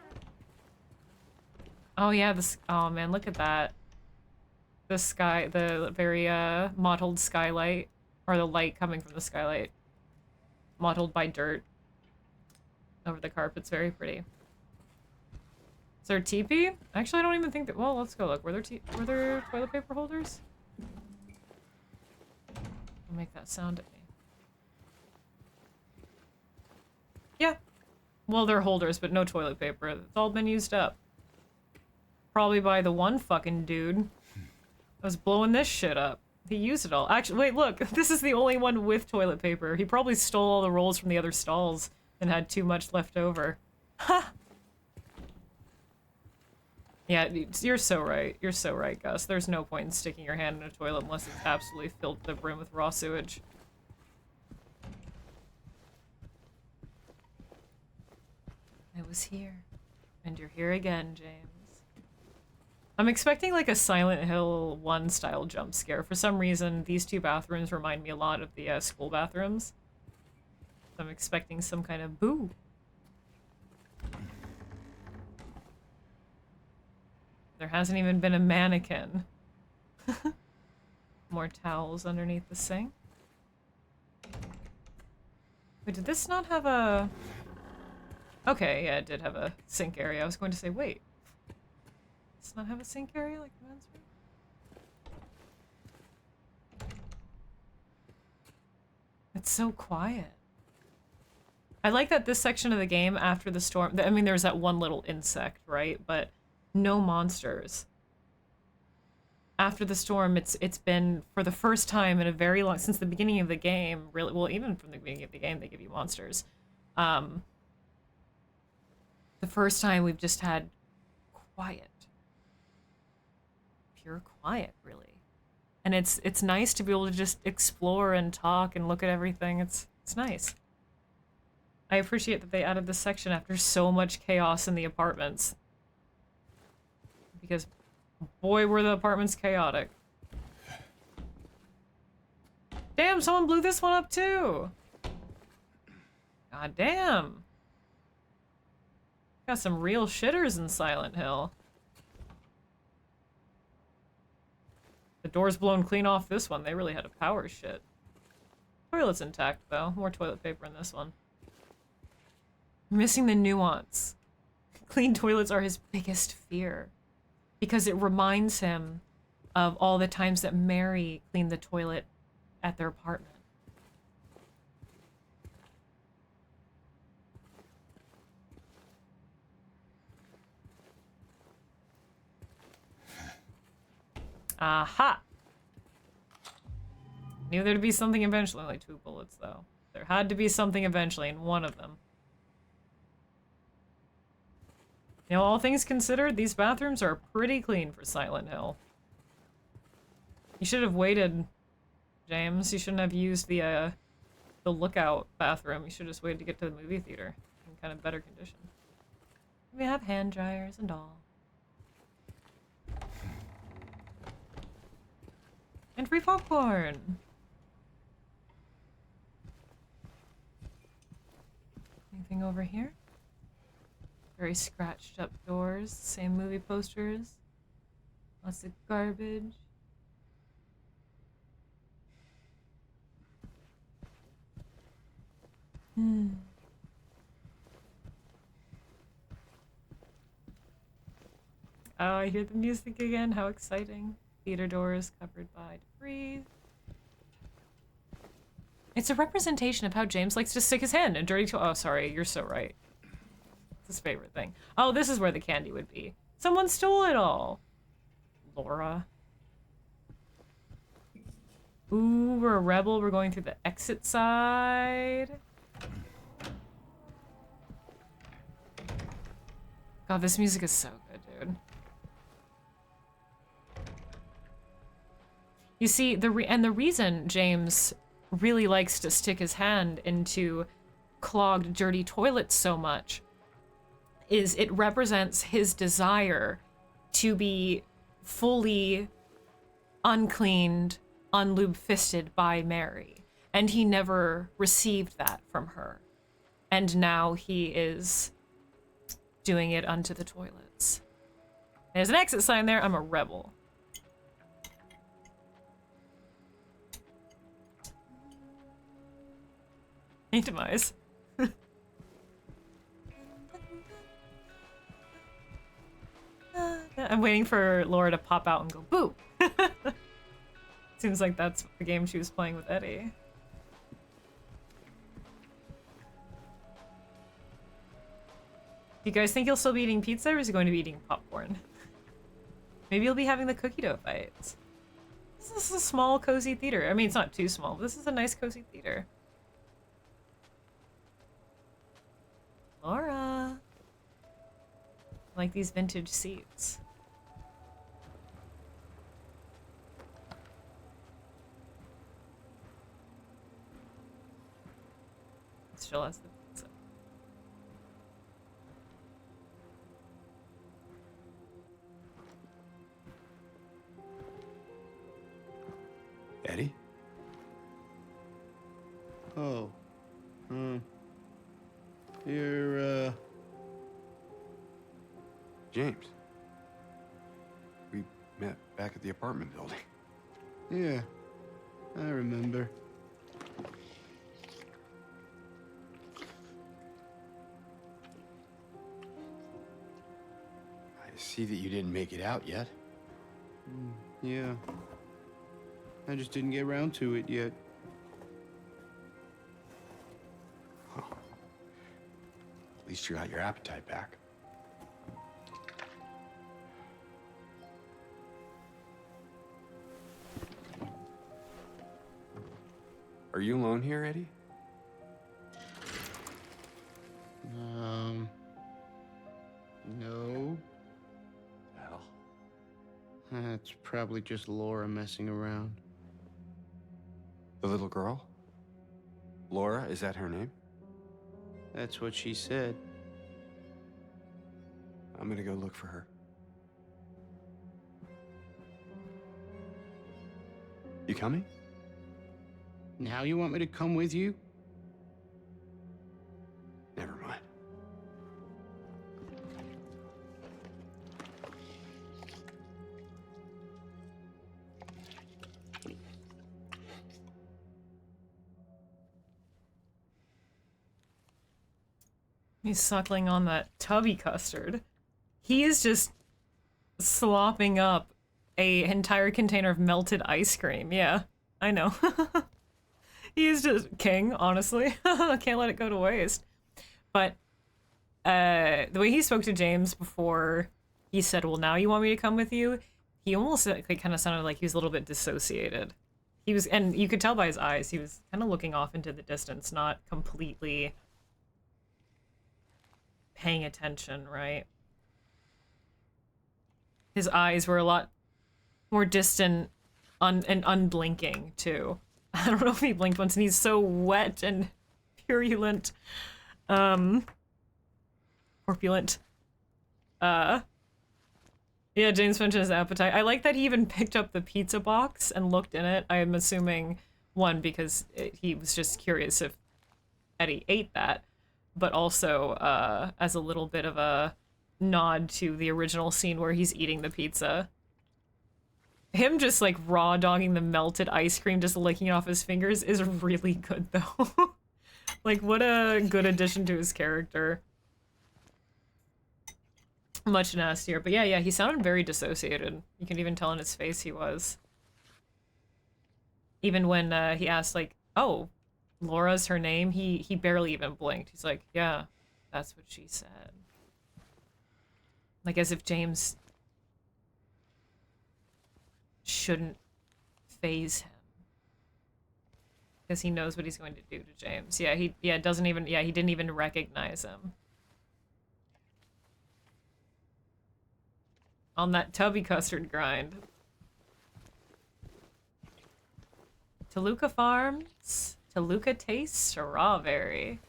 Oh yeah, this, oh man, look at that. The sky, the very mottled skylight, or the light coming from the skylight. Mottled by dirt over the carpet's very pretty. Is there a teepee? Actually, I don't even think that, well, let's go look. Were there toilet paper holders? Don't make that sound at me. Yeah. Well, they're holders, but no toilet paper. It's all been used up. Probably by the one fucking dude that was blowing this shit up. He used it all. Actually, wait, look. This is the only one with toilet paper. He probably stole all the rolls from the other stalls and had too much left over. Ha! Yeah, you're so right. You're so right, Gus. There's no point in sticking your hand in a toilet unless it's absolutely filled to the brim with raw sewage. I was here. And you're here again, James. I'm expecting like a Silent Hill 1 style jump scare. For some reason, these two bathrooms remind me a lot of the school bathrooms. So I'm expecting some kind of boo. There hasn't even been a mannequin. More towels underneath the sink. Wait, did this not have a... Okay, yeah, it did have a sink area. I was going to say, wait. Does it not have a sink area like the men's room? It's so quiet. I like that this section of the game after the storm... I mean, there's that one little insect, right? But no monsters. After the storm, it's been, for the first time in a very long... Since the beginning of the game, really... Well, even from the beginning of the game, they give you monsters. The first time we've just had quiet. Pure quiet, really. And it's nice to be able to just explore and talk and look at everything. It's nice. I appreciate that they added this section after so much chaos in the apartments. Because, boy, were the apartments chaotic. Damn, someone blew this one up too! God damn. Got some real shitters in Silent Hill. The door's blown clean off this one. They really had a power shit. Toilet's intact, though. More toilet paper in this one. Missing the nuance. Clean toilets are his biggest fear. Because it reminds him of all the times that Mary cleaned the toilet at their apartment. Aha! Knew there'd be something eventually. Only 2 bullets, though. There had to be something eventually in one of them. You know, all things considered, these bathrooms are pretty clean for Silent Hill. You should have waited, James. You shouldn't have used the lookout bathroom. You should have just waited to get to the movie theater in kind of better condition. We have hand dryers and all. And free popcorn! Anything over here? Very scratched up doors, same movie posters. Lots of garbage. Oh, I hear the music again. How exciting. Theater doors covered by debris. It's a representation of how James likes to stick his hand in dirty toilet. Oh, sorry. You're so right. It's his favorite thing. Oh, this is where the candy would be. Someone stole it all. Laura. Ooh, we're a rebel. We're going through the exit side. God, this music is so good, dude. You see, the reason James really likes to stick his hand into clogged, dirty toilets so much is it represents his desire to be fully uncleaned, unlube-fisted by Mary. And he never received that from her. And now he is doing it unto the toilets. There's an exit sign there. I'm a rebel. Demise. I'm waiting for Laura to pop out and go boo. Seems like that's the game she was playing with Eddie. Do you guys think he'll still be eating pizza, or is he going to be eating popcorn? Maybe he'll be having the cookie dough fights. This is a small, cozy theater. I mean, it's not too small, but this is a nice, cozy theater. Laura. I like these vintage seats. Still has the pizza. Eddie? Oh. You're, James. We met back at the apartment building. Yeah. I remember. I see that you didn't make it out yet. Yeah. I just didn't get around to it yet. Well, at least you got your appetite back. Are you alone here, Eddie? No. Well, That's probably just Laura messing around. the little girl? Laura, is that her name? That's what she said. I'm gonna go look for her. You coming? Now you want me to come with you? Never mind. He's suckling on that tubby custard. He is just slopping up a entire container of melted ice cream. Yeah, I know. He is just king, honestly. Can't let it go to waste. But the way he spoke to James before he said, well, now you want me to come with you? He almost kind of sounded like he was a little bit dissociated. He was, and you could tell by his eyes, he was kind of looking off into the distance, not completely paying attention, right? His eyes were a lot more distant and unblinking, too. I don't know if he blinked once, and he's so wet and purulent. Corpulent. Yeah, James mentioned his appetite. I like that he even picked up the pizza box and looked in it. I am assuming, one, because he was just curious if Eddie ate that, but also as a little bit of a nod to the original scene where he's eating the pizza. Him just like raw dogging the melted ice cream, just licking it off his fingers is really good though. Like, what a good addition to his character. Much nastier, but yeah, he sounded very dissociated. You can even tell in his face he was. Even when he asked like, oh, Laura's her name, he barely even blinked. He's like, yeah, that's what she said. Like, as if James shouldn't phase him, because he knows what he's going to do to James. Yeah, he didn't even recognize him. On that tubby custard grind. Toluca Farms, Toluca Taste Strawberry.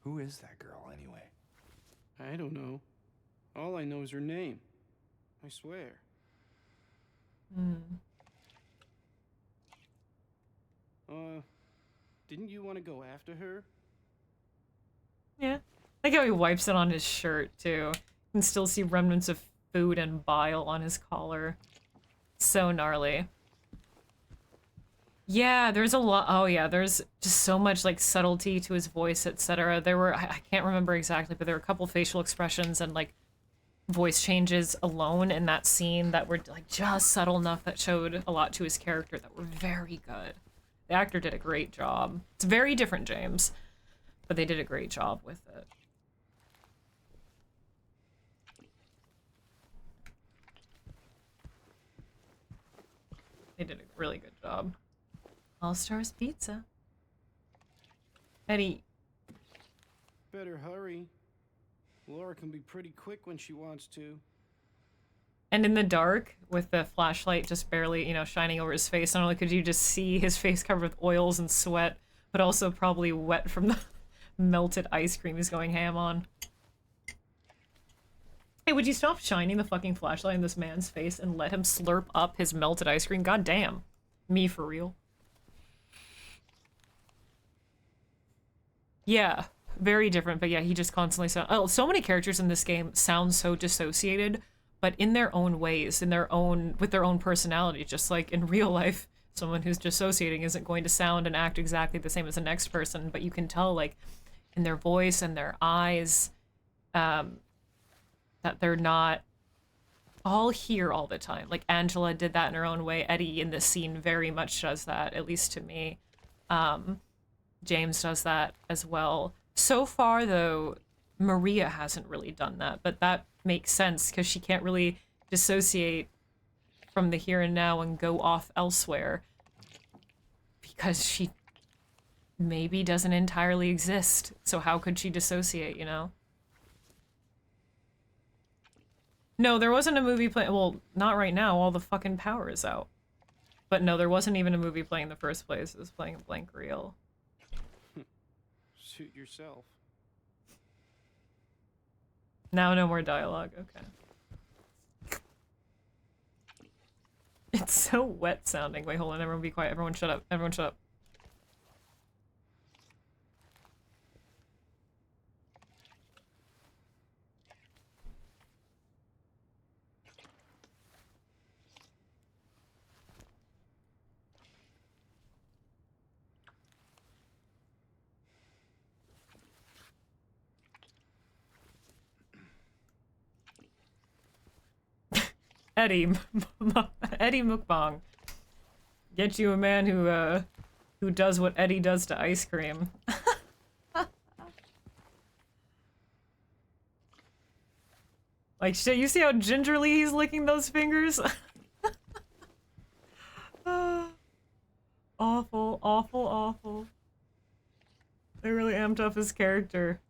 Who is that girl, anyway? I don't know. All I know is her name. I swear. Didn't you want to go after her? Yeah. I like how he wipes it on his shirt, too. You can still see remnants of food and bile on his collar. So gnarly. Yeah, there's a lot. Oh, yeah, there's just so much, like, subtlety to his voice, etc. There were, I can't remember exactly, but there were a couple facial expressions and, like, voice changes alone in that scene that were, like, just subtle enough that showed a lot to his character that were very good. The actor did a great job. It's very different, James, but they did a great job with it. They did a really good job. All Stars Pizza. Eddie. Better hurry. Laura can be pretty quick when she wants to. And in the dark, with the flashlight just barely, you know, shining over his face, not only could you just see his face covered with oils and sweat, but also probably wet from the melted ice cream he's going ham on. Hey, would you stop shining the fucking flashlight in this man's face and let him slurp up his melted ice cream? God damn. Me for real. Yeah, very different, but yeah, he just constantly sounds... Oh, so many characters in this game sound so dissociated, but in their own ways, in their own... with their own personality, just like in real life, someone who's dissociating isn't going to sound and act exactly the same as the next person, but you can tell, like, in their voice and their eyes, that they're not all here all the time. Like, Angela did that in her own way. Eddie in this scene very much does that, at least to me. James does that as well. So far, though, Maria hasn't really done that, but that makes sense because she can't really dissociate from the here and now and go off elsewhere because she maybe doesn't entirely exist. So how could she dissociate, you know? No, there wasn't a movie playing. Well, not right now. All the fucking power is out. But no, there wasn't even a movie playing in the first place. It was playing a blank reel. Suit yourself. Now no more dialogue. Okay. It's so wet sounding. Wait, hold on. Everyone be quiet. Everyone shut up. Everyone shut up. Eddie Mukbang. Get you a man who does what Eddie does to ice cream. Like, shit, you see how gingerly he's licking those fingers? Awful, awful, awful. They really amped up his character.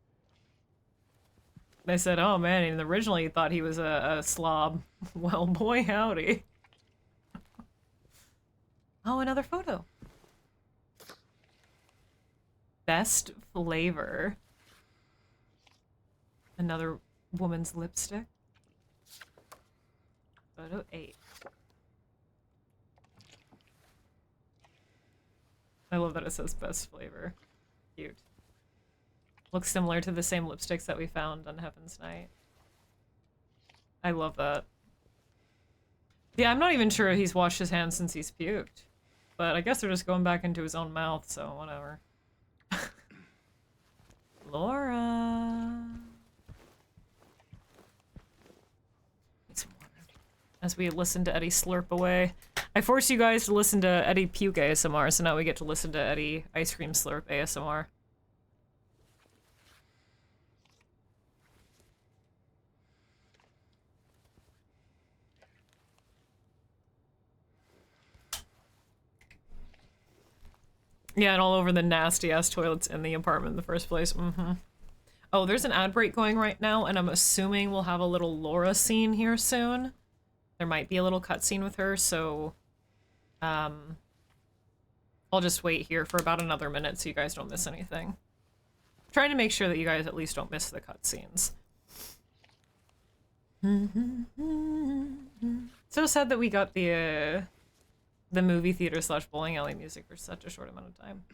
They said, oh man, and originally he thought he was a slob. Well, boy howdy. Oh, another photo. Best flavor. Another woman's lipstick. Photo 8. I love that it says best flavor. Cute. Looks similar to the same lipsticks that we found on Heaven's Night. I love that. Yeah, I'm not even sure he's washed his hands since he's puked. But I guess they're just going back into his own mouth, so whatever. Laura! Need some water. As we listen to Eddie slurp away. I forced you guys to listen to Eddie puke ASMR, so now we get to listen to Eddie ice cream slurp ASMR. Yeah, and all over the nasty-ass toilets in the apartment in the first place. Oh, there's an ad break going right now, and I'm assuming we'll have a little Laura scene here soon. there might be a little cutscene with her, so I'll just wait here for about another minute so you guys don't miss anything. Trying to make sure that you guys at least don't miss the cutscenes. So sad that we got the movie theater / bowling alley music for such a short amount of time.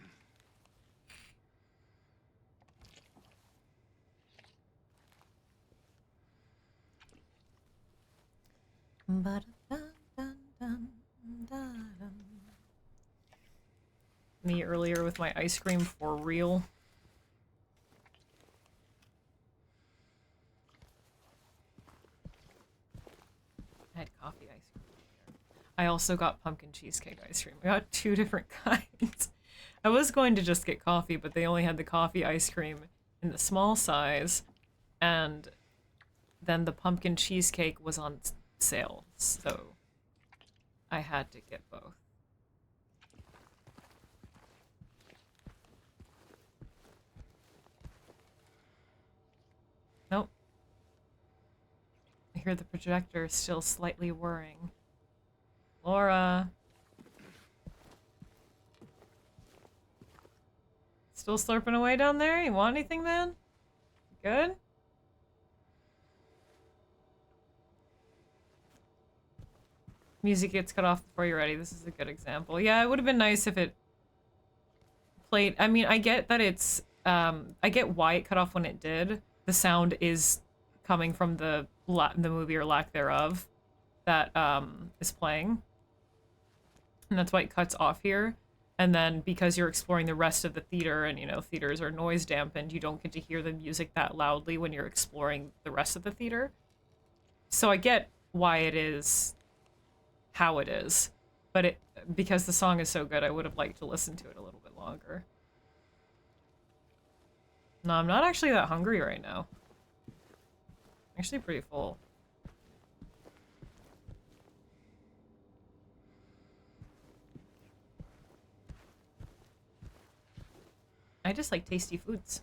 Me earlier with my ice cream for real. I had coffee ice cream. I also got pumpkin cheesecake ice cream. I got 2 different kinds. I was going to just get coffee, but they only had the coffee ice cream in the small size, and then the pumpkin cheesecake was on sale, so I had to get both. Nope. I hear the projector still slightly whirring. Laura. Still slurping away down there? You want anything, man? Good? Music gets cut off before you're ready. This is a good example. Yeah, it would have been nice if it played. I mean, I get that it's I get why it cut off when it did. The sound is coming from the movie or lack thereof that is playing. And that's why it cuts off here. And then because you're exploring the rest of the theater and, you know, theaters are noise dampened, you don't get to hear the music that loudly when you're exploring the rest of the theater. So I get why it is how it is. But because the song is so good, I would have liked to listen to it a little bit longer. No, I'm not actually that hungry right now. I'm actually pretty full. I just like tasty foods.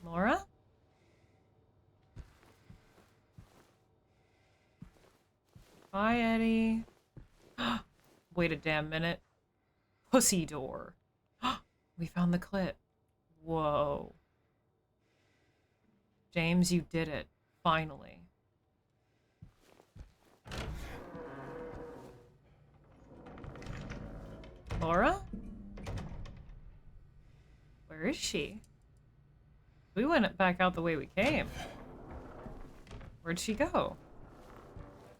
Laura? Bye, Eddie. Wait a damn minute. Pussy door. We found the clit. Whoa. James, you did it. Finally. Laura? Where is she? We went back out the way we came. Where'd she go?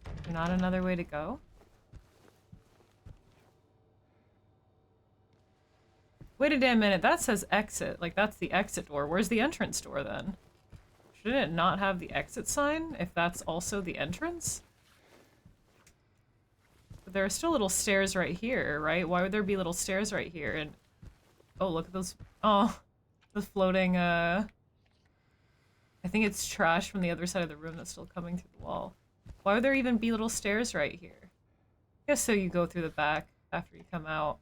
Is there not another way to go? Wait a damn minute, that says exit. Like, that's the exit door. Where's the entrance door, then? Shouldn't it not have the exit sign, if that's also the entrance? But there are still little stairs right here, right? Why would there be little stairs right here? And oh, look at those. Oh, the floating, I think it's trash from the other side of the room that's still coming through the wall. Why would there even be little stairs right here? I guess so you go through the back after you come out.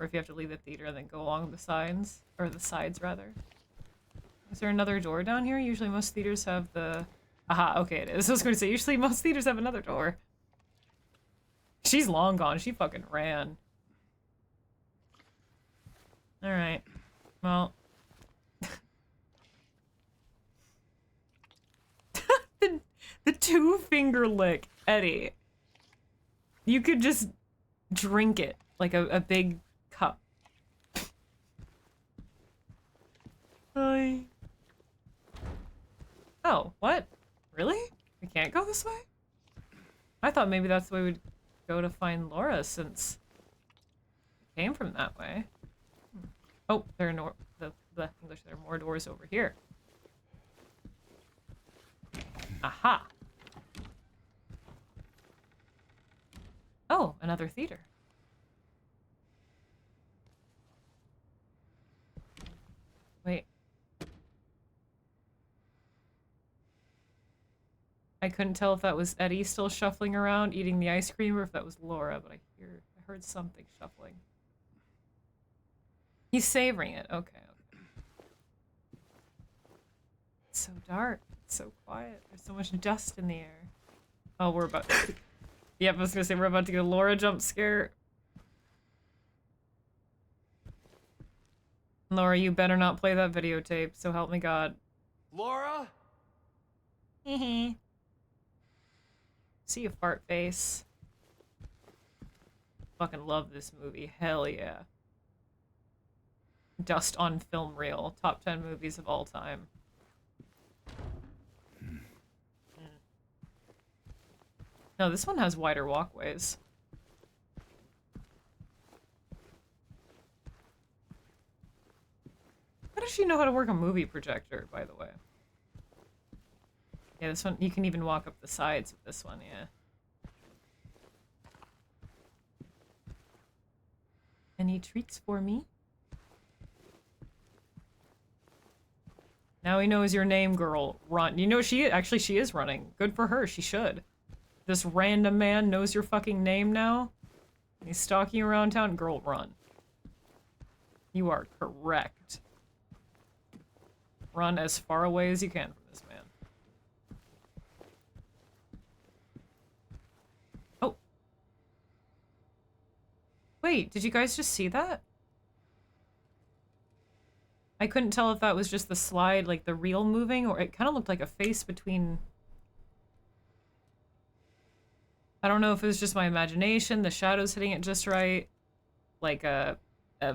Or if you have to leave the theater and then go along the sides. Or the sides, rather. Is there another door down here? Usually most theaters have the... Aha, okay, it is. I was going to say, usually most theaters have another door. She's long gone. She fucking ran. Alright. Well... the 2-finger lick, Eddie. You could just drink it like a big cup. Hi. Oh, what? Really? We can't go this way? I thought maybe that's the way we'd go to find Laura since it came from that way. Oh, there are the English. There are more doors over here. Aha. Oh, another theater. Wait. I couldn't tell if that was Eddie still shuffling around eating the ice cream or if that was Laura, but I heard something shuffling. He's savoring it. Okay. It's so dark. It's so quiet. There's so much dust in the air. Oh, we're about to... Yep, I was gonna say we're about to get a Laura jump scare. Laura, you better not play that videotape, so help me God. Laura? Hehe. See you, fart face. Fucking love this movie. Hell yeah. Dust on film reel. Top 10 movies of all time. No, this one has wider walkways. How does she know how to work a movie projector, by the way? Yeah, this one, you can even walk up the sides with this one, yeah. Any treats for me? Now he knows your name, girl. Run. You know, she is running. Good for her, she should. This random man knows your fucking name now? He's stalking you around town? Girl, run. You are correct. Run as far away as you can from this man. Oh. Wait, did you guys just see that? I couldn't tell if that was just the slide, like the reel moving, or it kind of looked like a face between... I don't know if it was just my imagination, the shadows hitting it just right, like a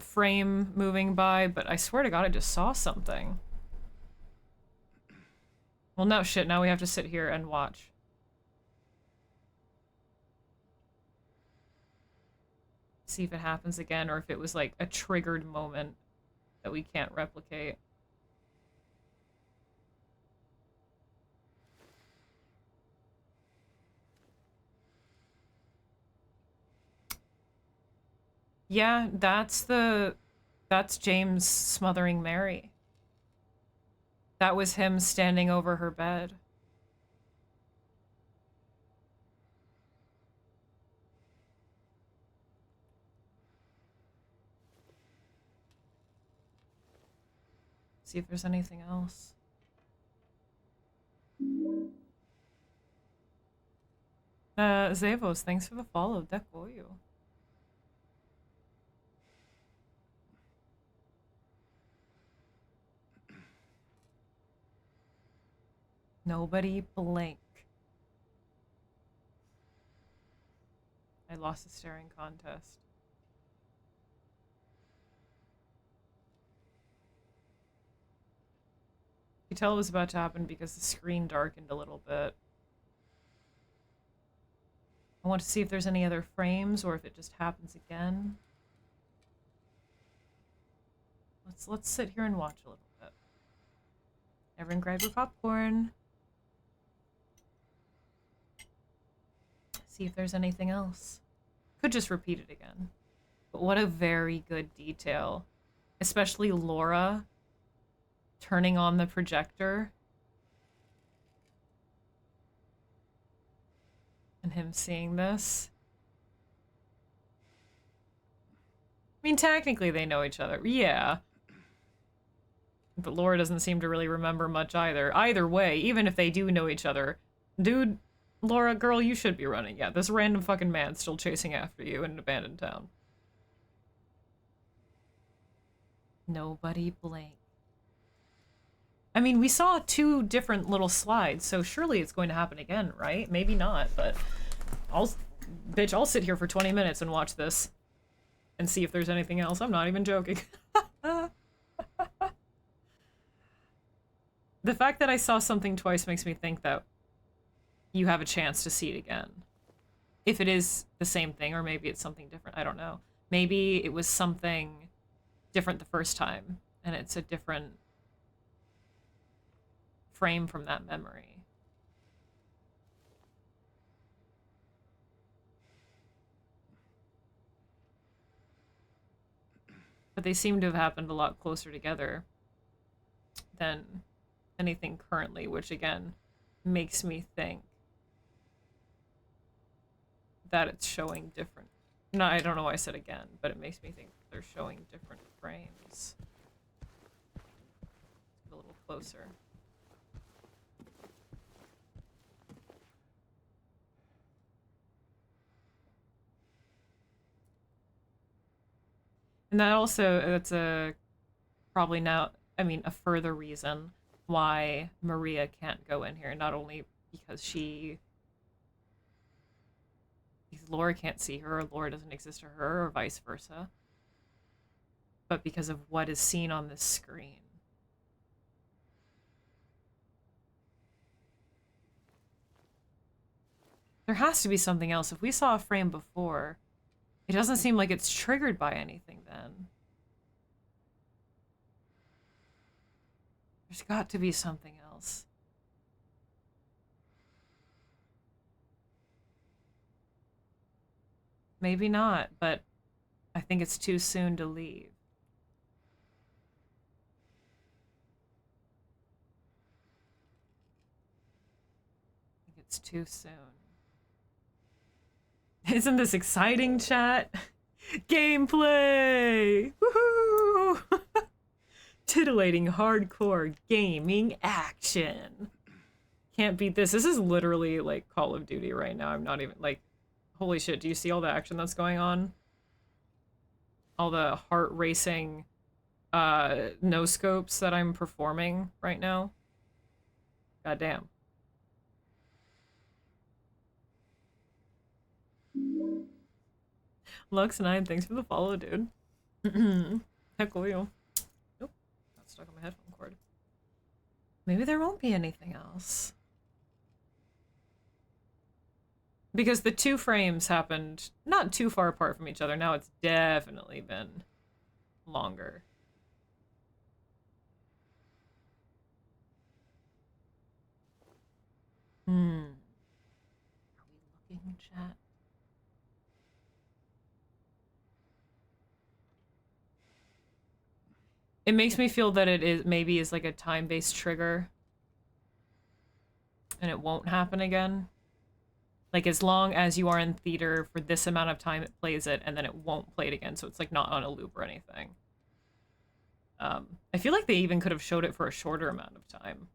frame moving by, but I swear to God I just saw something. Well, no shit, now we have to sit here and watch. See if it happens again, or if it was like a triggered moment that we can't replicate. Yeah, that's James smothering Mary. That was him standing over her bed. See if there's anything else. Zavos, thanks for the follow. Dekoyu. Nobody blink. I lost a staring contest. You could tell it was about to happen because the screen darkened a little bit. I want to see if there's any other frames or if it just happens again. Let's sit here and watch a little bit. Everyone grab your popcorn. See if there's anything else. Could just repeat it again. But what a very good detail. Especially Laura turning on the projector. And him seeing this. I mean, technically they know each other. Yeah. But Laura doesn't seem to really remember much either. Either way, even if they do know each other, dude, Laura, girl, you should be running. Yeah, this random fucking man's still chasing after you in an abandoned town. Nobody blink. I mean, we saw 2 different little slides, so surely it's going to happen again, right? Maybe not, but I'll sit here for 20 minutes and watch this and see if there's anything else. I'm not even joking. The fact that I saw something twice makes me think that you have a chance to see it again. If it is the same thing, or maybe it's something different, I don't know. Maybe it was something different the first time, and it's a different frame from that memory. But they seem to have happened a lot closer together than anything currently, which again makes me think that it's showing different. No, I don't know why I said again, but it makes me think they're showing different frames. Get a little closer. And that also, that's a probably now, I mean, a further reason why Maria can't go in here. Not only because Laura can't see her, or Laura doesn't exist to her, or vice versa, but because of what is seen on this screen. There has to be something else. If we saw a frame before, it doesn't seem like it's triggered by anything then. There's got to be something else. Maybe not, but I think it's too soon to leave. I think it's too soon. Isn't this exciting, chat? Gameplay! Woohoo! Titillating hardcore gaming action. Can't beat this. This is literally like Call of Duty right now. I'm not even like, holy shit, do you see all the action that's going on? All the heart racing no scopes that I'm performing right now. God damn. Lux9, thanks for the follow, dude. Heck will you. Nope, got stuck on my headphone cord. Maybe there won't be anything else. Because the 2 frames happened not too far apart from each other. Now it's definitely been longer. Are we looking, chat? It makes me feel that it is maybe is like a time-based trigger. And it won't happen again. Like, as long as you are in theater for this amount of time, it plays it, and then it won't play it again, so it's, like, not on a loop or anything. I feel like they even could have showed it for a shorter amount of time.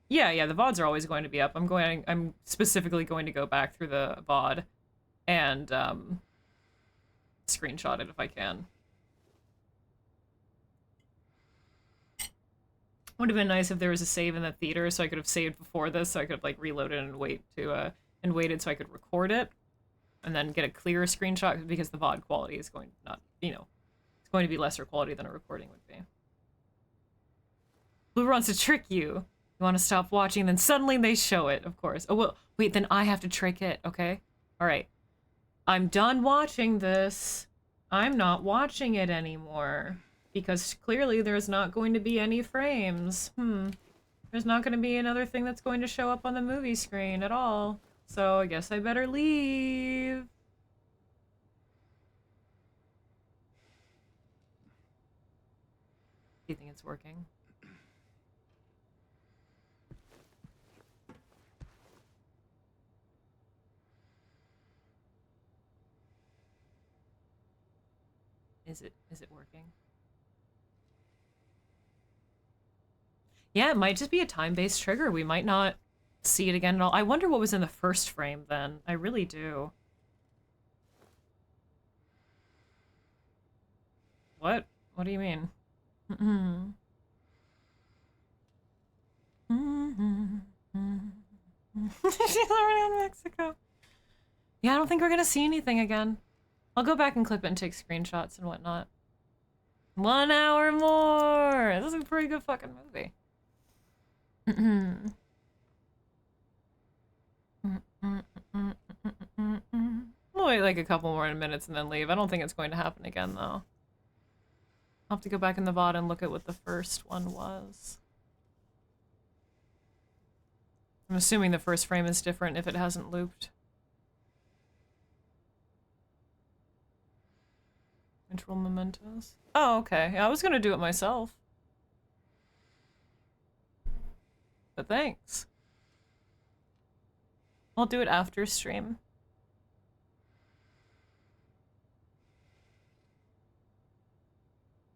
Yeah, the VODs are always going to be up. I'm specifically going to go back through the VOD and, screenshot it if I can. Would have been nice if there was a save in the theater, so I could have saved before this, so I could have like reloaded and waited so I could record it, and then get a clearer screenshot, because the VOD quality is going it's going to be lesser quality than a recording would be. Blue wants to trick you. You want to stop watching, then suddenly they show it, of course. Oh, well, wait, then I have to trick it, okay? All right. I'm done watching this. I'm not watching it anymore. Because clearly there's not going to be any frames. There's not going to be another thing that's going to show up on the movie screen at all. So I guess I better leave. Do you think it's working? Is it working? Yeah, it might just be a time-based trigger. We might not see it again at all. I wonder what was in the first frame then. I really do. What? What do you mean? She's already in Mexico. Yeah, I don't think we're gonna see anything again. I'll go back and clip it and take screenshots and whatnot. 1 hour more! This is a pretty good fucking movie. We'll wait like a couple more minutes and then leave. I don't think it's going to happen again though. I'll have to go back in the VOD and look at what the first one was. I'm assuming the first frame is different if it hasn't looped. Control mementos. Oh, okay. I was gonna do it myself. But thanks. I'll do it after stream.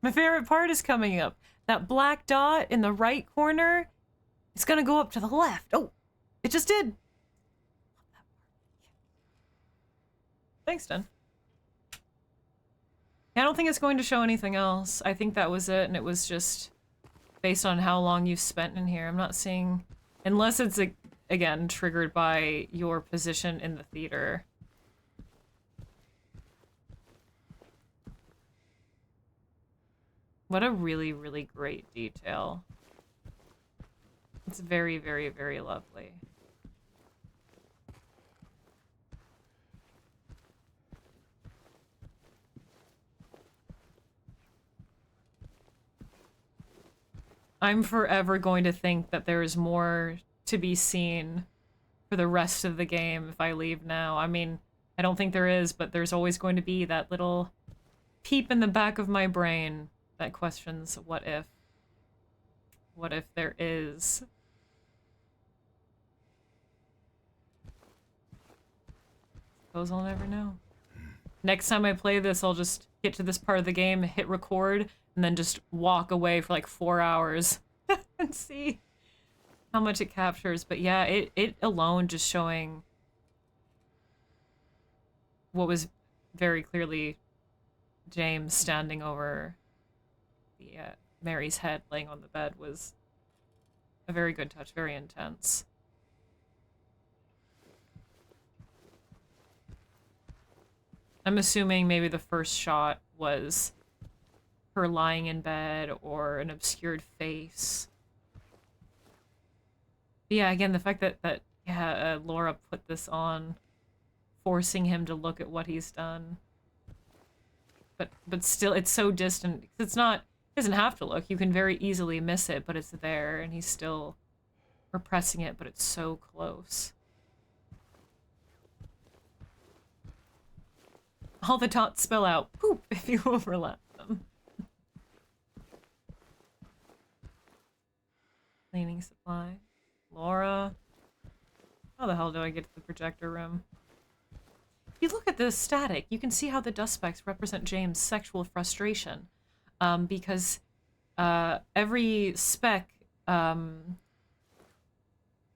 My favorite part is coming up. That black dot in the right corner, it's gonna go up to the left. Oh, it just did. Thanks, Den. I don't think it's going to show anything else. I think that was it, and it was just based on how long you've spent in here. I'm not seeing... Unless it's, again, triggered by your position in the theater. What a really, really great detail. It's very, very, very lovely. I'm forever going to think that there is more to be seen for the rest of the game if I leave now. I mean, I don't think there is, but there's always going to be that little peep in the back of my brain that questions what if. What if there is? Suppose I'll never know. Next time I play this, I'll just get to this part of the game, hit record, and then just walk away for like 4 hours and see how much it captures. But yeah, it alone just showing what was very clearly James standing over the Mary's head laying on the bed was a very good touch, very intense. I'm assuming maybe the first shot was her lying in bed or an obscured face. But yeah, again, the fact that Laura put this on, forcing him to look at what he's done. But still, it's so distant. It's not, he doesn't have to look. You can very easily miss it, but it's there, and he's still repressing it, but it's so close. All the dots spill out, poop, if you overlap them. Cleaning supply. Laura. How the hell do I get to the projector room? If you look at the static, you can see how the dust specks represent James' sexual frustration. Because every speck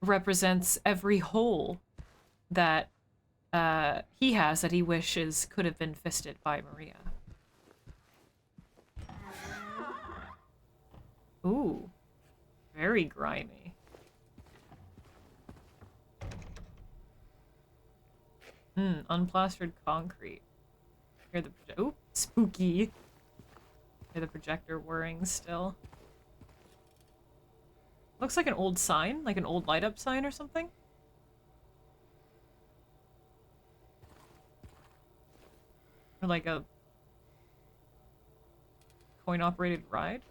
represents every hole that he has that he wishes could have been fisted by Maria. Ooh. Very grimy. Unplastered concrete. Hear the oh, spooky. Hear the projector whirring still. Looks like an old sign, like an old light up sign or something. Or like a coin-operated ride.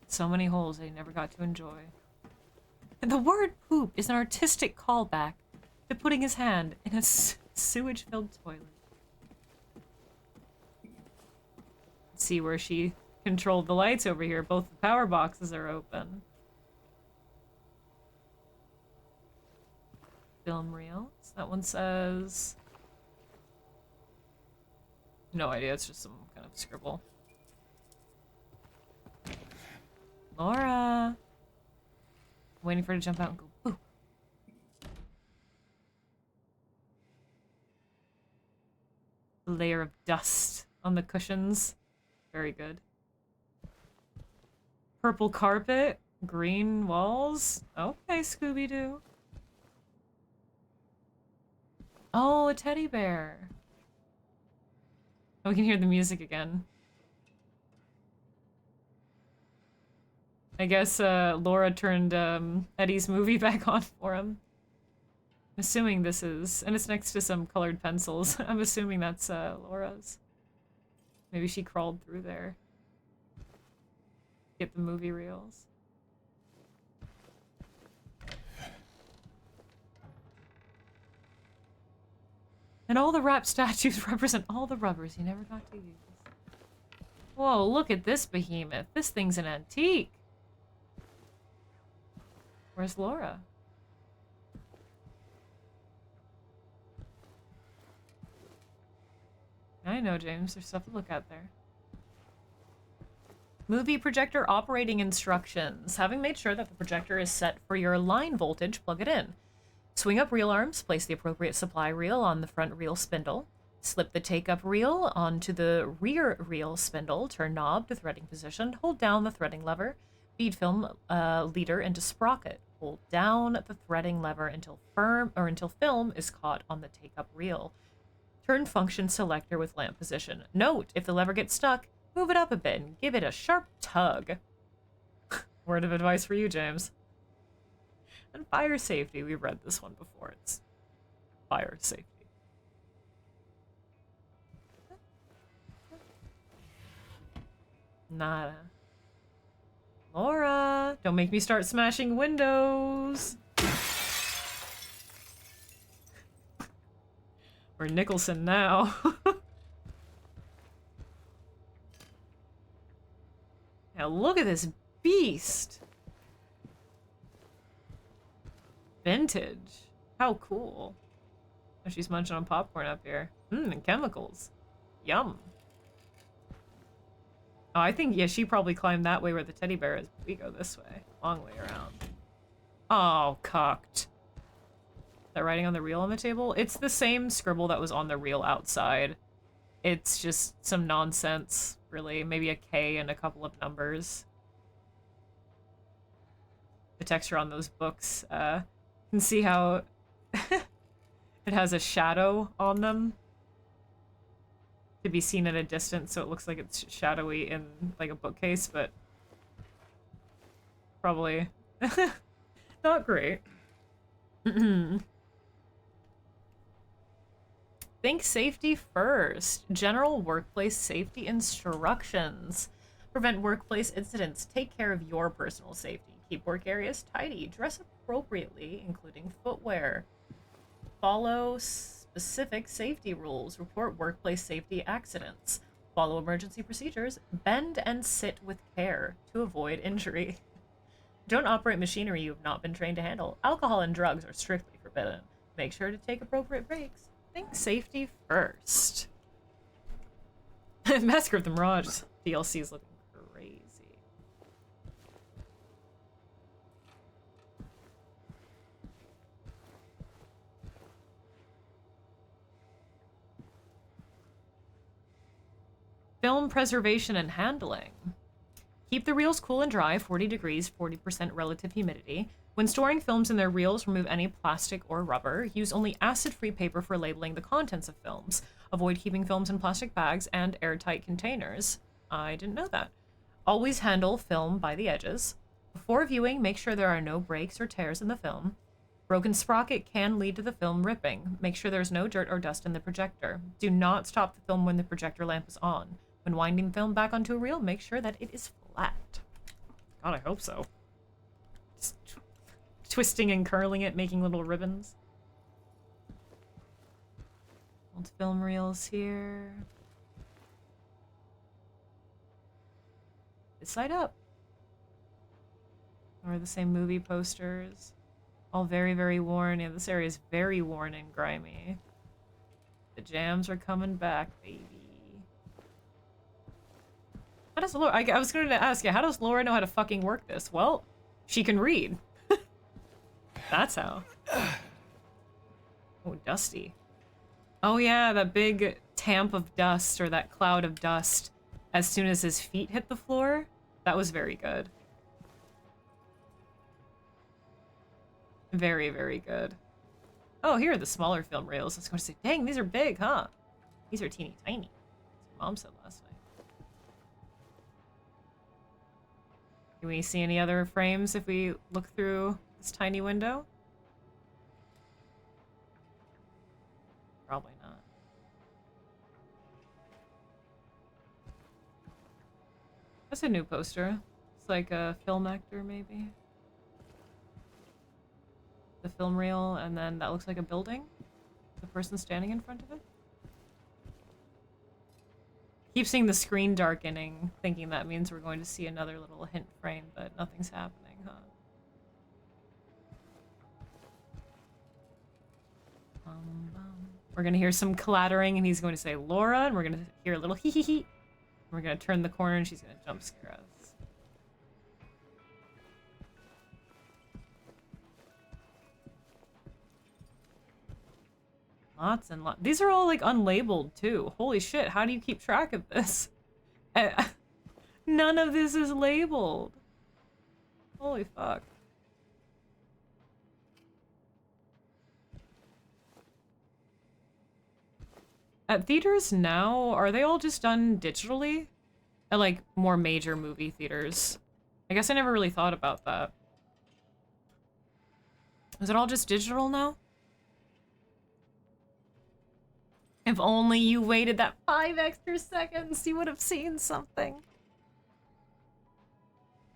So many holes I never got to enjoy. And the word poop is an artistic callback to putting his hand in a sewage-filled toilet. Let's see where she controlled the lights over here. Both the power boxes are open. Film reels. That one says... No idea, it's just some kind of scribble. Laura! I'm waiting for her to jump out and go, boo. A layer of dust on the cushions. Very good. Purple carpet, green walls. Okay, Scooby-Doo. Oh, a teddy bear. Oh, we can hear the music again. I guess Laura turned Eddie's movie back on for him. I'm assuming this is... And it's next to some colored pencils. I'm assuming that's Laura's. Maybe she crawled through there. Get the movie reels. And all the wrapped statues represent all the rubbers you never got to use. Whoa, look at this behemoth. This thing's an antique. Where's Laura? I know, James. There's stuff to look at there. Movie projector operating instructions. Having made sure that the projector is set for your line voltage, plug it in. Swing up reel arms, place the appropriate supply reel on the front reel spindle. Slip the take-up reel onto the rear reel spindle, turn knob to threading position, hold down the threading lever, feed film leader into sprocket. Hold down the threading lever until film is caught on the take-up reel. Turn function selector with lamp position. Note, if the lever gets stuck, move it up a bit and give it a sharp tug. Word of advice for you, James. And fire safety. We've read this one before. It's fire safety. Nada. Laura, don't make me start smashing windows. We're Nicholson now. Now look at this beast. Vintage. How cool. Oh, she's munching on popcorn up here. And chemicals. Yum. Oh, I think, yeah, she probably climbed that way where the teddy bear is. We go this way. Long way around. Oh, cocked. Is that writing on the reel on the table? It's the same scribble that was on the reel outside. It's just some nonsense, really. Maybe a K and a couple of numbers. The texture on those books, you can see how it has a shadow on them to be seen at a distance, so it looks like it's shadowy in like a bookcase, but probably not great. Think safety first. General workplace safety instructions. Prevent workplace incidents. Take care of your personal safety. Keep work areas tidy. Dress appropriately, including footwear. Follow specific safety rules. Report workplace safety accidents. Follow emergency procedures. Bend and sit with care to avoid injury. Don't operate machinery you have not been trained to handle. Alcohol and drugs are strictly forbidden. Make sure to take appropriate breaks. Think safety first. Massacre of the Mirage DLC is looking crazy. Film preservation and handling. Keep the reels cool and dry, 40 degrees, 40% relative humidity. When storing films in their reels, remove any plastic or rubber. Use only acid-free paper for labeling the contents of films. Avoid keeping films in plastic bags and airtight containers. I didn't know that. Always handle film by the edges. Before viewing, make sure there are no breaks or tears in the film. Broken sprocket can lead to the film ripping. Make sure there's no dirt or dust in the projector. Do not stop the film when the projector lamp is on. When winding film back onto a reel, make sure that it is flat. God, I hope so. Just twisting and curling it, making little ribbons. Old film reels here. This side up. Or the same movie posters. All very, very worn. Yeah, this area is very worn and grimy. The jams are coming back, baby. How does Laura... I was going to ask you, how does Laura know how to fucking work this? Well, she can read. That's how. Oh, dusty. Oh yeah, that big tamp of dust, or that cloud of dust, as soon as his feet hit the floor. That was very good. Very, very good. Oh, here are the smaller film reels. I was going to say, dang, these are big, huh? These are teeny tiny. That's what Mom said last night. Can we see any other frames if we look through this tiny window? Probably not. That's a new poster. It's like a film actor, maybe. The film reel, and then that looks like a building. The person standing in front of it. Keep seeing the screen darkening, thinking that means we're going to see another little hint frame, but nothing's happening, huh? We're gonna hear some clattering, and he's going to say Laura, and we're gonna hear a little hee hee hee. We're gonna turn the corner, and she's gonna jump scare us. Lots and lots. These are all like unlabeled too. Holy shit, how do you keep track of this? None of this is labeled. Holy fuck. At theaters now, are they all just done digitally? At like more major movie theaters. I guess I never really thought about that. Is it all just digital now? If only you waited that 5 extra seconds, you would have seen something. I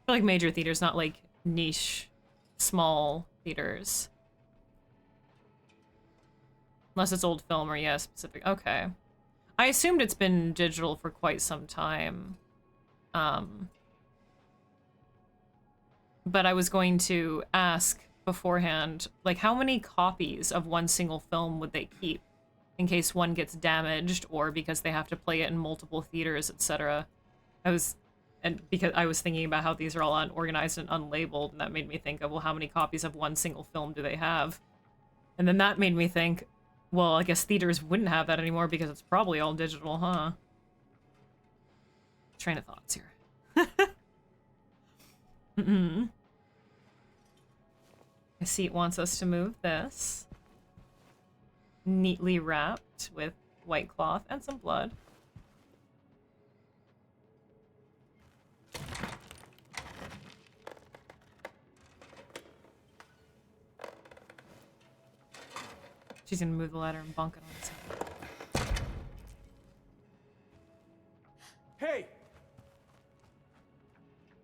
feel like major theaters, not like niche, small theaters. Unless it's old film or, yeah, specific. Okay. I assumed it's been digital for quite some time. But I was going to ask beforehand, like, how many copies of one single film would they keep in case one gets damaged or because they have to play it in multiple theaters, etc. Because I was thinking about how these are all unorganized and unlabeled, and that made me think of, well, how many copies of one single film do they have? And then that made me think, well, I guess theaters wouldn't have that anymore because it's probably all digital, huh? Train of thoughts here. I see it wants us to move this. Neatly wrapped with white cloth and some blood. She's gonna move the ladder and bonk it on its head. Hey!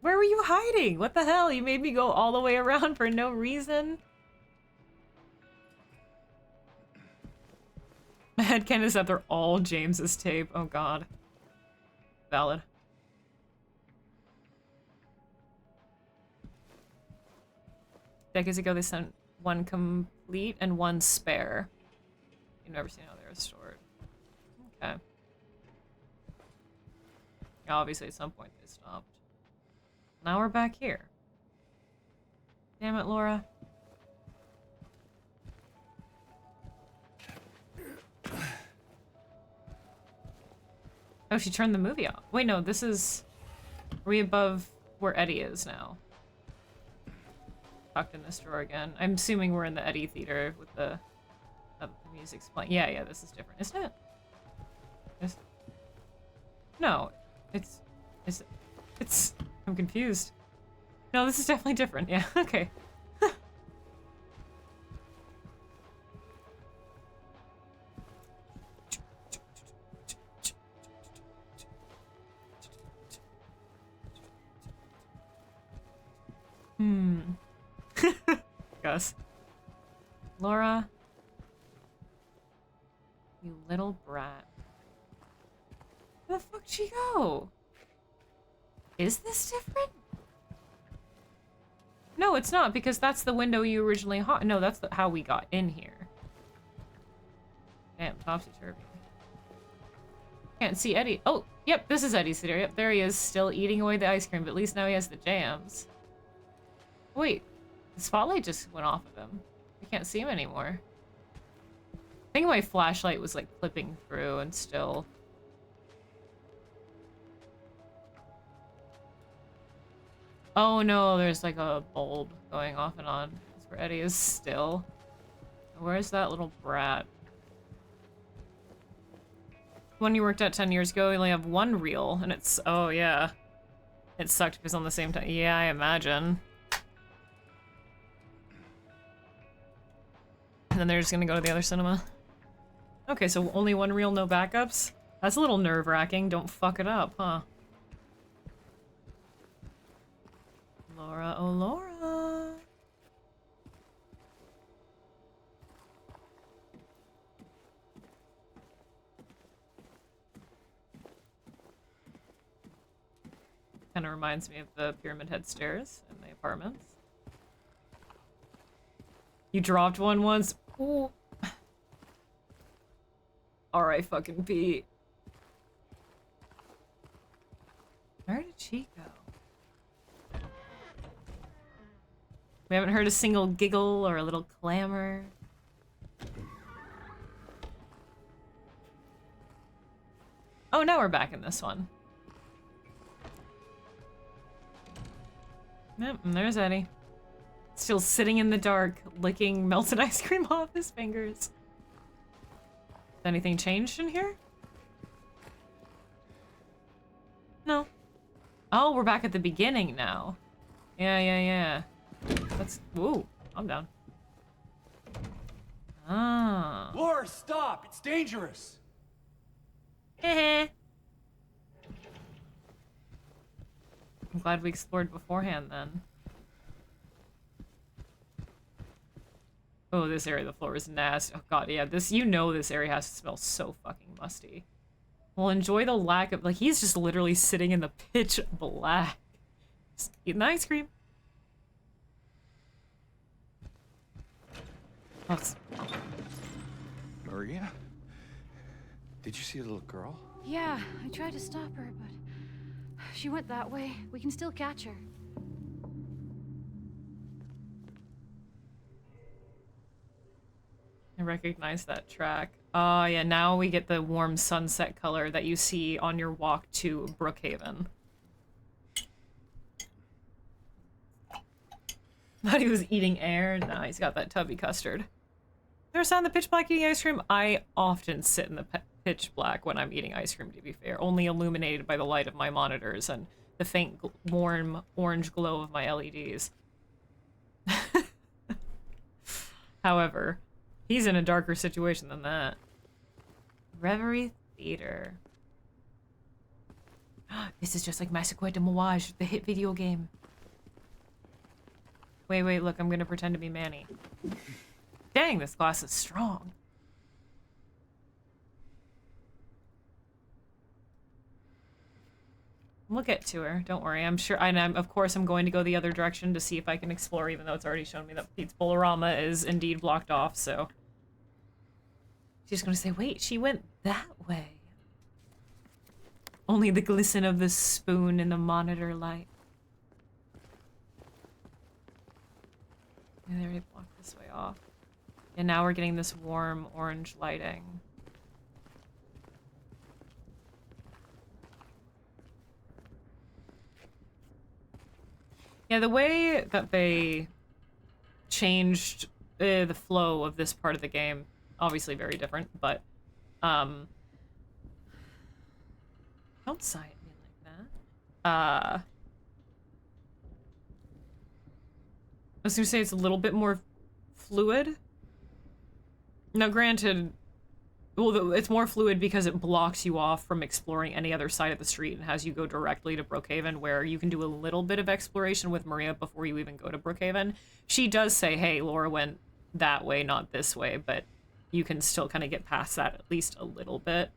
Where were you hiding? What the hell? You made me go all the way around for no reason? My headcanon is that they're all James's tape. Oh god. Valid. Decades ago they sent one complete and one spare. You've never seen how they were stored. Okay. Obviously at some point they stopped. Now we're back here. Damn it, Laura. Oh, she turned the movie off. Wait, no, this is... Are we above where Eddie is now? Tucked in this drawer again. I'm assuming we're in the Eddie theater with the music's playing. Yeah, this is different, isn't it? No, it's... I'm confused. No, this is definitely different. Yeah, okay. Gus. Laura. You little brat. Where the fuck'd she go? Is this different? No, it's not, because that's the window you originally No, that's how we got in here. Damn, topsy-turvy. Can't see Eddie. Oh, yep, this is Eddie's theater. Yep, there he is, still eating away the ice cream, but at least now he has the jams. Wait, the spotlight just went off of him. I can't see him anymore. I think my flashlight was, like, clipping through and still... Oh no, there's like a bulb going off and on. That's where Eddie is still. Where's that little brat? When you worked at 10 years ago, you only have one reel, and it's... Oh yeah. It sucked because on the same time... Yeah, I imagine. And then they're just gonna go to the other cinema. Okay, so only one reel, no backups? That's a little nerve-wracking. Don't fuck it up, huh? Laura, oh Laura. Kind of reminds me of the Pyramid Head stairs in the apartments. You dropped one once? Ooh. Alright, fucking Pete. Where did she go? We haven't heard a single giggle or a little clamor. Oh, now we're back in this one. Yep, and there's Eddie. Still sitting in the dark, licking melted ice cream off his fingers. Has anything changed in here? No. Oh, we're back at the beginning now. Yeah. Let's... Ooh, I'm down. Ah. Laura, stop! It's dangerous! Heh. I'm glad we explored beforehand then. Oh, this area, the floor is nasty. Oh god, yeah, this, you know this area has to smell so fucking musty. Well, enjoy the lack of, like, he's just literally sitting in the pitch black. Just eating the ice cream. Oh, it's... Maria? Did you see the little girl? Yeah, I tried to stop her, but she went that way. We can still catch her. I recognize that track. Oh, yeah, now we get the warm sunset color that you see on your walk to Brookhaven. Thought he was eating air. No, he's got that tubby custard. Ever saw in the pitch black eating ice cream? I often sit in the pitch black when I'm eating ice cream, to be fair. Only illuminated by the light of my monitors and the faint warm orange glow of my LEDs. However, he's in a darker situation than that. Reverie Theater. This is just like Massacre de Mirage, the hit video game. Wait, look, I'm gonna pretend to be Manny. Dang, this glass is strong. We'll get to her, don't worry. I'm sure, and of course I'm going to go the other direction to see if I can explore, even though it's already shown me that Pete's Bolorama is indeed blocked off, so. She's gonna say, wait, she went that way. Only the glisten of the spoon in the monitor light. Yeah, they already blocked this way off. And now we're getting this warm orange lighting. Yeah, the way that they changed the flow of this part of the game, obviously very different, but don't sigh at me like that. I was gonna say it's a little bit more fluid. Now, granted, well, it's more fluid because it blocks you off from exploring any other side of the street and has you go directly to Brookhaven, where you can do a little bit of exploration with Maria before you even go to Brookhaven. She does say, hey, Laura went that way, not this way, but you can still kind of get past that at least a little bit.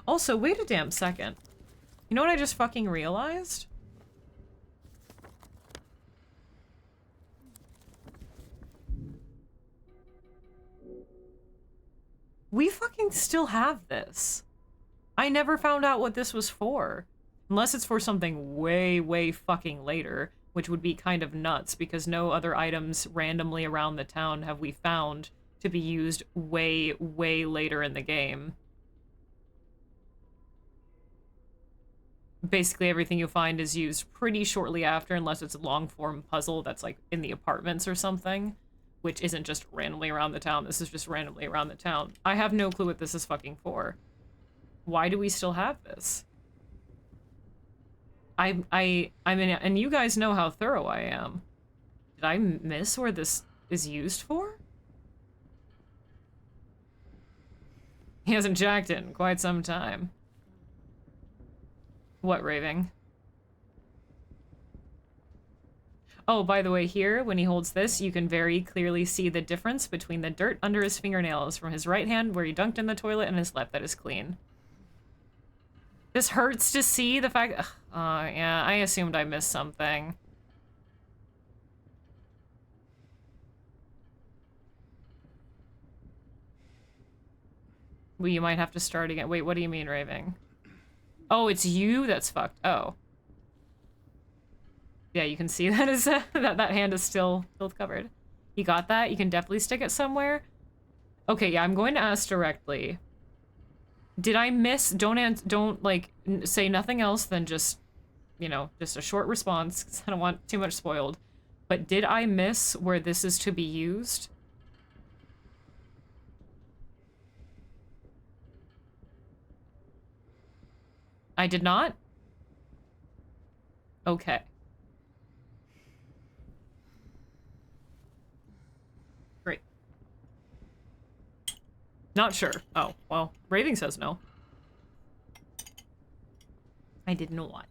Also, wait a damn second. You know what I just fucking realized? We fucking still have this. I never found out what this was for. Unless it's for something way, way fucking later, which would be kind of nuts because no other items randomly around the town have we found to be used way, way later in the game. Basically everything you find is used pretty shortly after, unless it's a long-form puzzle that's like in the apartments or something. Which isn't just randomly around the town. This is just randomly around the town. I have no clue what this is fucking for. Why do we still have this? I mean, and you guys know how thorough I am. Did I miss where this is used for? He hasn't jacked it in quite some time. What, raving? Oh, by the way, here, when he holds this, you can very clearly see the difference between the dirt under his fingernails from his right hand, where he dunked in the toilet, and his left that is clean. This hurts to see the fact... yeah, I assumed I missed something. Well, you might have to start again. Wait, what do you mean, raving? Oh, it's you that's fucked. Oh. Yeah, you can see that is that hand is still covered. You got that? You can definitely stick it somewhere. Okay, yeah, I'm going to ask directly. Did I miss? Don't like say nothing else than just, you know, just a short response, 'cause I don't want too much spoiled. But did I miss where this is to be used? I did not? Okay. Great. Not sure. Oh, well, Raving says no. I did not.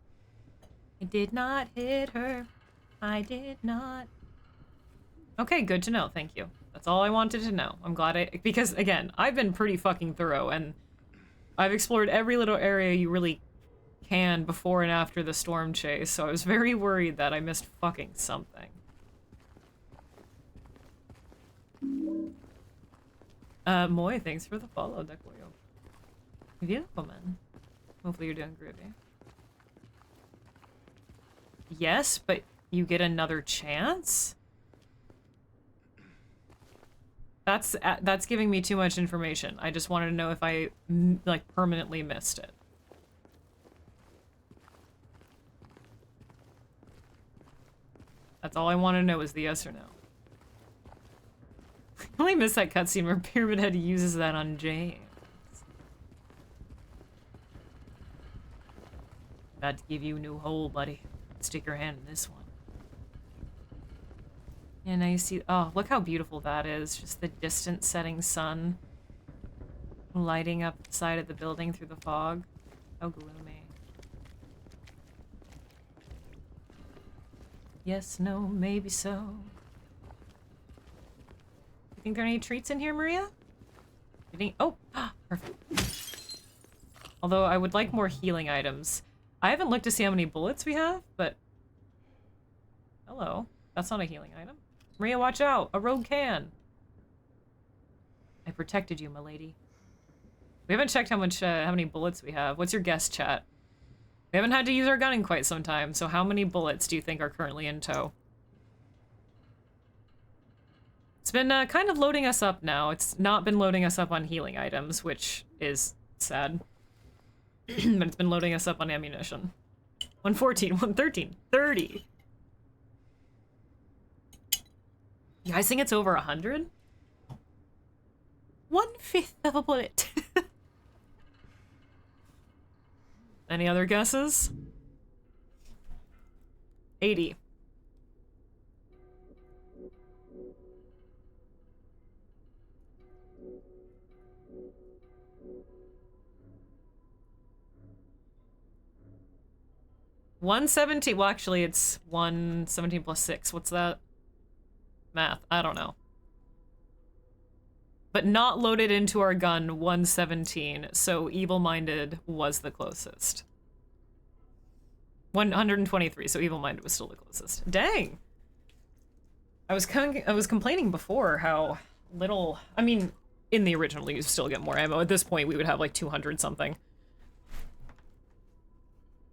I did not hit her. I did not. Okay, good to know. Thank you. That's all I wanted to know. I'm glad because again, I've been pretty fucking thorough and I've explored every little area you really can before and after the storm chase, so I was very worried that I missed fucking something. Moy, thanks for the follow, Decoyo. Beautiful, man. Hopefully you're doing groovy. Yes, but you get another chance? That's giving me too much information. I just wanted to know if I, like, permanently missed it. That's all I want to know is the yes or no. I only missed that cutscene where Pyramid Head uses that on James. About to give you a new hole, buddy. Stick your hand in this one. Yeah, now you see... Oh, look how beautiful that is. Just the distant setting sun lighting up the side of the building through the fog. How gloomy. Yes, no, maybe so. You think there are any treats in here, Maria? You think... Oh! Perfect. Although I would like more healing items. I haven't looked to see how many bullets we have, but... Hello. That's not a healing item. Maria, watch out! A rogue can! I protected you, milady. We haven't checked how many bullets we have. What's your guess, chat? We haven't had to use our gun in quite some time, so how many bullets do you think are currently in tow? It's been kind of loading us up now. It's not been loading us up on healing items, which is sad. But it's been loading us up on ammunition. 114, 113, 30! You guys think it's over 100? 1/5 of a bullet. Any other guesses? 80. $117. Well, actually, it's 117 plus 6. What's that? Math. I don't know. But not loaded into our gun 117, so evil-minded was the closest. 123, so evil-minded was still the closest. Dang! I was complaining before how little... I mean, in the original, you still get more ammo. At this point, we would have like 200 something.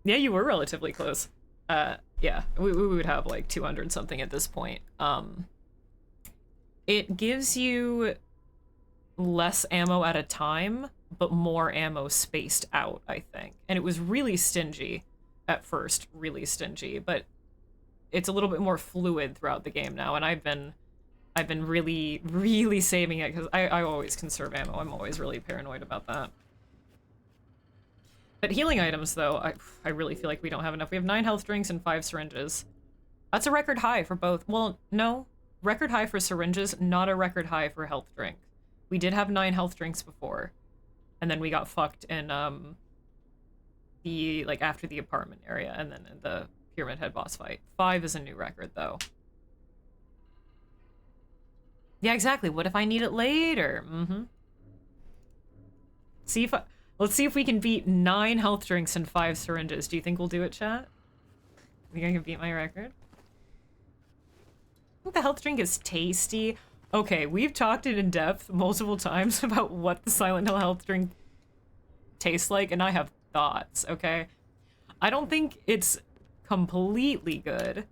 Yeah, you were relatively close. Yeah, we would have like 200 something at this point. It gives you less ammo at a time, but more ammo spaced out, I think. And it was really stingy at first, really stingy, but it's a little bit more fluid throughout the game now, and I've been really, really saving it, because I always conserve ammo. I'm always really paranoid about that. But healing items, though, I really feel like we don't have enough. We have 9 health drinks and 5 syringes. That's a record high for both. Well, no. Record high for syringes, not a record high for health drink. We did have 9 health drinks before. And then we got fucked in, after the apartment area, and then in the Pyramid Head boss fight. 5 is a new record, though. Yeah, exactly. What if I need it later? Mm-hmm. Let's see if we can beat 9 health drinks and 5 syringes. Do you think we'll do it, chat? You think I can beat my record? I think the health drink is tasty. Okay, we've talked it in depth multiple times about what the Silent Hill health drink tastes like, and I have thoughts, okay? I don't think it's completely good,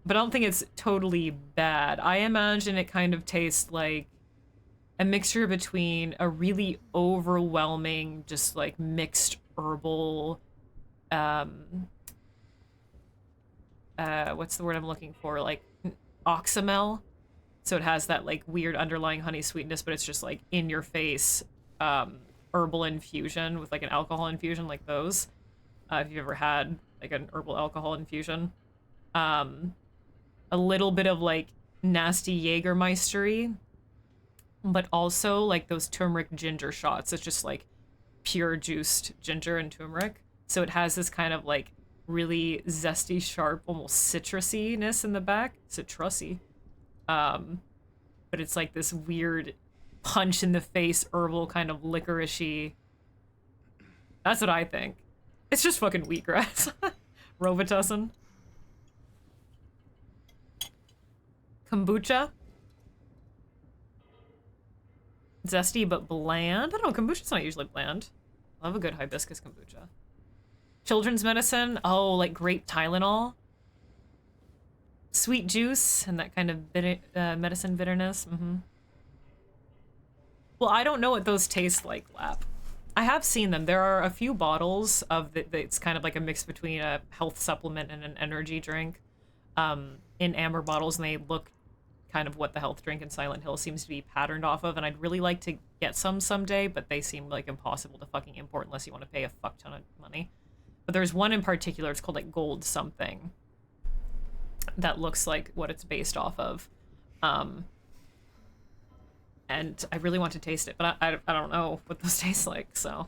but I don't think it's totally bad. I imagine it kind of tastes like a mixture between a really overwhelming, just like mixed herbal, what's the word I'm looking for? Like oxymel. So it has that like weird underlying honey sweetness, but it's just like in your face, herbal infusion with like an alcohol infusion like those. If you've ever had like an herbal alcohol infusion. A little bit of like nasty Jägermeistery, but also like those turmeric ginger shots. It's just like pure juiced ginger and turmeric. So it has this kind of like really zesty, sharp, almost citrusiness in the back. Citrusy. But it's like this weird punch in the face herbal kind of licoricey. That's what I think. It's just fucking wheatgrass. Robitussin. Kombucha. Zesty but bland. I don't know, kombucha's not usually bland. I love a good hibiscus kombucha. Children's medicine. Oh, like grape Tylenol. Sweet juice and that kind of medicine bitterness. Well, I don't know what those taste like, Lap. I have seen them. There are a few bottles of it's kind of like a mix between a health supplement and an energy drink in amber bottles, and they look kind of what the health drink in Silent Hill seems to be patterned off of, and I'd really like to get some someday, but they seem like impossible to fucking import unless you want to pay a fuck ton of money. But there's one in particular, it's called like Gold something, that looks like what it's based off of. And I really want to taste it, but I don't know what those taste like, so.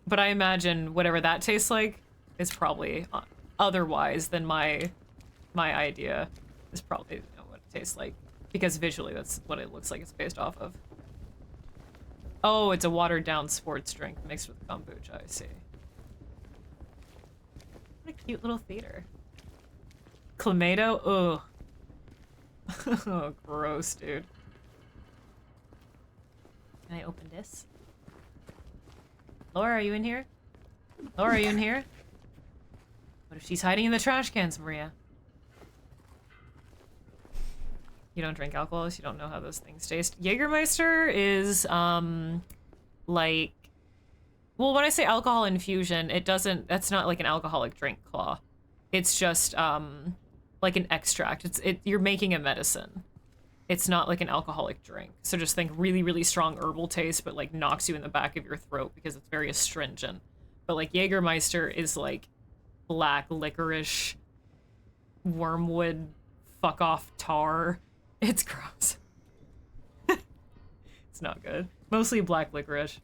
But I imagine whatever that tastes like is probably otherwise than my idea is probably what it tastes like. Because visually that's what it looks like it's based off of. Oh, it's a watered down sports drink mixed with kombucha, I see. What a cute little theater. Clamato? Ugh. Oh, gross, dude. Can I open this? Laura, are you in here? Laura, are you in here? What if she's hiding in the trash cans, Maria? You don't drink alcohol, so you don't know how those things taste. Jägermeister is, like... Well, when I say alcohol infusion, it doesn't... That's not like an alcoholic drink, Claw. It's just, like an extract. You're making a medicine. It's not like an alcoholic drink. So just think really, really strong herbal taste, but like knocks you in the back of your throat because it's very astringent. But like Jägermeister is like black licorice, wormwood, fuck off tar. It's gross. It's not good. Mostly black licorice.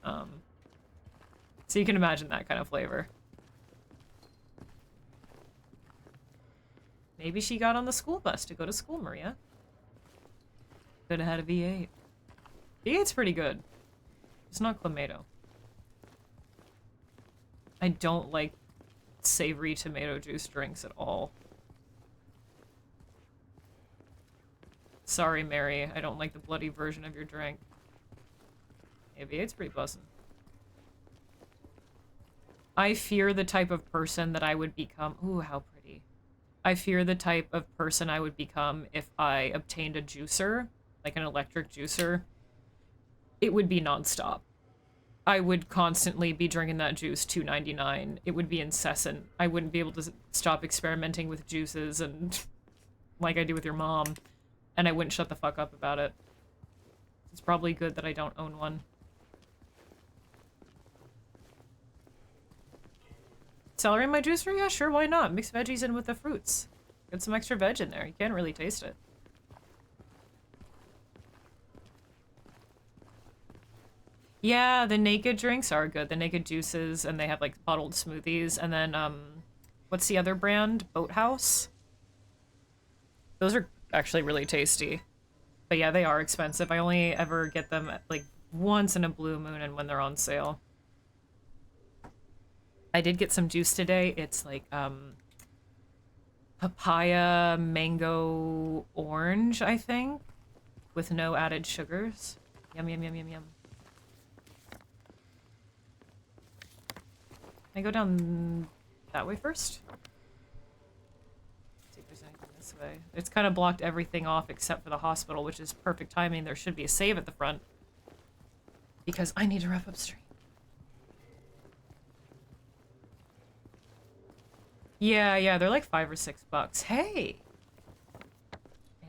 So you can imagine that kind of flavor. Maybe she got on the school bus to go to school, Maria. Could have had a V8. V8's pretty good. It's not Clamato. I don't like savory tomato juice drinks at all. Sorry, Mary. I don't like the bloody version of your drink. Yeah, V8's pretty bussin'. I fear the type of person that I would become. Ooh, how pretty. I fear the type of person I would become if I obtained a juicer, like an electric juicer. It would be nonstop. I would constantly be drinking that juice $2.99. It would be incessant. I wouldn't be able to stop experimenting with juices and like I do with your mom, and I wouldn't shut the fuck up about it. It's probably good that I don't own one. Celery in my juicer? Yeah, sure, why not? Mix veggies in with the fruits. Get some extra veg in there. You can't really taste it. Yeah, the naked drinks are good. The naked juices, and they have like bottled smoothies. And then, what's the other brand? Boathouse? Those are actually really tasty. But yeah, they are expensive. I only ever get them like once in a blue moon and when they're on sale. I did get some juice today. It's like, papaya, mango, orange, I think, with no added sugars. Yum, yum, yum, yum, yum. Can I go down that way first? See if there's anything this way. It's kind of blocked everything off except for the hospital, which is perfect timing. There should be a save at the front. Because I need to wrap up stream. Yeah, they're like $5 or $6. Hey!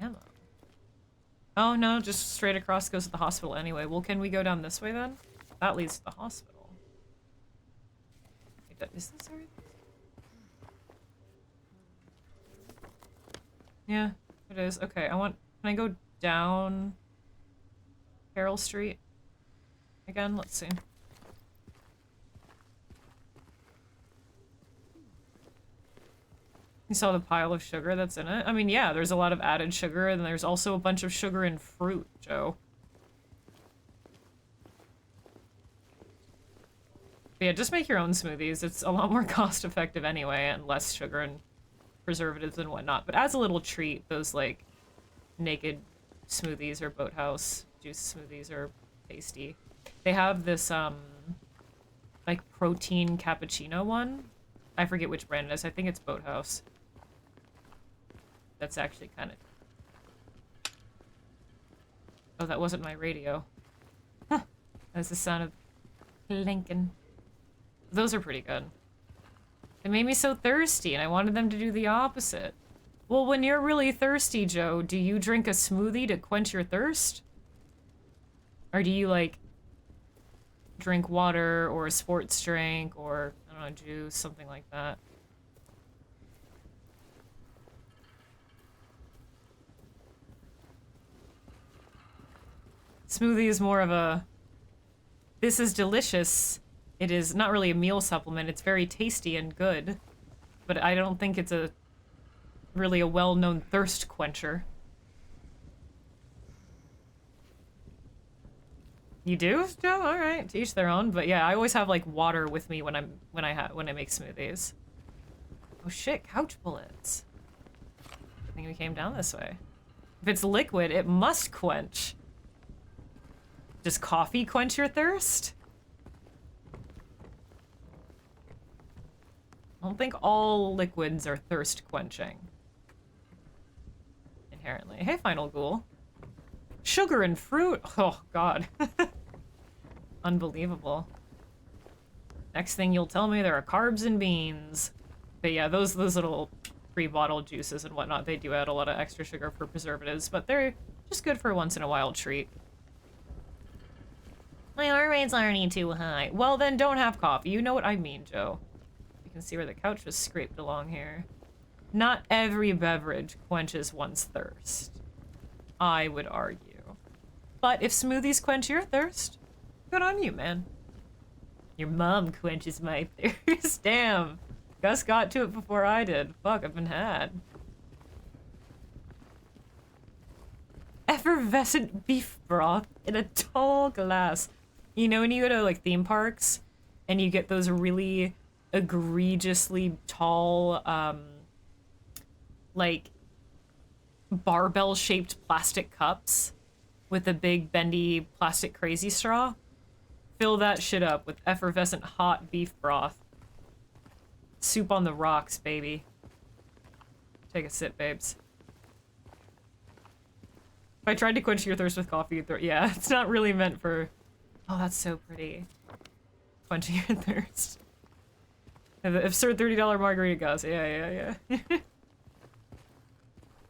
Ammo. Oh no, just straight across goes to the hospital anyway. Well, can we go down this way then? That leads to the hospital. Wait, is this everything? Yeah, it is. Okay, can I go down Carroll Street again? Let's see. You saw the pile of sugar that's in it? I mean, yeah, there's a lot of added sugar, and there's also a bunch of sugar in fruit, Joe. But yeah, just make your own smoothies. It's a lot more cost-effective anyway, and less sugar and preservatives and whatnot. But as a little treat, those, like, naked smoothies or boathouse juice smoothies are tasty. They have this, like, protein cappuccino one. I forget which brand it is. I think it's Boathouse. That's actually kind of... Oh, that wasn't my radio. Huh. That's the sound of Lincoln. Those are pretty good. They made me so thirsty, and I wanted them to do the opposite. Well, when you're really thirsty, Joe, do you drink a smoothie to quench your thirst? Or do you, like, drink water or a sports drink or, I don't know, juice, something like that? Smoothie is more of a, this is delicious. It is not really a meal supplement. It's very tasty and good. But I don't think it's really a well-known thirst quencher. You do? Joe? All right, to each their own. But yeah, I always have like water with me when I make smoothies. Oh shit, couch bullets. I think we came down this way. If it's liquid, it must quench. Does coffee quench your thirst? I don't think all liquids are thirst quenching. Inherently. Hey, Final Ghoul. Sugar and fruit? Oh, God. Unbelievable. Next thing you'll tell me there are carbs and beans. But yeah, those little pre-bottled juices and whatnot, they do add a lot of extra sugar for preservatives, but they're just good for a once-in-a-while treat. My heart rate's already too high. Well, then don't have coffee. You know what I mean, Joe. You can see where the couch was scraped along here. Not every beverage quenches one's thirst, I would argue. But if smoothies quench your thirst, good on you, man. Your mom quenches my thirst. Damn. Gus got to it before I did. Fuck, I've been had. Effervescent beef broth in a tall glass. You know when you go to, like, theme parks, and you get those really egregiously tall, like, barbell-shaped plastic cups with a big, bendy, plastic crazy straw? Fill that shit up with effervescent hot beef broth. Soup on the rocks, baby. Take a sip, babes. If I tried to quench your thirst with coffee, yeah, it's not really meant for... Oh, that's so pretty. Quenching your thirst. The absurd $30 margarita goes. Yeah.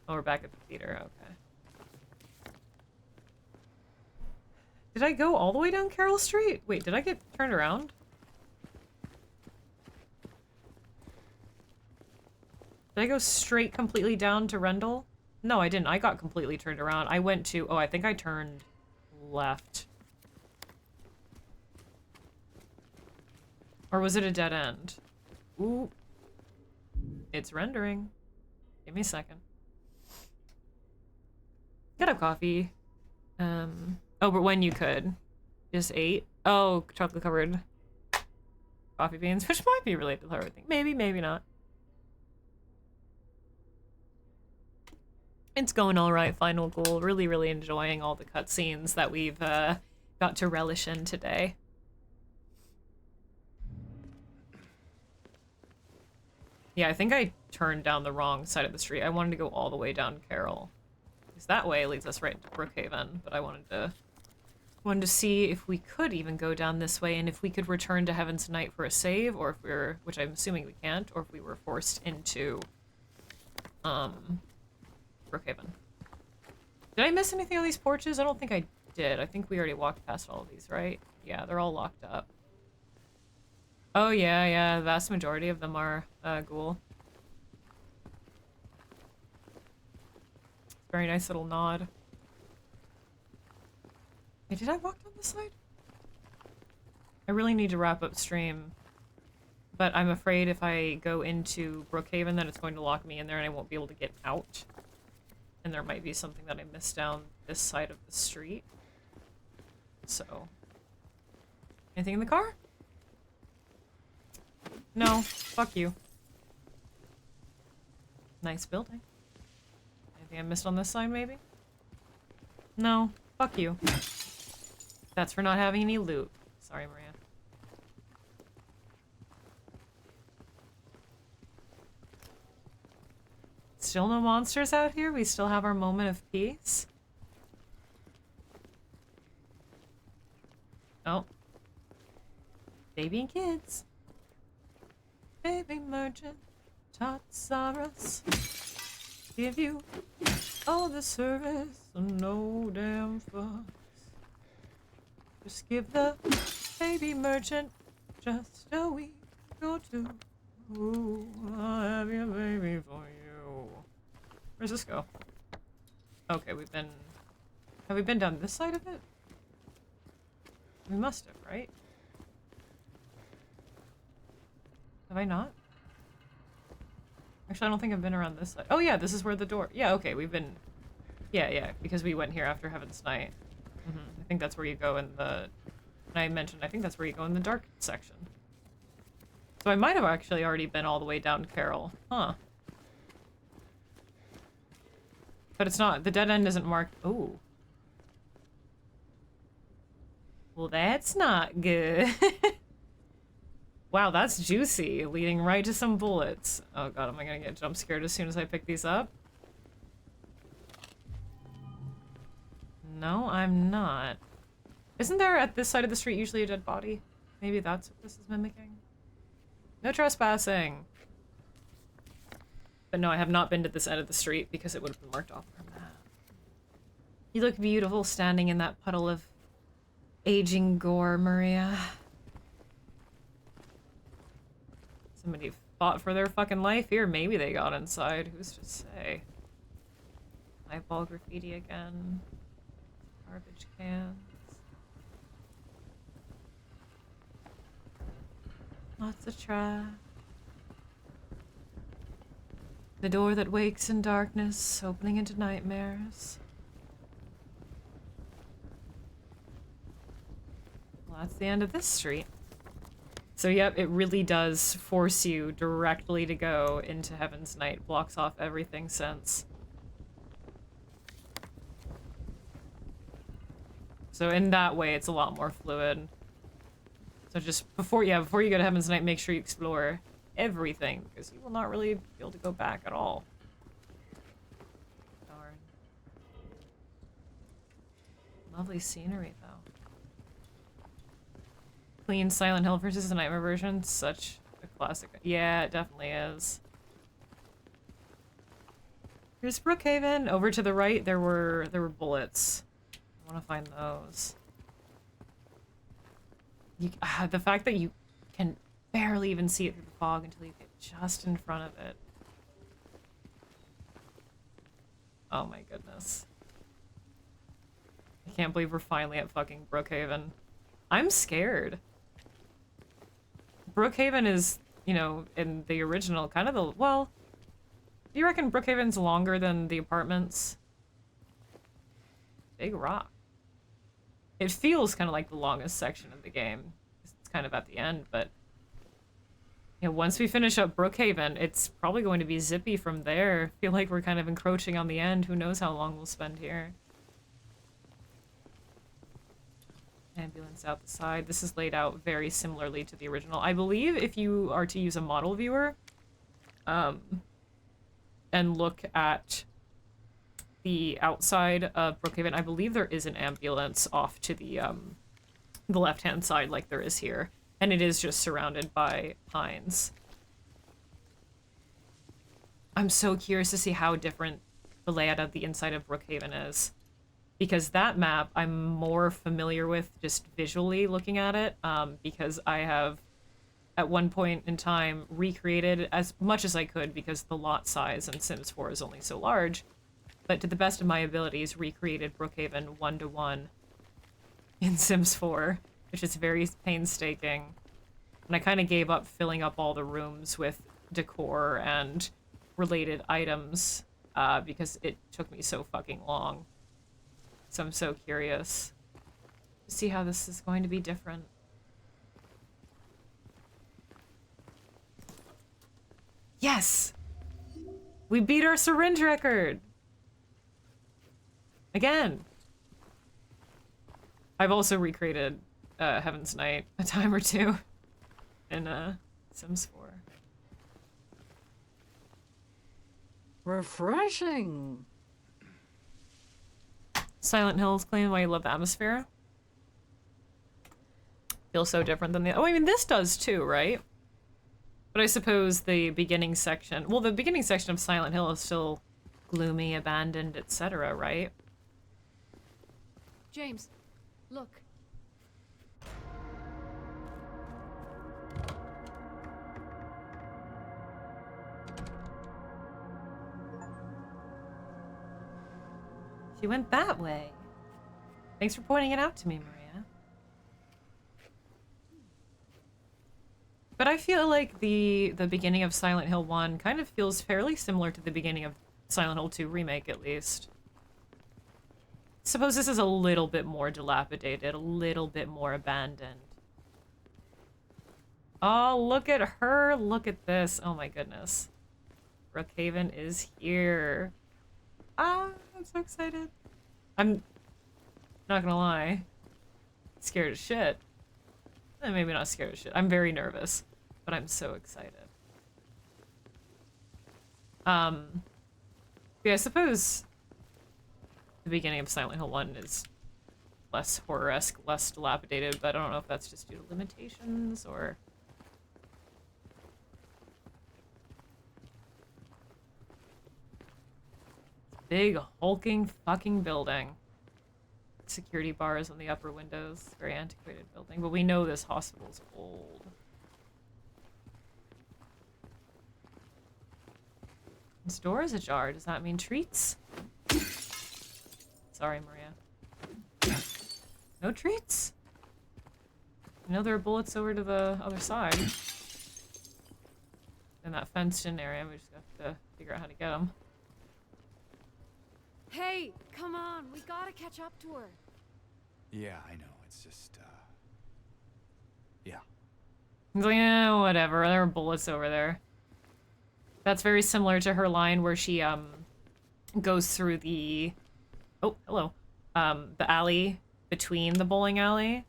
Oh, we're back at the theater. Okay. Did I go all the way down Carroll Street? Wait, did I get turned around? Did I go straight completely down to Rendell? No, I didn't. I got completely turned around. I went to... Oh, I think I turned left. Or was it a dead end? Ooh. It's rendering. Give me a second. Get a coffee. Oh, but when you could. Just ate. Oh, chocolate covered coffee beans, which might be related to the horror thing. Maybe, maybe not. It's going all right, Final Ghoul. Really, really enjoying all the cutscenes that we've got to relish in today. Yeah, I think I turned down the wrong side of the street. I wanted to go all the way down Carroll. Because that way leads us right into Brookhaven, but I wanted to see if we could even go down this way and if we could return to Heaven's Night for a save, or if we were, which I'm assuming we can't, or if we were forced into Brookhaven. Did I miss anything on these porches? I don't think I did. I think we already walked past all of these, right? Yeah, they're all locked up. Oh yeah, the vast majority of them are ghoul. Very nice little nod. Hey, did I walk down this side? I really need to wrap up stream, but I'm afraid if I go into Brookhaven then it's going to lock me in there and I won't be able to get out. And there might be something that I missed down this side of the street. So. Anything in the car? No. Fuck you. Nice building. Anything I missed on this side, maybe? No. Fuck you. That's for not having any loot. Sorry, Maria. Still no monsters out here? We still have our moment of peace? Oh. Baby and kids. Baby merchant, tots are us. Give you all the service, no damn fuss. Just give the baby merchant just a week or two. Ooh, I'll have your baby for you. Where's this go? Okay, have we been down this side of it? We must have, right? Have I not? Actually, I don't think I've been around this side. Oh yeah, this is where the door... Yeah, okay, we've been... Yeah, because we went here after Heaven's Night. I think that's where you go in the... And I mentioned, I think that's where you go in the dark section. So I might have actually already been all the way down Carroll. Huh. But it's not... The dead end isn't marked... Ooh. Well, that's not good. Wow, that's juicy, leading right to some bullets. Oh god, am I gonna get jump scared as soon as I pick these up? No, I'm not. Isn't there at this side of the street usually a dead body? Maybe that's what this is mimicking? No trespassing! But no, I have not been to this end of the street because it would have been marked off on the map. You look beautiful standing in that puddle of aging gore, Maria. Somebody fought for their fucking life here. Maybe they got inside. Who's to say? Eyeball graffiti again. Garbage cans. Lots of trash. The door that wakes in darkness, opening into nightmares. Well, that's the end of this street. So yep, it really does force you directly to go into Heaven's Night. Blocks off everything since. So in that way, it's a lot more fluid. So just before you go to Heaven's Night, make sure you explore everything, because you will not really be able to go back at all. Darn. Lovely scenery, though. Clean Silent Hill versus the Nightmare version, such a classic. Yeah, it definitely is. Here's Brookhaven. Over to the right, there were bullets. I want to find those. The fact that you can barely even see it through the fog until you get just in front of it. Oh my goodness. I can't believe we're finally at fucking Brookhaven. I'm scared. Brookhaven is, you know, in the original, kind of the... Well, do you reckon Brookhaven's longer than the apartments? Big rock. It feels kind of like the longest section of the game. It's kind of at the end, but... You know, once we finish up Brookhaven, it's probably going to be zippy from there. I feel like we're kind of encroaching on the end. Who knows how long we'll spend here. Ambulance out the side. This is laid out very similarly to the original. I believe if you are to use a model viewer, and look at the outside of Brookhaven. I believe there is an ambulance off to the left-hand side like there is here. And it is just surrounded by pines. I'm so curious to see how different the layout of the inside of Brookhaven is. Because that map I'm more familiar with just visually looking at it, because I have, at one point in time, recreated as much as I could because the lot size in Sims 4 is only so large, but to the best of my abilities, recreated Brookhaven 1-to-1 in Sims 4, which is very painstaking. And I kind of gave up filling up all the rooms with decor and related items, because it took me so fucking long. So I'm so curious to see how this is going to be different. Yes! We beat our syringe record! Again! I've also recreated Heaven's Night a time or two in Sims 4. Refreshing. Silent Hills claim why you love the atmosphere. Feels so different than the— oh, I mean, this does too, right? But I suppose the beginning section— well, the beginning section of Silent Hill is still gloomy, abandoned, etc., right? James, look. She went that way. Thanks for pointing it out to me, Maria. But I feel like the beginning of Silent Hill 1 kind of feels fairly similar to the beginning of Silent Hill 2 Remake, at least. Suppose this is a little bit more dilapidated, a little bit more abandoned. Oh, look at her! Look at this! Oh my goodness. Brookhaven is here. Ah, I'm so excited. I'm not gonna lie. Scared as shit. Maybe not scared as shit. I'm very nervous, but I'm so excited. Yeah, I suppose the beginning of Silent Hill 1 is less horror-esque, less dilapidated, but I don't know if that's just due to limitations or... big hulking fucking building. Security bars on the upper windows. Very antiquated building, but we know this hospital's old. This door is ajar. Does that mean treats? Sorry, Maria. No treats? I know there are bullets over to the other side. In that fenced-in area, we just have to figure out how to get them. Hey, come on, we gotta catch up to her. Yeah, I know. It's just, yeah. He's like, yeah, whatever. There are bullets over there. That's very similar to her line where she, goes through the... oh, hello. The alley between the bowling alley.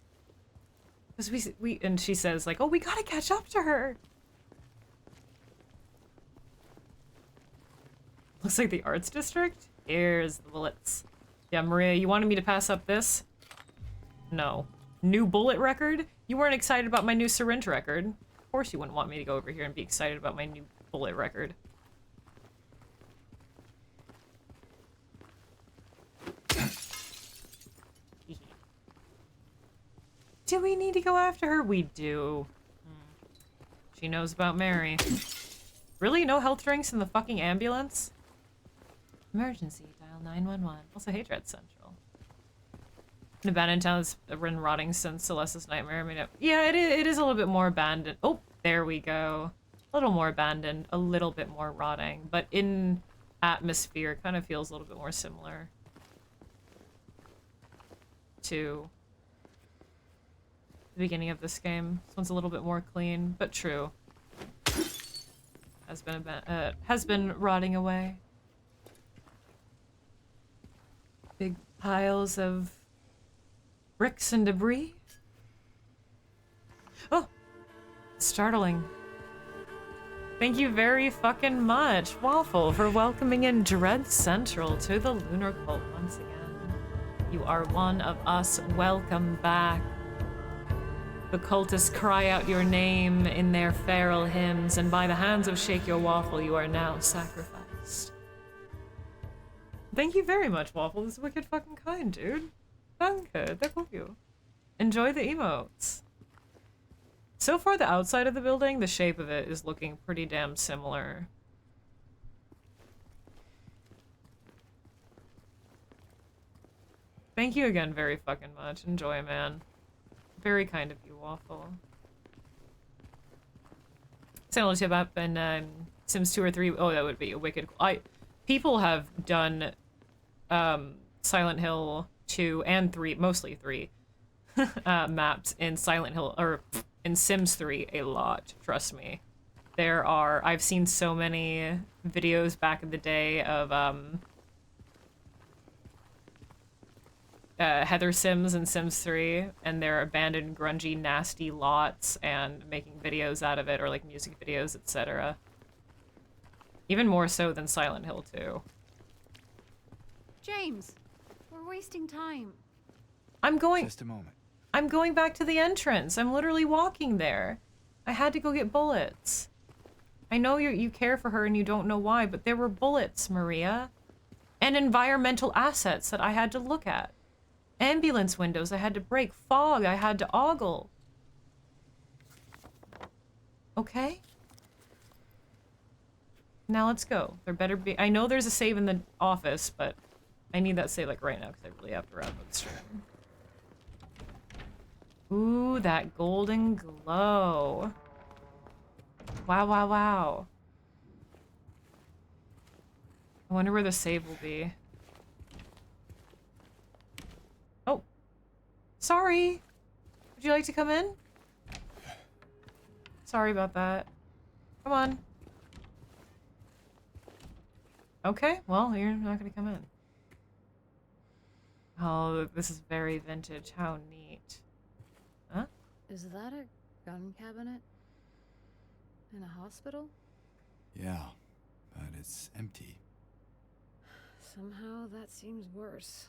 Because and she says, like, oh, we gotta catch up to her. Looks like the arts district. Here's the bullets. Yeah, Maria, you wanted me to pass up this? No. New bullet record? You weren't excited about my new syringe record. Of course you wouldn't want me to go over here and be excited about my new bullet record. Do we need to go after her? We do. She knows about Mary. Really? No health drinks in the fucking ambulance? Emergency, dial 911. Also, Hatred Central. An abandoned town that's been rotting since Celeste's nightmare. I mean, yeah, it is a little bit more abandoned. Oh, there we go. A little more abandoned, a little bit more rotting, but in atmosphere, kind of feels a little bit more similar to the beginning of this game. This one's a little bit more clean, but true. Has been rotting away. Big piles of bricks and debris. Oh! Startling. Thank you very fucking much, Waffle, for welcoming in Dread Central to the Lunar Cult once again. You are one of us. Welcome back. The cultists cry out your name in their feral hymns, and by the hands of Shake Your Waffle, you are now sacrificed. Thank you very much, Waffle. This is wicked fucking kind, dude. Danke, thank you. Enjoy the emotes. So far, the outside of the building, the shape of it is looking pretty damn similar. Thank you again very fucking much. Enjoy, man. Very kind of you, Waffle. Similar to up in Sims 2 or 3. Oh, that would be a wicked... People have done Silent Hill 2 and 3, mostly 3, maps in Silent Hill, or in Sims 3 a lot, trust me. I've seen so many videos back in the day of Heather Sims in Sims 3 and their abandoned, grungy, nasty lots and making videos out of it, or like music videos, etc. Even more so than Silent Hill 2. James, we're wasting time. Just a moment. I'm going back to the entrance. I'm literally walking there. I had to go get bullets. I know you care for her and you don't know why, but there were bullets, Maria. And environmental assets that I had to look at. Ambulance windows I had to break. Fog I had to ogle. Okay? Now let's go. There better be... I know there's a save in the office, but I need that save like right now because I really have to wrap up the stream. Ooh, that golden glow. Wow, wow, wow. I wonder where the save will be. Oh. Sorry. Would you like to come in? Sorry about that. Come on. Okay, well, you're not gonna come in. Oh, this is very vintage. How neat. Huh? Is that a gun cabinet? In a hospital? Yeah, but it's empty. Somehow that seems worse.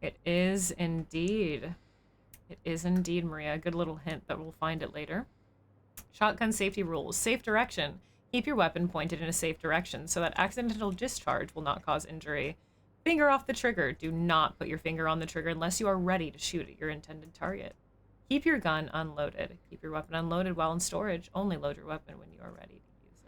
It is indeed. It is indeed, Maria. A good little hint that we'll find it later. Shotgun safety rules. Safe direction. Keep your weapon pointed in a safe direction so that accidental discharge will not cause injury. Finger off the trigger. Do not put your finger on the trigger unless you are ready to shoot at your intended target. Keep your gun unloaded. Keep your weapon unloaded while in storage. Only load your weapon when you are ready to use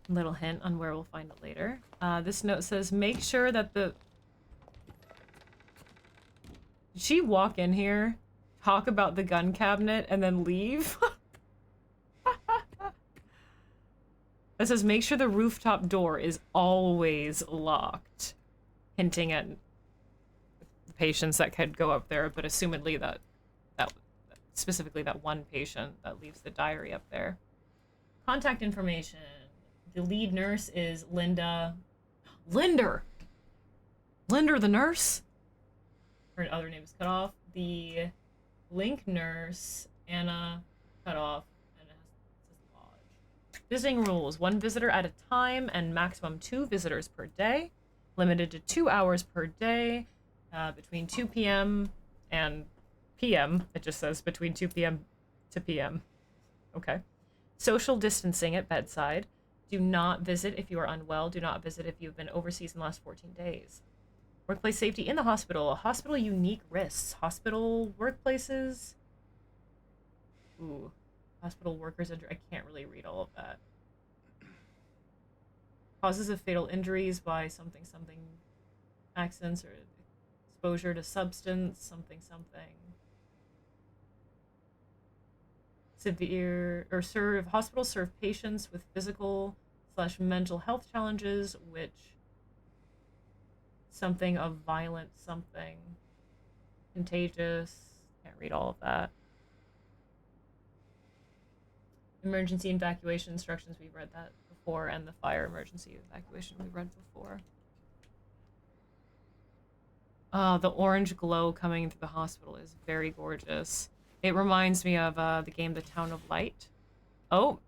it. Little hint on where we'll find it later. This note says, make sure that the... Did she walk in here, talk about the gun cabinet, and then leave? It says, make sure the rooftop door is always locked. Hinting at patients that could go up there, but assumedly that specifically that one patient that leaves the diary up there. Contact information. The lead nurse is Linder the nurse? Her other name is cut off. The link nurse, Anna, cut off, and it says lodge. Visiting rules. 1 visitor at a time and maximum 2 visitors per day. Limited to 2 hours per day. Between 2 p.m. and p.m. It just says between 2 p.m. to p.m. Okay. Social distancing at bedside. Do not visit if you are unwell. Do not visit if you've been overseas in the last 14 days. Workplace safety in the hospital. Hospital unique risks. Hospital workplaces. Ooh. Hospital workers under... I can't really read all of that. Causes of fatal injuries by something accidents or exposure to substance, something. Severe or hospitals serve patients with physical/mental health challenges, which something of violent, something contagious. Can't read all of that. Emergency evacuation instructions, we've read that before, and the fire emergency evacuation we read before. Oh, the orange glow coming through the hospital is very gorgeous. It reminds me of the game The Town of Light. Oh,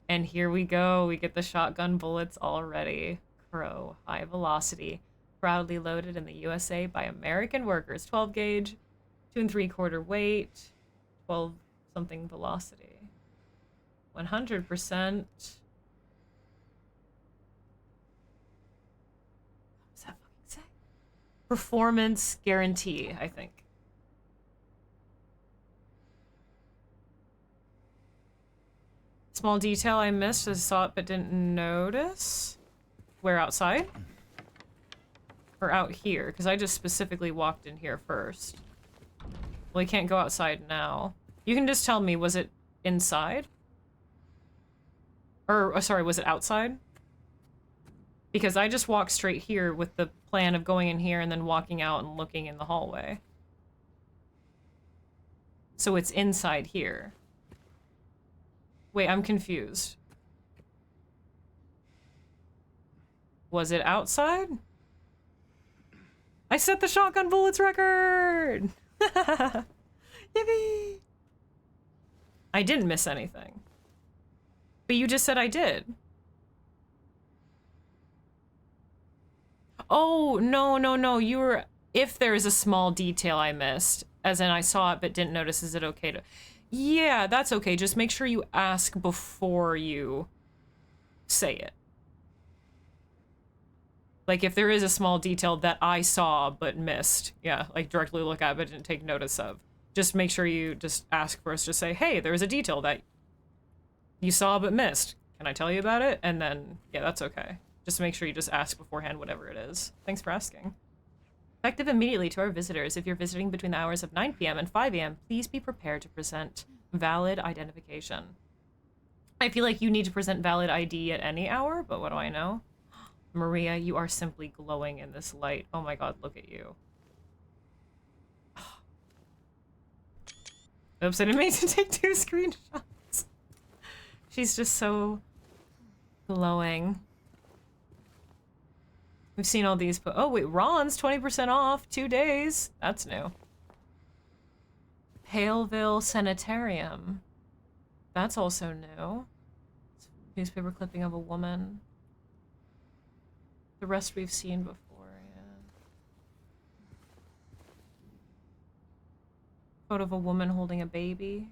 and here we go. We get the shotgun bullets already. Crow, high velocity. Proudly loaded in the USA by American workers. 12 gauge, 2 3/4 weight, 12 something velocity. 100%. What does that fucking say? Performance guarantee, I think. Small detail I missed. I saw it but didn't notice. Where, outside? Or out here? Because I just specifically walked in here first. Well, you can't go outside now. You can just tell me, was it inside? Or, oh, sorry, was it outside? Because I just walked straight here with the plan of going in here and then walking out and looking in the hallway. So it's inside here. Wait, I'm confused. Was it outside? I set the shotgun bullets record! Yippee! I didn't miss anything. But you just said I did. Oh, no. You were... If there is a small detail I missed, as in I saw it but didn't notice, is it okay to... Yeah, that's okay. Just make sure you ask before you say it. Like, if there is a small detail that I saw but missed, yeah, like directly look at but didn't take notice of, just make sure you just ask first. Just say, hey, there's a detail that you saw but missed. Can I tell you about it? And then, yeah, that's okay. Just make sure you just ask beforehand, whatever it is. Thanks for asking. Effective immediately to our visitors. If you're visiting between the hours of 9 p.m. and 5 a.m., please be prepared to present valid identification. I feel like you need to present valid ID at any hour, but what do I know? Maria, you are simply glowing in this light. Oh my god, look at you. Oops, I didn't mean to take 2 screenshots. She's just so glowing. We've seen all these, but oh wait, Ron's 20% off, 2 days. That's new. Paleville Sanitarium. That's also new. Newspaper clipping of a woman. The rest we've seen before, yeah. Photo of a woman holding a baby.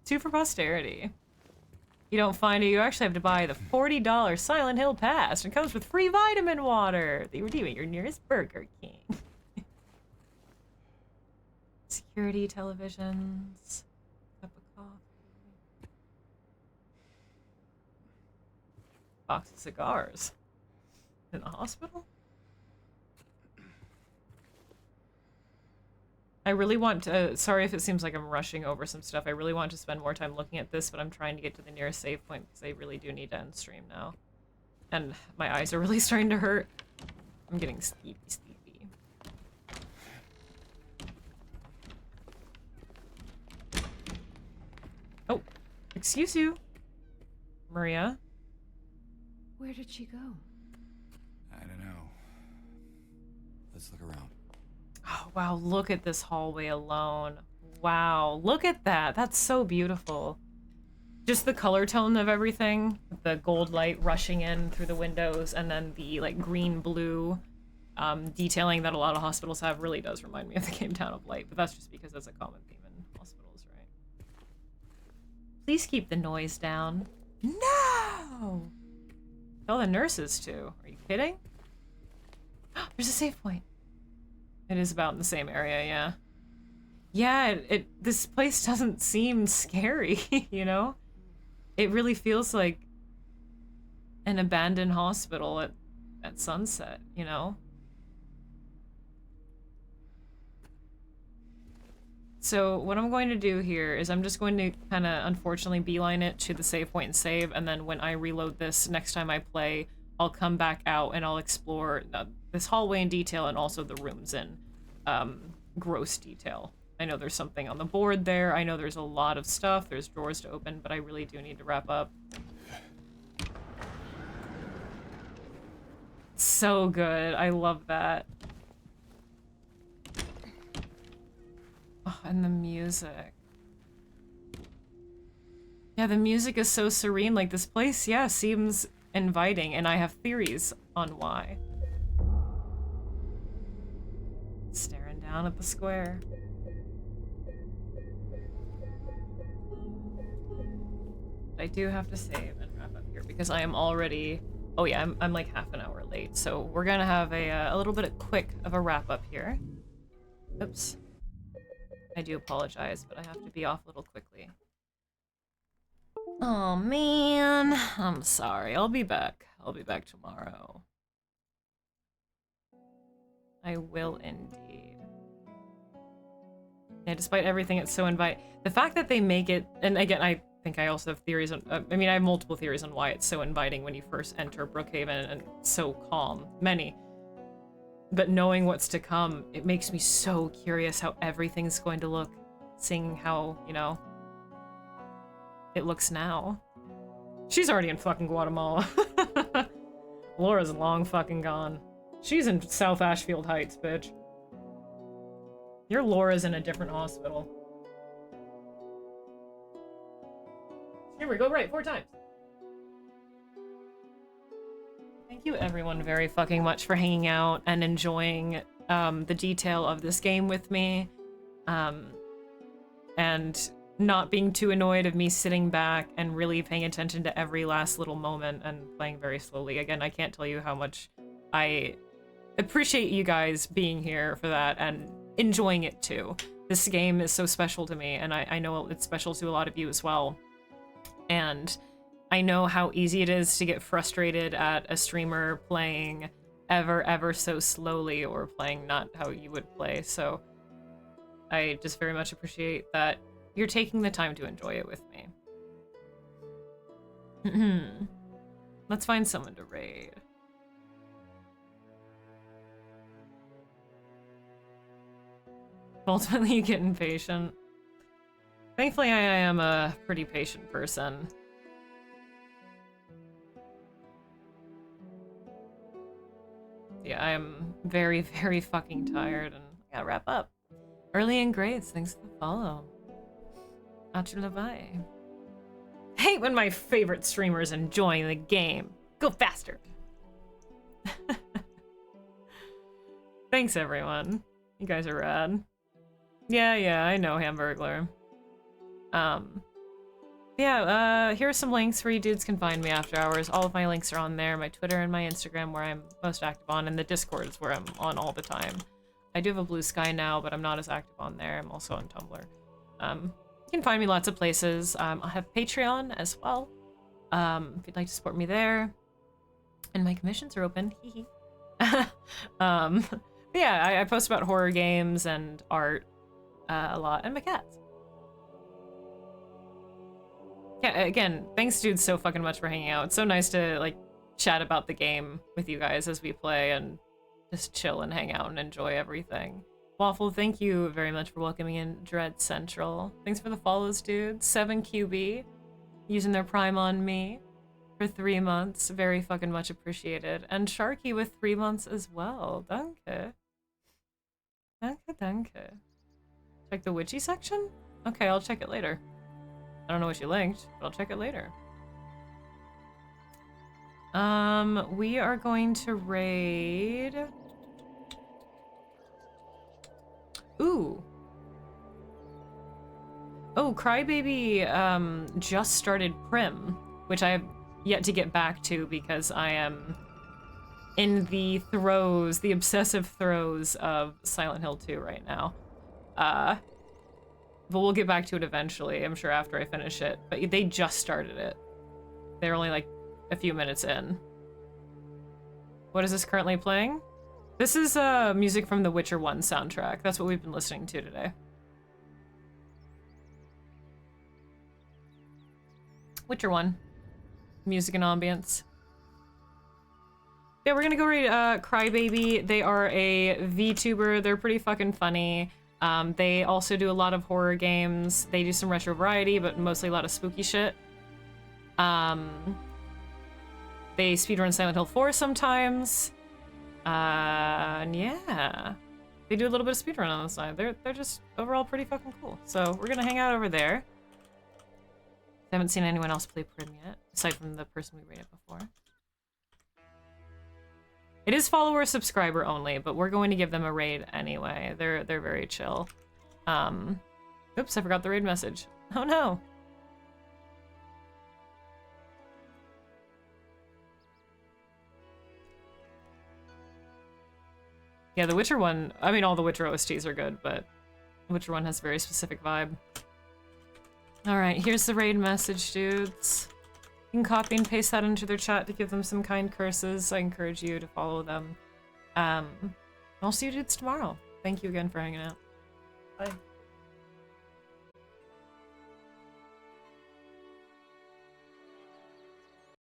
2 for posterity. You don't find it, you actually have to buy the $40 Silent Hill Pass. It comes with free vitamin water. They redeem at your nearest Burger King. Security televisions. Cup of coffee. Box of cigars. In the hospital? I really want to, sorry if it seems like I'm rushing over some stuff. I really want to spend more time looking at this, but I'm trying to get to the nearest save point because I really do need to end stream now. And my eyes are really starting to hurt. I'm getting sleepy. Oh, excuse you, Maria. Where did she go? I don't know. Let's look around. Oh, wow, look at this hallway alone. Wow, look at that. That's so beautiful. Just the color tone of everything. The gold light rushing in through the windows, and then the, like, green-blue detailing that a lot of hospitals have really does remind me of the game Town of Light, but that's just because that's a common theme in hospitals, right? Please keep the noise down. No! Tell the nurses to. Are you kidding? There's a save point. It is about in the same area, yeah. Yeah, this place doesn't seem scary, you know? It really feels like an abandoned hospital at sunset, you know? So what I'm going to do here is I'm just going to kind of unfortunately beeline it to the save point and save, and then when I reload this next time I play, I'll come back out and I'll explore this hallway in detail and also the rooms in gross detail. I know there's something on the board there. I know there's a lot of stuff. There's drawers to open, but I really do need to wrap up. So good. I love that. and the music. Yeah, the music is so serene. Like, this place, yeah, seems inviting, and I have theories on why. Staring down at the square. I do have to save and wrap up here because I am already... Oh yeah, I'm like half an hour late, so we're gonna have a little bit quick of a wrap up here. Oops. I do apologize, but I have to be off a little quickly. Oh man, I'm sorry. I'll be back. I'll be back tomorrow. I will indeed. Yeah, despite everything, it's so the fact that they make it, and again, I think I also have theories on, I mean, I have multiple theories on why it's so inviting when you first enter Brookhaven and so calm. Many. But knowing what's to come, it makes me so curious how everything's going to look, seeing how, you know, it looks now. She's already in fucking Guatemala. Laura's long fucking gone. She's in South Ashfield Heights, bitch. Your Laura's in a different hospital. Here we go, right, 4 times. Thank you everyone very fucking much for hanging out and enjoying the detail of this game with me. And not being too annoyed of me sitting back and really paying attention to every last little moment and playing very slowly. Again, I can't tell you how much I appreciate you guys being here for that and enjoying it too. This game is so special to me, and I know it's special to a lot of you as well. And I know how easy it is to get frustrated at a streamer playing ever so slowly or playing not how you would play, so I just very much appreciate that you're taking the time to enjoy it with me. Let's find someone to raid. Ultimately, you get impatient. Thankfully, I am a pretty patient person. Yeah, I am very fucking tired and I gotta wrap up. Early and Grace, thanks for the follow. Achulavai. Hate when my favorite streamer's enjoying the game. Go faster. Thanks, everyone. You guys are rad. Yeah, I know, Hamburglar. Here are some links where you dudes can find me after hours. All of my links are on there. My Twitter and my Instagram, where I'm most active on, and the Discord is where I'm on all the time. I do have a Blue Sky now, but I'm not as active on there. I'm also on Tumblr. You can find me lots of places. I have Patreon as well, if you'd like to support me there. And my commissions are open. Hee hee. Yeah, I post about horror games and art a lot, and my cats. Yeah, again, thanks dudes so fucking much for hanging out. It's so nice to like chat about the game with you guys as we play and just chill and hang out and enjoy everything. Waffle, thank you very much for welcoming in Dread Central. Thanks for the follows, dude. 7QB, using their Prime on me for 3 months. Very fucking much appreciated. And Sharky with 3 months as well. Danke. Danke. Check the witchy section? Okay, I'll check it later. I don't know what you linked, but I'll check it later. We are going to raid... Ooh. Oh, Crybaby, just started Prim, which I have yet to get back to because I am in the throes, the obsessive throes of Silent Hill 2 right now. But we'll get back to it eventually, I'm sure, after I finish it. But they just started it. They're only like a few minutes in. What is this currently playing? This is music from the Witcher 1 soundtrack. That's what we've been listening to today. Witcher 1. Music and ambience. Yeah, we're gonna go read Crybaby. They are a VTuber. They're pretty fucking funny. They also do a lot of horror games. They do some retro variety, but mostly a lot of spooky shit. They speedrun Silent Hill 4 sometimes. And yeah. they do a little bit of speedrun on the side. They're just overall pretty fucking cool. So we're gonna hang out over there. I haven't seen anyone else play Prim yet, aside from the person we rated before. It is follower subscriber only, but we're going to give them a raid anyway. They're very chill. Oops, I forgot the raid message. Oh no. Yeah, the Witcher one, I mean all the Witcher OSTs are good, but the Witcher one has a very specific vibe. Alright, here's the raid message, dudes. You can copy and paste that into their chat to give them some kind curses. I encourage you to follow them. I'll see you dudes tomorrow. Thank you again for hanging out. Bye.